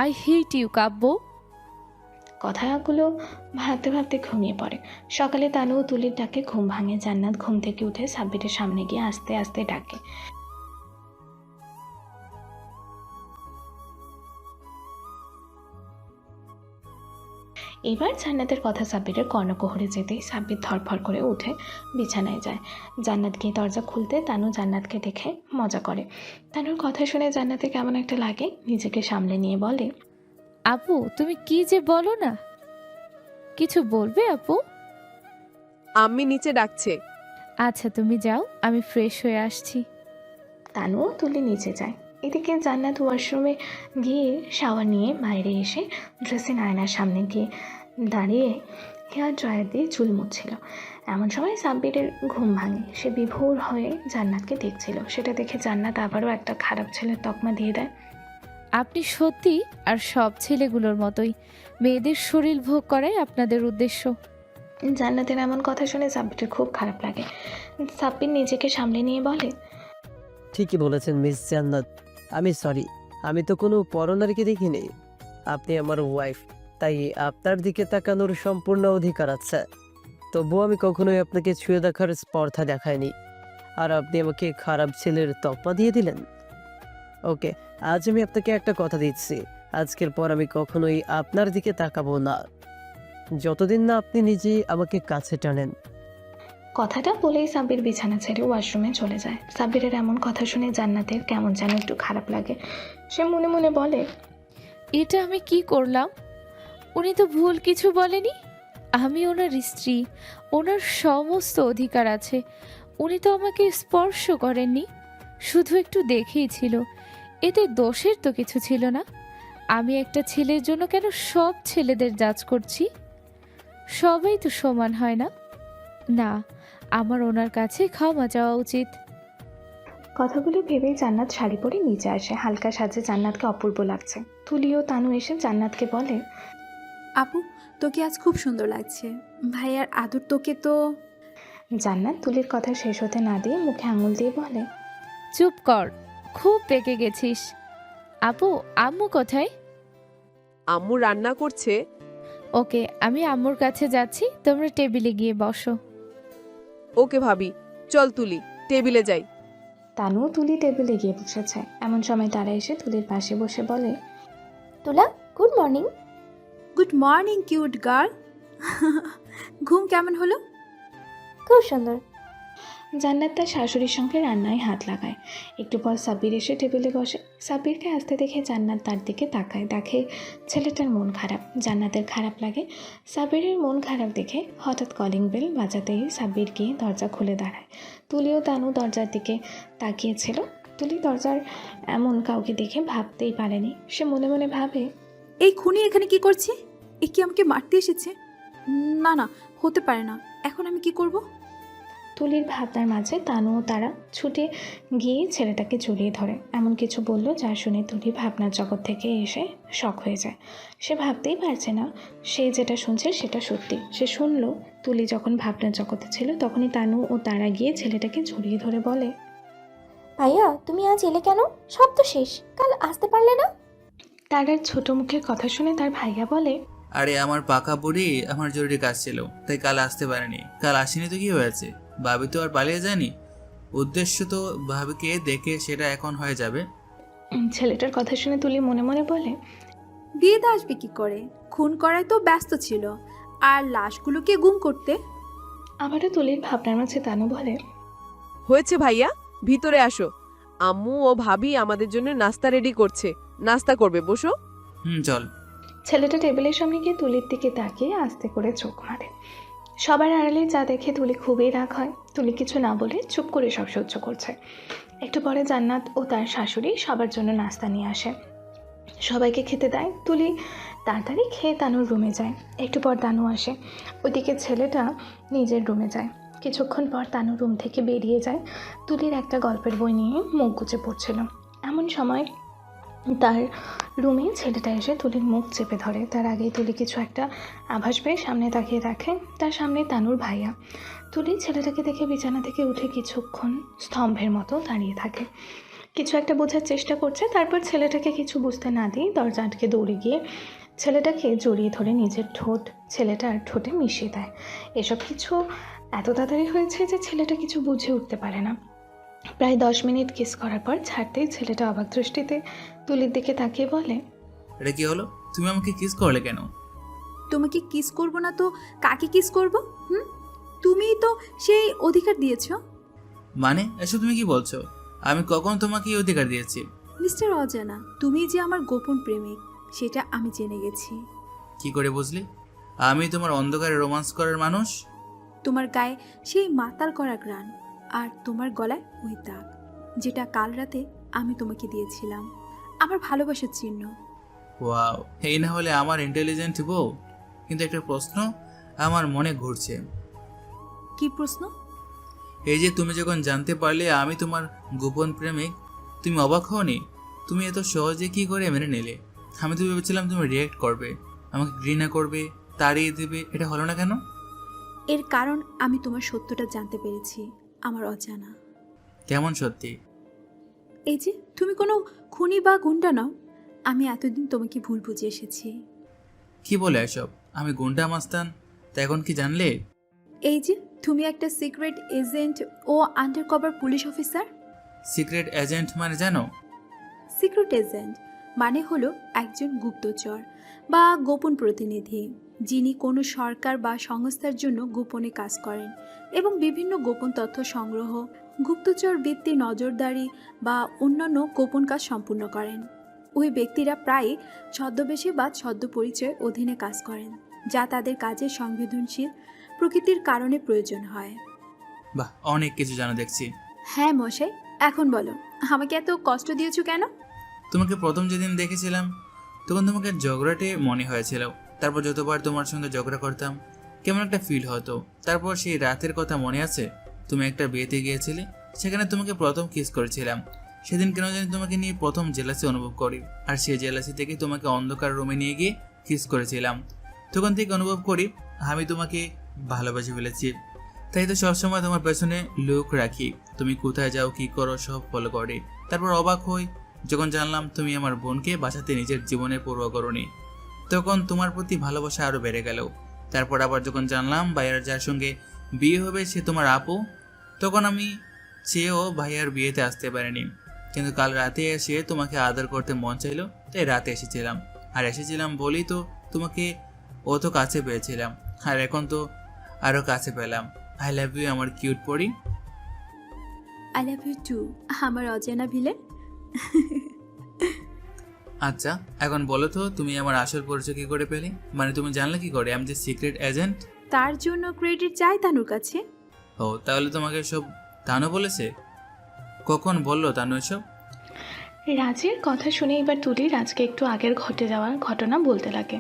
আই হেট ইউ কাব্য। কথাগুলো ভাবতে ভাবতে ঘুমিয়ে পড়ে। সকালে তানু ও তুলির ডাকে ঘুম ভাঙে। জান্নাত ঘুম থেকে উঠে সাব্বিরের সামনে গিয়ে আস্তে আস্তে ডাকে, এবার জান্নাতের কথা সাব্বিরের কর্ণকুহরে যেতেই সাব্বির ধরফর করে উঠে বিছানায় যায়। জান্নাত গিয়ে দরজা খুলতে তানু জান্নাতকে দেখে মজা করে। তানুর কথা শুনে জান্নাতে কেমন একটা লাগে। নিজেকে সামলে নিয়ে বলে, আপু, তুমি কি যে বলো না। কিছু বলবে আপু? আম্মি নিচে ডাকছে। আচ্ছা, তুমি যাও, আমি ফ্রেশ হয়ে আসছি। তানুও তুলে নিচে যায়। এদিকে জান্নাত ওয়াশরুমে গিয়ে শাওয়ার নিয়ে বাইরে এসে ড্রেসিং আয়নার সামনে গিয়ে দাঁড়িয়ে হেয়ার ড্রায়ার দিয়ে চুল মুছছিল। এমন সময় সাব্বিরের ঘুম ভাঙে। সে বিভোর হয়ে জান্নাতকে দেখছিল। সেটা দেখে জান্নাত আবারও একটা খারাপ ছেলের তকমা দিয়ে দেয়। আপনি সত্যি আর সব ছেলেগুলোর মতোই, মেয়েদের শরীর ভোগ করাই আপনাদের উদ্দেশ্য। জান্নাতের এমন কথা শুনে সাব্বিরের খুব খারাপ লাগে। সাব্বির নিজেকে সামলে নিয়ে বলে, ঠিকই বলেছেন মিস জান্নাত, আমি সরি। আমি তো কোনো পরনারীকে দেখিনি। আপনি আমার ওয়াইফ, তাই আপনার দিকে তাকানোর সম্পূর্ণ অধিকার আছে। তবুও আমি কখনোই আপনাকে ছুঁয়ে দেখার স্পর্ধা দেখাইনি, আর আপনি আমাকে খারাপ ছেলের তকমা দিয়ে দিলেন। ওকে, আজ আমি আপনাকে একটা কথা দিচ্ছি, আজকের পর আমি কখনোই আপনার দিকে তাকাবো না, যতদিন না আপনি নিজে আমাকে কাছে টানেন। কথাটা বলেই সাব্বির বিছানা ছেড়ে ওয়াশরুমে চলে যায়। সাব্বিরের এমন কথা শুনে জান্নাতের কেমন যেন একটু খারাপ লাগে। সে মনে মনে বলে, এটা আমি কি করলাম? উনি তো ভুল কিছু বলেনি। আমি ওনার স্ত্রী, ওনার সমস্ত অধিকার আছে। উনি তো আমাকে স্পর্শ করেননি, শুধু একটু দেখেই ছিল। এতে দোষের তো কিছু ছিল না। আমি একটা ছেলের জন্য কেন সব ছেলেদের জাজ করছি? সবাই তো সমান হয় না। না, আমার ওনার কাছে ক্ষমা চাওয়া উচিত। কথাগুলো ভেবেই জান্নাত শাড়ি পরে নিচে আসে। হালকা সাজে জান্নাতকে অপূর্ব লাগছে। তুলি ও তানু এসে জান্নাতকে বলে, আপু তোকে আজ খুব সুন্দর লাগছে। ভাইয়ার আদর তোকে তো। জান্নাত তুলির কথা শেষ হতে না দিয়ে মুখে আঙুল দিয়ে বলে, চুপ কর, খুব পেকে গেছিস। আপু আম্মু কোথায়? আম্মু রান্না করছে। ওকে, আমি আম্মুর কাছে যাচ্ছি, তোমরা টেবিলে গিয়ে বসো। ওকে ভাবি, চল তুলি, টেবিলে যাই। তানু তুলি টেবিলে গিয়ে বসেছে। এমন সময় তারা এসে তুলির পাশে বসে বলে, তুলা, good morning. Good morning cute girl. ঘুম কেমন হলো? খুব সুন্দর। জান্নাত তার শাশুড়ির সঙ্গে রান্নায় হাত লাগায়। একটু পর সাব্বির এসে টেবিলে বসে। সাব্বিরকে আসতে দেখে জান্নাত তার দিকে তাকায়। দেখে ছেলেটার মন খারাপ। জান্নাতের খারাপ লাগে। সাব্বিরের মন খারাপ দেখে হঠাৎ কলিং বেল বাজাতেই সাব্বির গিয়ে দরজা খুলে দাঁড়ায়। তুলি ও তানু দরজার দিকে তাকিয়েছিল। তুলি দরজার এমন কাউকে দেখে ভাবতেই পারেনি। সে মনে মনে ভাবে, এই খুনি এখানে কি করছে? এ কি আমাকে মারতে এসেছে? না না, হতে পারে না। এখন আমি কি করব? তুলির ভাবনার মাঝে তানু ও তারা ছুটে গিয়ে ছেলেটাকে জড়িয়ে ধরে। এমন কিছু বলল যা শুনে তুলি ভাবনার জগৎ থেকে এসে শক হয়ে যায়। সে ভাবতেই পারছে না সে যেটা শুনছে সেটা সত্যি। সে শুনল তুলি যখন ভাবনার জগতে ছিল তখনই তানু ও তারা গিয়ে ছেলেটাকে জড়িয়ে ধরে বলে, ভাইয়া তুমি আজ এলে কেন? সব তো শেষ, কাল আসতে পারলে না? তারার ছোট মুখের কথা শুনে তার ভাইয়া বলে, আরে আমার পাকা বুড়ি, আমার জরুরি কাজ ছিল তাই কাল আসতে পারেনি। কাল আসেনি তো কি হয়েছে? ভাবি তো আর পালিয়ে যায়নি। উদ্দেশ্য তো ভাবিকে দেখে সেটা এখন হয়ে যাবে। ছেলেটার কথা শুনে তুলি মনে মনে বলে, বিয়েতে আসবে কি করে? খুন করায় তো ব্যস্ত ছিল, আর লাশগুলোকে গুম করতে। আবারও তুলির ভাবনার মাঝে তানু বলে, হয়েছে ভাইয়া, ভিতরে আসো। আম্মু ও ভাবি আমাদের জন্য নাস্তা রেডি করছে। নাস্তা করবে, বসো। চল। ছেলেটা টেবিলের সামনে গিয়ে তুলির দিকে তাকিয়ে আস্তে করে চোখ মারে। সবার আড়ালে যা দেখে তুলি খুবই রাগ হয়। তুলি কিছু না বলে চুপ করে সব সহ্য করছে। একটু পরে জান্নাত ও তার শাশুড়ি সবার জন্য নাস্তা নিয়ে আসে। সবাইকে খেতে দেয়। তুলি তাড়াতাড়ি খেয়ে তানুর রুমে যায়। একটু পর তানু আসে। ওইদিকে ছেলেটা নিজের রুমে যায়। কিছুক্ষণ পর তানু রুম থেকে বেরিয়ে যায়। তুলির একটা গল্পের বই নিয়ে মুখ গুজে পড়ছিল। এমন সময় তার রুমে ছেলেটা এসে তুলির মুখ চেপে ধরে। তার আগেই তুলি কিছু একটা আভাস পেয়ে সামনে তাকিয়ে দেখে তার সামনে তানুর ভাইয়া। তুলি ছেলেটাকে দেখে বিছানা থেকে উঠে কিছুক্ষণ স্তম্ভের মতো দাঁড়িয়ে থাকে। কিছু একটা বোঝার চেষ্টা করছে। তারপর ছেলেটাকে কিছু বুঝতে না দিয়ে দরজা আটকে দৌড়ে গিয়ে ছেলেটাকে জড়িয়ে ধরে নিজের ঠোঁট ছেলেটার ঠোঁটে মিশিয়ে দেয়। এসব কিছু এত তাড়াতাড়ি হয়েছে যে ছেলেটা কিছু বুঝে উঠতে পারে না। প্রায় 10 মিনিট কিস করার পর ছাড়তেই ছেলেটা অবাক দৃষ্টিতে তুলির দিকে তাকিয়ে বলে, এটা কি হলো? তুমি আমাকে কিস করলে কেন? তোমাকে কিস করব না তো কাকে কিস করব? তুমিই তো সেই অধিকার দিয়েছো। মানে এসব তুমি কি বলছো? আমি কখন তোমাকে এই অধিকার দিয়েছি? মিস্টার অজানা, তুমি যে আমার গোপন প্রেমিক সেটা আমি জেনে গেছি। কি করে বুঝলি? আমি তোমার অন্ধকারে রোমান্স করার মানুষ। তোমার গায়ে সেই মাতাল করা গ্রান, আর তোমার গলায় ওই দাগ, যেটা কাল রাতে আমি তোমাকে দিয়েছিলাম, আমার ভালোবাসার চিহ্ন। ওয়াও, এই না হলে আমার ইন্টেলিজেন্ট বউ। কিন্তু একটা প্রশ্ন আমার মনে ঘুরছে। কি প্রশ্ন? এই যে তুমি যখন জানতে পারলে আমি তোমার গোপন প্রেমিক, তুমি অবাক হওনি? তুমি এত সহজে কি করে মেনে নিলে? আমি তো ভেবেছিলাম তুমি রিয়েক্ট করবে, আমাকে ঘৃণা করবে, তাড়িয়ে দেবে। এটা হলো না কেন? এর কারণ আমি তোমার সত্যটা জানতে পেরেছি, আমার অজানা। কেমন সত্যি? এই যে তুমি কোনো খুনি বা গুন্ডা নাও। আমি এতদিন তোমাকে ভুল বুঝে এসেছি। কি বলে এসব? আমি গুন্ডা মাস্তান, তা এখন কি জানলে? এই যে তুমি একটা সিক্রেট এজেন্ট ও undercover police officer. Secret agent মানে জানো? সিক্রেট এজেন্ট মানে হলো একজন গুপ্তচর বা গোপন প্রতিনিধি, যিনি কোনো সরকার বা সংস্থার জন্য গোপনে কাজ করেন এবং বিভিন্ন গোপন তথ্য সংগ্রহ, গুপ্তচর বৃত্তি, নজরদারি বা অন্যান্য গোপন কাজ সম্পূর্ণ করেন। ওই ব্যক্তিরা প্রায় ছদ্মবেশে বা ছদ্ম পরিচয় অধীনে কাজ করেন, যা তাদের কাজের সংবেদনশীল প্রকৃতির কারণে প্রয়োজন হয়। বাহ, অনেক কিছু জানো দেখছি। হ্যাঁ মশাই, এখন বলো আমাকে এত কষ্ট দিয়েছো কেন? তোমাকে প্রথম যেদিন দেখেছিলাম তখন তোমাকে ঝগড়াটে মনে হয়েছিল। তারপর যতবার তোমার সঙ্গে ঝগড়া করতাম কেমন একটা ফিল হতো। তারপর সেই রাতের কথা মনে আছে? তুমি একটা বিয়েতে গিয়েছিলে, সেখানে তোমাকে প্রথম কিস করেছিলাম। সেদিন কেন জানি তোমাকে নিয়ে প্রথম জেলাসি অনুভব করি, আর সেই জেলাসি থেকে তোমাকে অন্ধকার রুমে নিয়ে গিয়ে কিস করেছিলাম। তখন থেকে অনুভব করি আমি তোমাকে ভালোবাসে ফেলেছি। তাই তো সবসময় তোমার পেছনে লুক রাখি, তুমি কোথায় যাও কি করো সব ফলো করি। তারপর অবাক হই যখন জানলাম তুমি আমার বোনকে বাঁচাতে নিজের জীবনের পরোয়া করোনি। তখন তোমার প্রতি ভালোবাসা আরও বেড়ে গেল। তারপর আবার যখন জানলাম ভাইয়ার যার সঙ্গে বিয়ে হবে সে তোমার আপু, তখন আমি চেয়েও ভাইয়ার বিয়েতে আসতে পারিনি। কিন্তু কাল রাতে এসে তোমাকে আদর করতে মন চাইলো, তাই রাতে এসেছিলাম। আর এসেছিলাম বলেই তো তোমাকে অত কাছে পেয়েছিলাম, আর এখন তো আরও কাছে পেলাম। আই লাভ ইউ আমার কিউট পরি। আই লাভ ইউ টু আমার অজানা ভিলেন। আচ্ছা এখন বলো তো তুমি আমার আসল পরিচয় কি করে পেলে? মানে তুমি জানলে কি করে আমি যে সিক্রেট এজেন্ট? তার জন্য ক্রেডিট চাই তানুর কাছে। ও তাহলে তোমাকে সব তানু বলেছে? কখন বললো তানু এসব? রাজের কথা শুনে এবার তুলি রাজকে একটু আগের ঘটে যাওয়ার ঘটনা বলতে লাগে।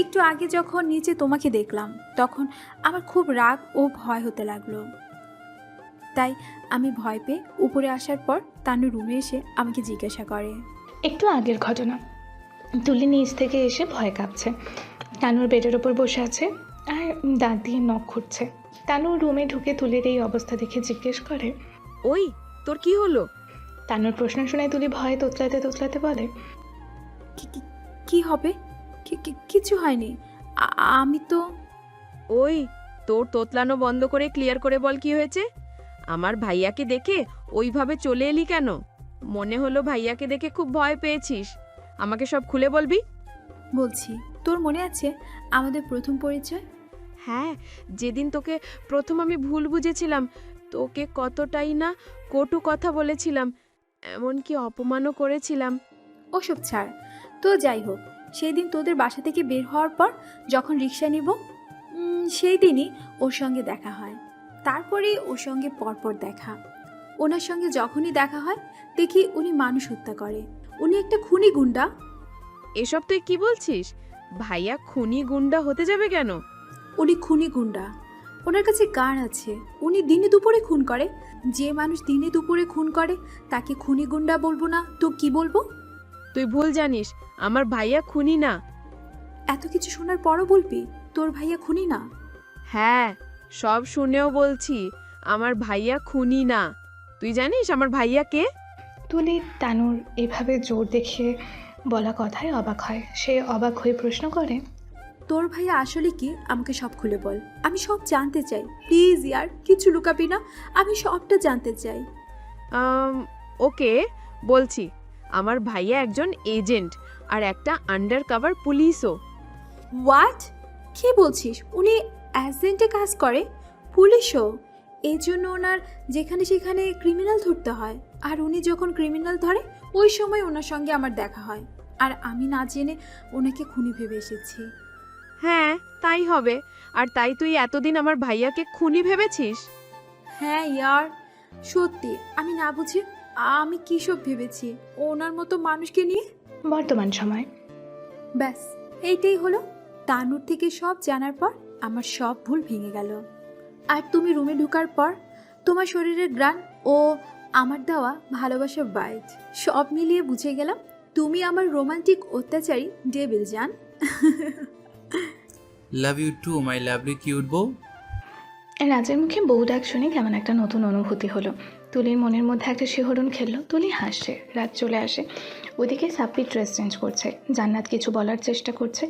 একটু আগে যখন নিচে তোমাকে দেখলাম তখন আমার খুব রাগ ও ভয় হতে লাগলো। তাই আমি ভয় পেয়ে উপরে আসার পর তানু রুমে এসে আমাকে জিজ্ঞাসা করে। একটু আগের ঘটনা। তুলি নিচ থেকে এসে ভয় কাঁপছে, তানুর বেডের ওপর বসে আছে আর দাঁত দিয়ে নখ খুঁড়ছে। তানুর রুমে ঢুকে তুলির এই অবস্থা দেখে জিজ্ঞেস করে, ওই তোর কি হলো? তানুর প্রশ্ন শুনে তুলি ভয়ে তোতলাতে তোতলাতে বলে, কি হবে? কিছু হয়নি, আমি তো। ওই তোর তোতলানো বন্ধ করে ক্লিয়ার করে বল কি হয়েছে। আমার ভাইয়াকে দেখে ওইভাবে চলে এলি কেন? মনে হলো ভাইয়াকে দেখে খুব ভয় পেয়েছিস। আমাকে সব খুলে বলবি? বলছি, তোর মনে আছে আমাদের প্রথম পরিচয়? হ্যাঁ, যেদিন তোকে প্রথম আমি ভুল বুঝেছিলাম, তোকে কতটাই না কটু কথা বলেছিলাম, এমনকি অপমানও করেছিলাম। ওসব ছাড় তো, যাই হোক, সেই দিন তোদের বাসা থেকে বের হওয়ার পর যখন রিক্সা নিব, সেই দিনই ওর সঙ্গে দেখা হয়। তারপরেই ওর সঙ্গে পরপর দেখা। ওনার সঙ্গে যখনই দেখা হয় দেখি উনি মানুষ হত্যা করে। উনি একটা খুনি গুন্ডা। এসব তুই কি বলছিস? ভাইয়া খুনি গুন্ডা হতে যাবে কেন? উনি খুনি গুন্ডা, ওনার কাছে গান আছে। উনি দিনে দুপুরে খুন করে। যে মানুষ দিনে দুপুরে খুন করে তাকে খুনি গুন্ডা বলবো না তো কি বলবো? তুই ভুল জানিস, আমার ভাইয়া খুনি না। এত কিছু শোনার পরও বলবি তোর ভাইয়া খুনি না? হ্যাঁ, সব শুনেও বলছি আমার ভাইয়া খুনি না। তুই জানিস আমার ভাইয়া কে? তুলি তানুর এভাবে জোর দেখিয়ে বলা কথায় অবাক হয়। সে অবাক হয়ে প্রশ্ন করে, তোর ভাইয়া আসলে কি? আমাকে সব খুলে বল, আমি সব জানতে চাই। প্লিজ ইয়ার, কিছু লুকাবি না, আমি সবটা জানতে চাই। ওকে, বলছি। আমার ভাইয়া একজন এজেন্ট আর একটা আন্ডার কভার পুলিশও। হোয়াট? কি বলছিস? উনি এজেন্টে কাজ করে, পুলিশও? এই জন্য ওনার যেখানে সেখানে ক্রিমিনাল ধরতে হয়, আর উনি যখন ক্রিমিনাল ধরে ওই সময় ওনার সঙ্গে আমার দেখা হয়, আর আমি না জেনে ওনাকে খুনি ভেবে এসেছি। হ্যাঁ, তাই হবে। আর তাই তুই এতদিন আমার ভাইয়াকে খুনি ভেবেছিস? হ্যাঁ ইয়ার, সত্যি আমি না বুঝে আমি কী সব ভেবেছি ওনার মতো মানুষকে নিয়ে। বর্তমান সময়। ব্যাস এইটাই হলো। তানুর থেকে সব জানার পর আমার সব ভুল ভেঙে গেল। আর তুমি রুমে ঢোকার পর তোমার শরীরের গ্রান ও আমার দেওয়া ভালোবাসার বাইট সব মিলিয়ে বুঝে গেলাম তুমি আমার রোমান্টিক অত্যাচারী ডেভিল জান। Love you too my lovely cute বউ। রাজের মুখে বউ ডাক শুনে কেমন একটা নতুন অনুভূতি হলো। তুলির মনের মধ্যে একটা শিহরণ খেললো। তুলি হাসছে। রাত চলে আসে। ওদিকে সাব্বির ড্রেস চেঞ্জ করছে। জান্নাত কিছু বলার চেষ্টা করছে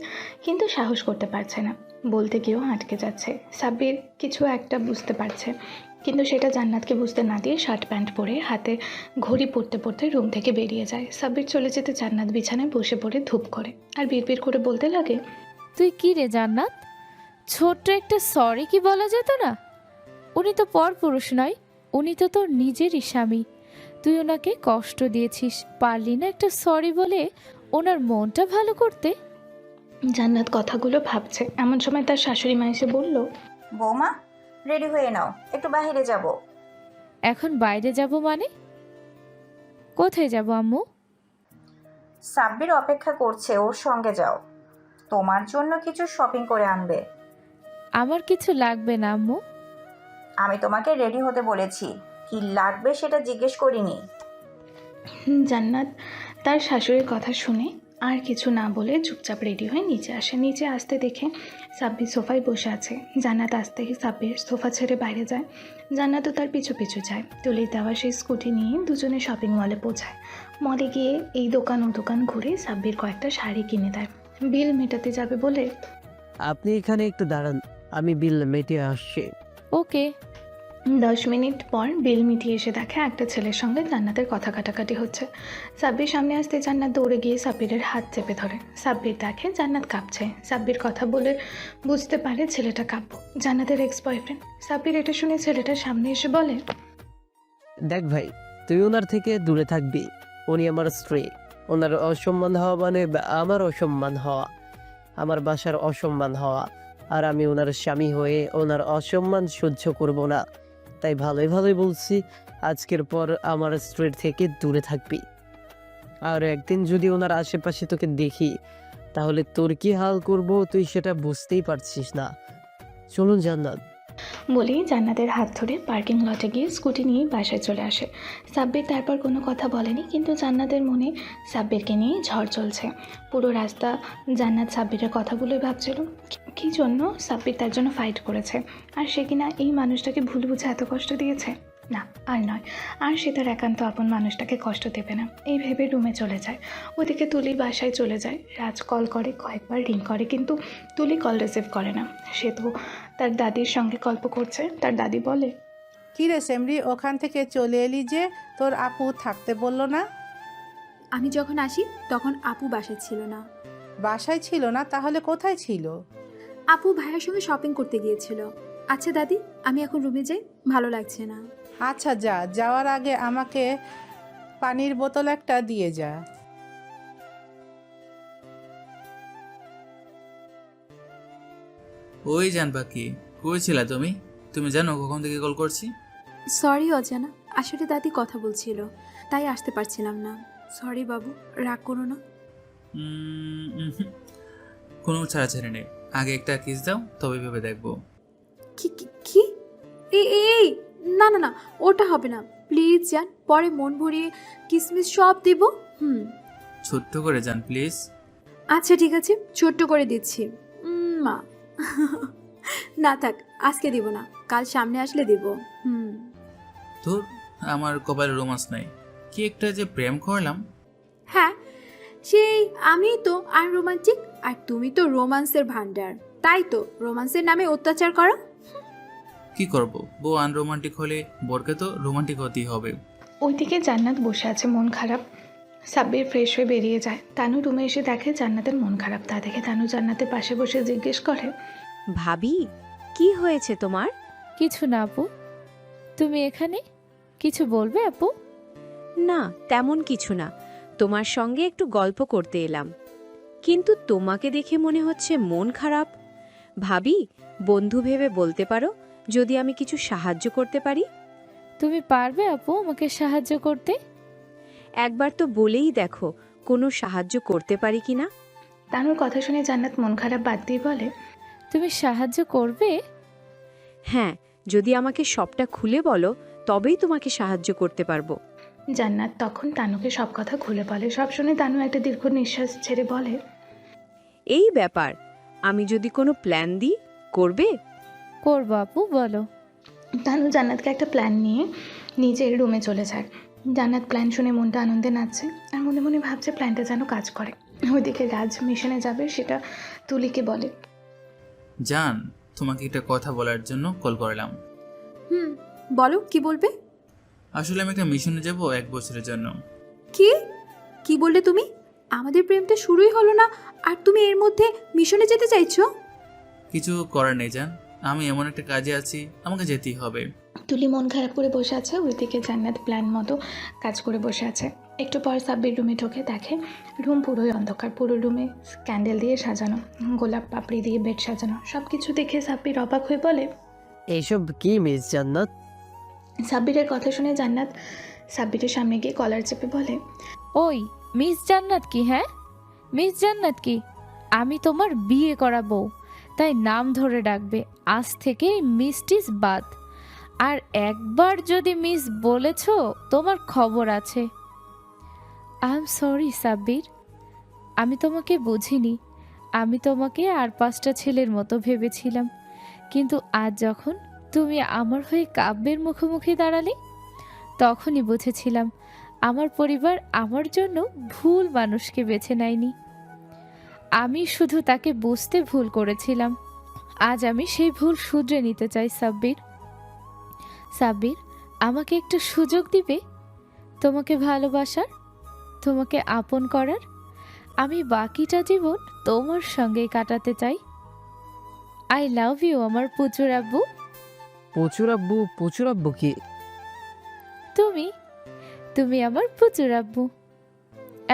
কিন্তু সাহস করতে পারছে না, বলতে গিয়েও আটকে যাচ্ছে। সাব্বির কিছু একটা বুঝতে পারছে কিন্তু সেটা জান্নাতকে বুঝতে না দিয়ে শার্ট প্যান্ট পরে হাতে ঘড়ি পরতে পরতে রুম থেকে বেরিয়ে যায়। সাব্বির চলে যেতে জান্নাত বিছানায় বসে পড়ে ধূপ করে আর বিড়বিড় করে বলতে লাগে, তুই কি রে জান্নাত, ছোট্ট একটা সরি কি বলা যেত না? উনি তো পরপুরুষ নয়, উনি তো তোর নিজেরই স্বামী। তুই ওনাকে কষ্ট দিয়েছিস, পারলি না একটা সরি বলে ওনার মনটা ভালো করতে? জান্নাত কথাগুলো ভাবছে। এমন সময় তার শাশুড়ি মা এসে বলল, বৌমা রেডি হয়ে নাও, একটু বাইরে যাব। এখন বাইরে যাব মানে? কোথায় যাব আম্মু? সাব্বির অপেক্ষা করছে, ওর সঙ্গে যাও। তোমার জন্য কিছু শপিং করে আনবে। আমার কিছু লাগবে না আম্মু। আমি তোমাকে রেডি হতে বলেছি, কি লাগবে সেটা জিজ্ঞেস করিনি। জান্নাত তার শাশুড়ির কথা শুনে আর কিছু না বলে চুপচাপ রেডি হয়ে নিচে আসে। নিচে আসতে দেখে সাব্বির সোফায় বসে আছে। জান্নাত আসতেই সাব্বির সোফা ছেড়ে বাইরে যায়। জান্নাতও তার পিছু পিছু যায়। তুলির দেওয়া সেই স্কুটি নিয়ে দুজনে শপিং মলে পৌঁছায়। মলে গিয়ে এই দোকান ও দোকান ঘুরে সাব্বির কয়েকটা শাড়ি কিনে দেয়। বিল মেটাতে যাবে বলে, আপনি এখানে একটু দাঁড়ান, আমি বিল মেটিয়ে আসছি। ওকে। 10 মিনিট পর বিল মিটিয়ে এসে দেখে একটা ছেলের সঙ্গে জান্নাতের কথা কাটাকাটি হচ্ছে। সাব্বির সামনে আসতে জান্নাত দৌড়ে গিয়ে সাব্বিরের হাত চেপে ধরে। সাব্বির দেখে জান্নাত কাঁপছে। সাব্বির কথা বলে বুঝতে পারে ছেলেটা কাঁপো, জান্নাতের এক্স বয়ফ্রেন্ড। সাব্বির এটা শুনে ছেলেটার সামনে এসে বলে, দেখ ভাই, তুই ওনার থেকে দূরে থাকবি। উনি আমার স্ত্রী। ওনার অসম্মান হওয়া মানে আমার অসম্মান হওয়া, আমার বাসার অসম্মান হওয়া। আর আমি ওনার স্বামী হয়ে ওনার অসম্মান সহ্য করব না। তাই ভালোই ভালোই বলছি, আজকের পর আমার স্ত্রীর থেকে দূরে থাকবি। আর একদিন যদি ওনার আশেপাশে তোকে দেখি, তাহলে তোর কি হাল করব তুই সেটা বুঝতেই পারছিস না। চলুন জান্নাত। বলেই জান্নাতের হাত ধরে পার্কিং লটে গিয়ে স্কুটি নিয়ে বাসায় চলে আসে। সাব্বির তারপর কোনো কথা বলেনি, কিন্তু জান্নাতের মনে সাব্বিরকে নিয়ে ঝড় চলছে। পুরো রাস্তা জান্নাত সাব্বিরের কথাগুলোই ভাবছিল। কী জন্য সাব্বির তার জন্য ফাইট করেছে, আর সে কিনা এই মানুষটাকে ভুল বুঝে এত কষ্ট দিয়েছে। না, আর নয়, আর সে তার একান্ত আপন মানুষটাকে কষ্ট দেবে না, এই ভেবে রুমে চলে যায়। ওদিকে তুলি বাসায় চলে যায়। রাজ কল করে, কয়েকবার রিং করে, কিন্তু তুলি কল রিসিভ করে না। সে তো তার দাদির সঙ্গে গল্প করছে। তার দাদি বলে, কি রে সেমরি, ওখান থেকে চলে এলি যে? তোর আপু থাকতে বললো না? আমি যখন আসি তখন আপু বাসায় ছিল না। বাসায় ছিল না? তাহলে কোথায় ছিল? আপু ভাইয়ের সঙ্গে শপিং করতে গিয়েছিল। আচ্ছা দাদি, আমি এখন রুমে যাই, ভালো লাগছে না। আচ্ছা যা, যাওয়ার আগে আমাকে পানির বোতল একটা দিয়ে যা। ওই জান পাখি, কই ছিলা তুমি? তুমি জানো কখন থেকে কল করছি? সরি অজানা, আসলে দাদি কথা বলছিল, তাই আসতে পারছিলাম না। সরি বাবু, রাগ করো না। কোনো ছাড়াছাড়ি নেই, আগে একটা কিস দাও, তবে ভেবে দেখবো। কি কি? এই না না না, ওটা হবে না প্লিজ জান, পরে মন ভরিয়ে কিসমিস সব দেব। ছোট্ট করে যান প্লিজ। আচ্ছা ঠিক আছে, ছোট্ট করে দিচ্ছি। মা না থাক, আজকে দিব না, কাল সামনে আসলে দেব। তোর আমার কপালে রোমান্স নাই, কি একটা যে প্রেম করলাম। হ্যাঁ, সেই আমি তো আর রোমান্টিক, আর তুমি তো রোমান্সের ভান্ডার, তাই তো রোমান্সের নামে অত্যাচার করো। কি করব, বউ আনরোমান্টিক হলে বরকে তো রোমান্টিক হতেই হবে। ওইদিকে জান্নাত বসে আছে মন খারাপ। সাব্বির ফ্রেশ হয়ে বেরিয়ে যায়। তানু রুমে এসে দেখে জান্নাতের মন খারাপ। তা দেখে তানু জান্নাতের পাশে বসে জিজ্ঞেস করে, ভাবি কি হয়েছে তোমার? কিছু না আপু, তুমি এখানে কিছু বলবে আপু? না তেমন কিছু না, তোমার সঙ্গে একটু গল্প করতে এলাম। কিন্তু তোমাকে দেখে মনে হচ্ছে মন খারাপ। ভাবি, বন্ধু ভেবে বলতে পারো যদি আমি কিছু সাহায্য করতে পারি। তুমি পারবে আপু আমাকে সাহায্য করতে? একবার তো বলেই দেখো কোনো সাহায্য করতে পারি কিনা। তানুর কথা শুনে জান্নাত মন খারাপ বাদ দিয়ে বলে, তুমি সাহায্য করবে? হ্যাঁ, যদি আমাকে সবটা খুলে বলো তবেই তোমাকে সাহায্য করতে পারবো। জান্নাত তখন তানুকে সব কথা খুলে বলে। সব শুনে তানু একটা দীর্ঘ নিঃশ্বাস ছেড়ে বলে, এই ব্যাপার, আমি যদি কোনো প্ল্যান দিই করবে? করবো আপু, বলো। তানু জান্নাতকে একটা প্ল্যান নিয়ে নিজের রুমে চলে যায়। জান্নাত প্ল্যান শুনে মনটা আনন্দে নাচছে, আর মনে মনে ভাবছে প্ল্যানটা যেন কাজ করে। ওইদিকে রাজ মিশনে যাবে, সেটা তুলিকে বলে, জান, তোমাকে একটা কথা বলার জন্য কল করলাম। বলো, কি বলবে? আসলে আমি একটা মিশনে যাব 1 বছরের জন্য। কি বললে তুমি? আমাদের প্রেমটা শুরুই হলো না, আর তুমি এর মধ্যে মিশনে যেতে চাইছো? কিছু করার নেই জান, আমি এমন একটা কাজে আছি, আমাকে যেতেই হবে। তুলি মন খারাপ করে বসে আছে। ওইদিকে জান্নাত প্ল্যান মতো কাজ করে বসে আছে। একটু পর সাব্বির রুমে ঢোকে, দেখে রুম পুরোই অন্ধকার। পুরো রুমে ক্যান্ডেল দিয়ে সাজানো, গোলাপ পাপড়ি দিয়ে বেড সাজানো। সব কিছু দেখে সাব্বির অবাক হয়ে বলে, এইসব কি মিস জান্নাত? সাব্বিরের কথা শুনে জান্নাত সাব্বিরের সামনে গিয়ে কলার চেপে বলে, ওই মিস জান্নাত কি? হ্যাঁ, মিস জান্নাত কি? আমি তোমার বিয়ে করাবো, তাই নাম ধরে ডাকবে। আজ থেকে মিস্টিস বাদ। আর একবার যদি মিস বলেছ তোমার খবর আছে। আই এম সরি সাব্বির, আমি তোমাকে বুঝিনি। আমি তোমাকে আর 5টা ছেলের মতো ভেবেছিলাম, কিন্তু আজ যখন তুমি আমার হয়ে কাব্যের মুখোমুখি দাঁড়ালে তখনই বুঝেছিলাম আমার পরিবার আমার জন্য ভুল মানুষকে বেছে নেয়নি। আমি শুধু তাকে বুঝতে ভুল করেছিলাম। আজ আমি সেই ভুল শুধরে নিতে চাই সাব্বির। সাব্বির, আমাকে একটা সুযোগ দিবে তোমাকে ভালোবাসার, তোমাকে আপন করার। আমি বাকিটা জীবন তোমার সঙ্গেই কাটাতে চাই। আই লাভ ইউ আমার পুচুর আব্বু। প্রচুর আব্বু কি? তুমি তুমি আমার পুচুর আব্বু।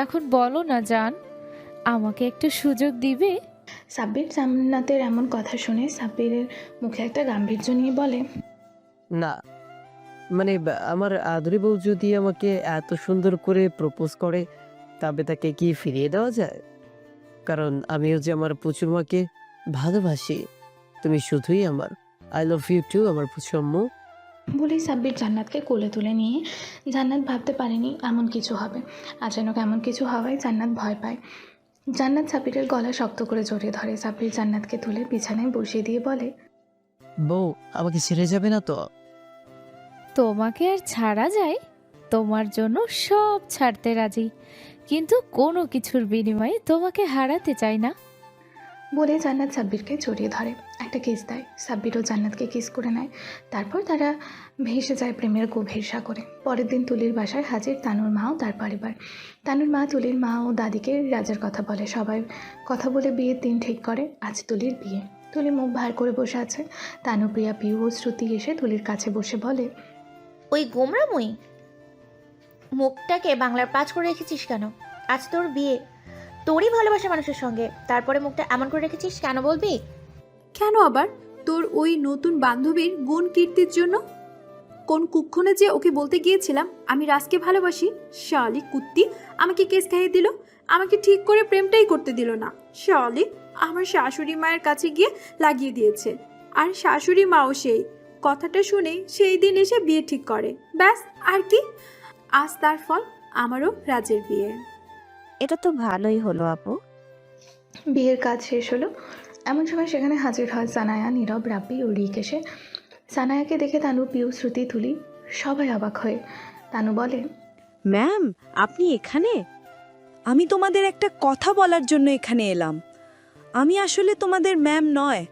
এখন বলো না জান, আমাকে একটা সুযোগ দিবে? সাব্বির জান্নাতের এমন কথা শুনে সাব্বিরের মুখে একটা গাম্ভীর্য নিয়ে বলে, না, মানে আমার আদরি বউ যদি আমাকে এত সুন্দর করে প্রপোজ করে তবে তাকে কি ফিরিয়ে দেওয়া যায়? কারণ আমিও যে আমার পুচুর মাকে ভালোবাসি। তুমি শুধুই আমার। আই লাভ ইউ টু আমার পুচুম্মু। বলেই সাব্বির জান্নাতকে কোলে তুলে নিয়ে, জান্নাত ভাবতে পারেনি এমন কিছু হবে। আচানক এমন কিছু হওয়ায় জান্নাত ভয় পায়। জান্নাত সাব্বিরের গলা শক্ত করে জড়িয়ে ধরে। সাব্বির জান্নাতকে তুলে বিছানায় বসিয়ে দিয়ে বলে, বউ আমাকে ছেড়ে যাবে না তো? তোমাকে আর ছাড়া যায়? তোমার জন্য সব ছাড়তে রাজি, কিন্তু কোনো কিছুর বিনিময়ে তোমাকে হারাতে চাই না। বলে জান্নাত সাব্বিরকে জড়িয়ে ধরে, একটা কিস দেয়। সাব্বিরও জান্নাতকে কিস করে নেয়। তারপর তারা ভেসে যায় প্রেমের গভীর সাগরে। পরের দিন তুলির বাসায় হাজির তানুর মা ও তার পরিবার। তানুর মা তুলির মা ও দাদিকে রাজের কথা বলে। সবাই কথা বলে বিয়ের দিন ঠিক করে। আজ তুলির বিয়ে। তুলি মুখ ভার করে বসে আছে। তানু, প্রিয়া, পিউ ও শ্রুতি এসে তুলির কাছে বসে বলে, ওই গোমরাময়ী মুখটাকে বাংলার 5 করে রেখেছিস কেন? আজ তোর বিয়ে, তোরই ভালোবাসা মানুষের সঙ্গে, তারপরে মুখটা এমন করে রেখেছিস কেন বলবি? কেন আবার? তোর ওই নতুন বান্ধবীর গুণ কীর্তির জন্য। কোন কুক্ষণে যে ওকে বলতে গিয়েছিলাম আমি রাজকে ভালোবাসি, শালি কুত্তি আমাকে কেস খাইয়ে দিল। আমাকে ঠিক করে প্রেমটাই করতে দিল না। শালি আমার শাশুড়ি মায়ের কাছে গিয়ে লাগিয়ে দিয়েছে। আর শাশুড়ি মাও সেই কথাটা শুনে সেই দিন এসে বিয়ে ঠিক করে। ব্যাস, আর কি? আজ তার ফল, আমারও রাজের বিয়ে। এটা তো ভালোই হলো আপু। বিয়ের কাজ শেষ হলো। এমন সময় সেখানে হাজির হয় সানায়া, নীরব, রাব্বি ও রিক এসে। সানায়াকে দেখে তানু, পিউ, শ্রুতি, তুলি সবাই অবাক হয়ে। তানু বলে, ম্যাম আপনি এখানে? আমি তোমাদের একটা কথা বলার জন্য এখানে এলাম। আমি আসলে তোমাদের ম্যাম নয়,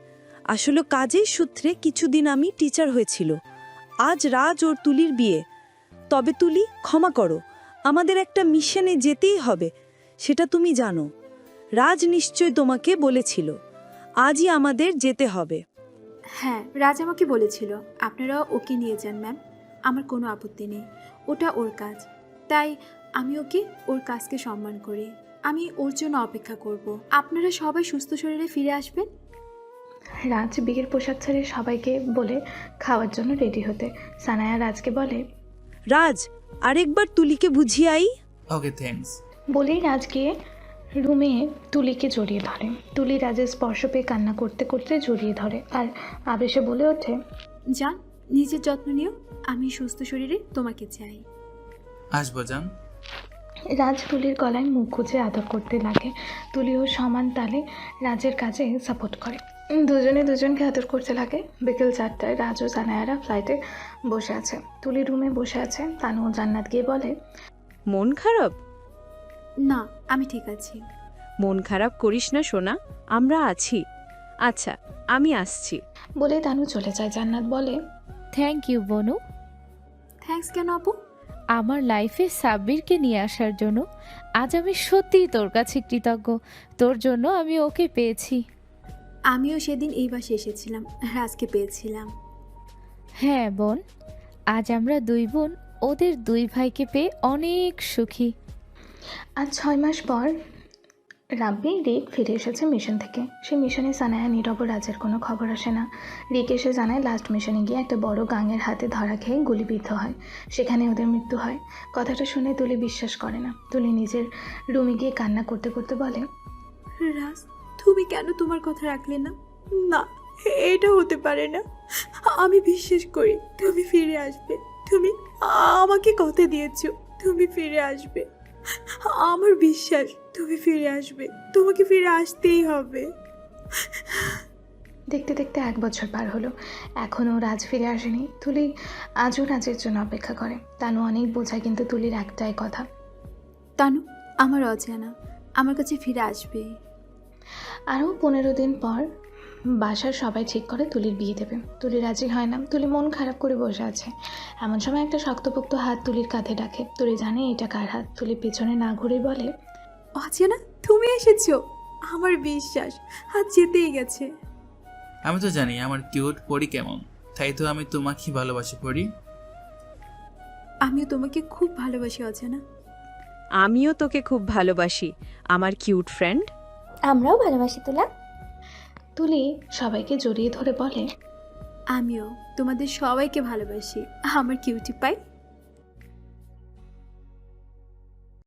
আসলে কাজের সূত্রে কিছুদিন আমি টিচার হয়েছিল। আজ রাজ ওর তুলির বিয়ে। তবে তুলি ক্ষমা করো, আমাদের একটা মিশনে যেতেই হবে, সেটা তুমি জানো। রাজ নিশ্চয় তোমাকে বলেছিল আজই আমাদের যেতে হবে। হ্যাঁ, রাজ আমাকে বলেছিল আপনারা ওকে নিয়ে যান ম্যাম, আমার কোনো আপত্তি নেই, ওটা ওর কাজ। তাই আমি ওকে ওর কাজকে সম্মান করি। আমি ওর জন্য অপেক্ষা করব। আপনারা সবাই সুস্থ শরীরে ফিরে আসবেন। রাজ বিয়ের পোশাক ছেড়ে সবাইকে বলে খাওয়ার জন্য রেডি হতে। সানায়া রাজকে বলে, রাজ আরেকবার তুলিকে বুঝিয়ে আই। Okay thanks. বলেই রাজ গিয়ে রুমে তুলিকে জড়িয়ে ধরে। তুলি রাজের স্পর্শ পেয়ে কান্না করতে করতে জড়িয়ে ধরে আর আবেশে বলে ওঠে, যান, নিজের যত্ন নিও, আমি সুস্থ শরীরে তোমাকে চাই। আসবো জান। রাজ তুলির গলায় মুখ গুজে আদর করতে লাগে। তুলিও সমান তালে রাজের কাজে সাপোর্ট করে। দুজনে দুজনকে আদর করতে লাগে। বিকেল 4টায় রাজ ও সানায়ারা ফ্লাইটে বসে আছে। তুলি রুমে বসে আছে। তানু ও জান্নাত গিয়ে বলে, মন খারাপ? না, আমি ঠিক আছি। মন খারাপ করিস না সোনা, আমরা আছি। আচ্ছা আমি আসছি। বলে তানু চলে যায়। জান্নাত বলে, থ্যাংক ইউ বনু। থ্যাঙ্কস কেন আপু? আমার লাইফে সাব্বিরকে নিয়ে আসার জন্য। আজ আমি সত্যিই তোর কাছে কৃতজ্ঞ। তোর জন্য আমি ওকে পেয়েছি। আমিও সেদিন এই বাসে এসেছিলাম, রাজকে পেয়েছিলাম। হ্যাঁ বোন, আজ আমরা 2 বোন ওদের 2 ভাইকে পেয়ে অনেক সুখী। আজ 6 মাস পর রাব্বি রিক ফিরে এসেছে মিশন থেকে। সেই মিশনে সানায়া, নীরব ও রাজের কোনো খবর আসে না। রিক এসে জানায় লাস্ট মিশনে গিয়ে একটা বড় গাঙের হাতে ধরা খেয়ে গুলিবিদ্ধ হয়। সেখানে ওদের মৃত্যু হয়। কথাটা শুনে তুলি বিশ্বাস করে না। তুলি নিজের রুমে গিয়ে কান্না করতে করতে বলে, রাজ, তুমি কেন তোমার কথা রাখলে না? না, এটা হতে পারে না। আমি বিশ্বাস করি তুমি ফিরে আসবে। তুমি আমাকে কথা দিয়েছো তুমি ফিরে আসবে। আমার বিশ্বাস তুমি ফিরে আসবে। তোমাকে ফিরে আসতেই হবে। দেখতে দেখতে 1 বছর পার হলো, এখনও রাজ ফিরে আসেনি। তুলি আজও রাজের জন্য অপেক্ষা করে। তানু অনেক বোঝায়, কিন্তু তুলির একটাই কথা, তানু আমার অজানা, আমার কাছে ফিরে আসবে। আরও 15 দিন পর বাসার সবাই ঠিক করে তুলির বিয়ে দেবে। তুলি রাজি হয় না। তুলি মন খারাপ করে বসে আছে। এমন সময় একটা শক্তপোক্ত হাত তুলির কাঁধে ডাকে। তুলি জানে এটা কার হাত। তুলি পেছনে না ঘুরে বলে, অজানা তুমি এসেছো। আমার বিশ্বাস হাত যেতেই গেছে। আমি তো জানি আমার কিউট পরি কেমন, তাই তো আমি তোমাকে ভালোবাসি পরি। আমিও তোমাকে খুব ভালোবাসি অজানা। আমিও তোকে খুব ভালোবাসি আমার কিউট ফ্রেন্ড। আমরাও ভালোবাসি তুলা। তুলি সবাইকে জড়িয়ে ধরে বলে, আমিও তোমাদের সবাইকে ভালোবাসি আমার কিউটি পাই।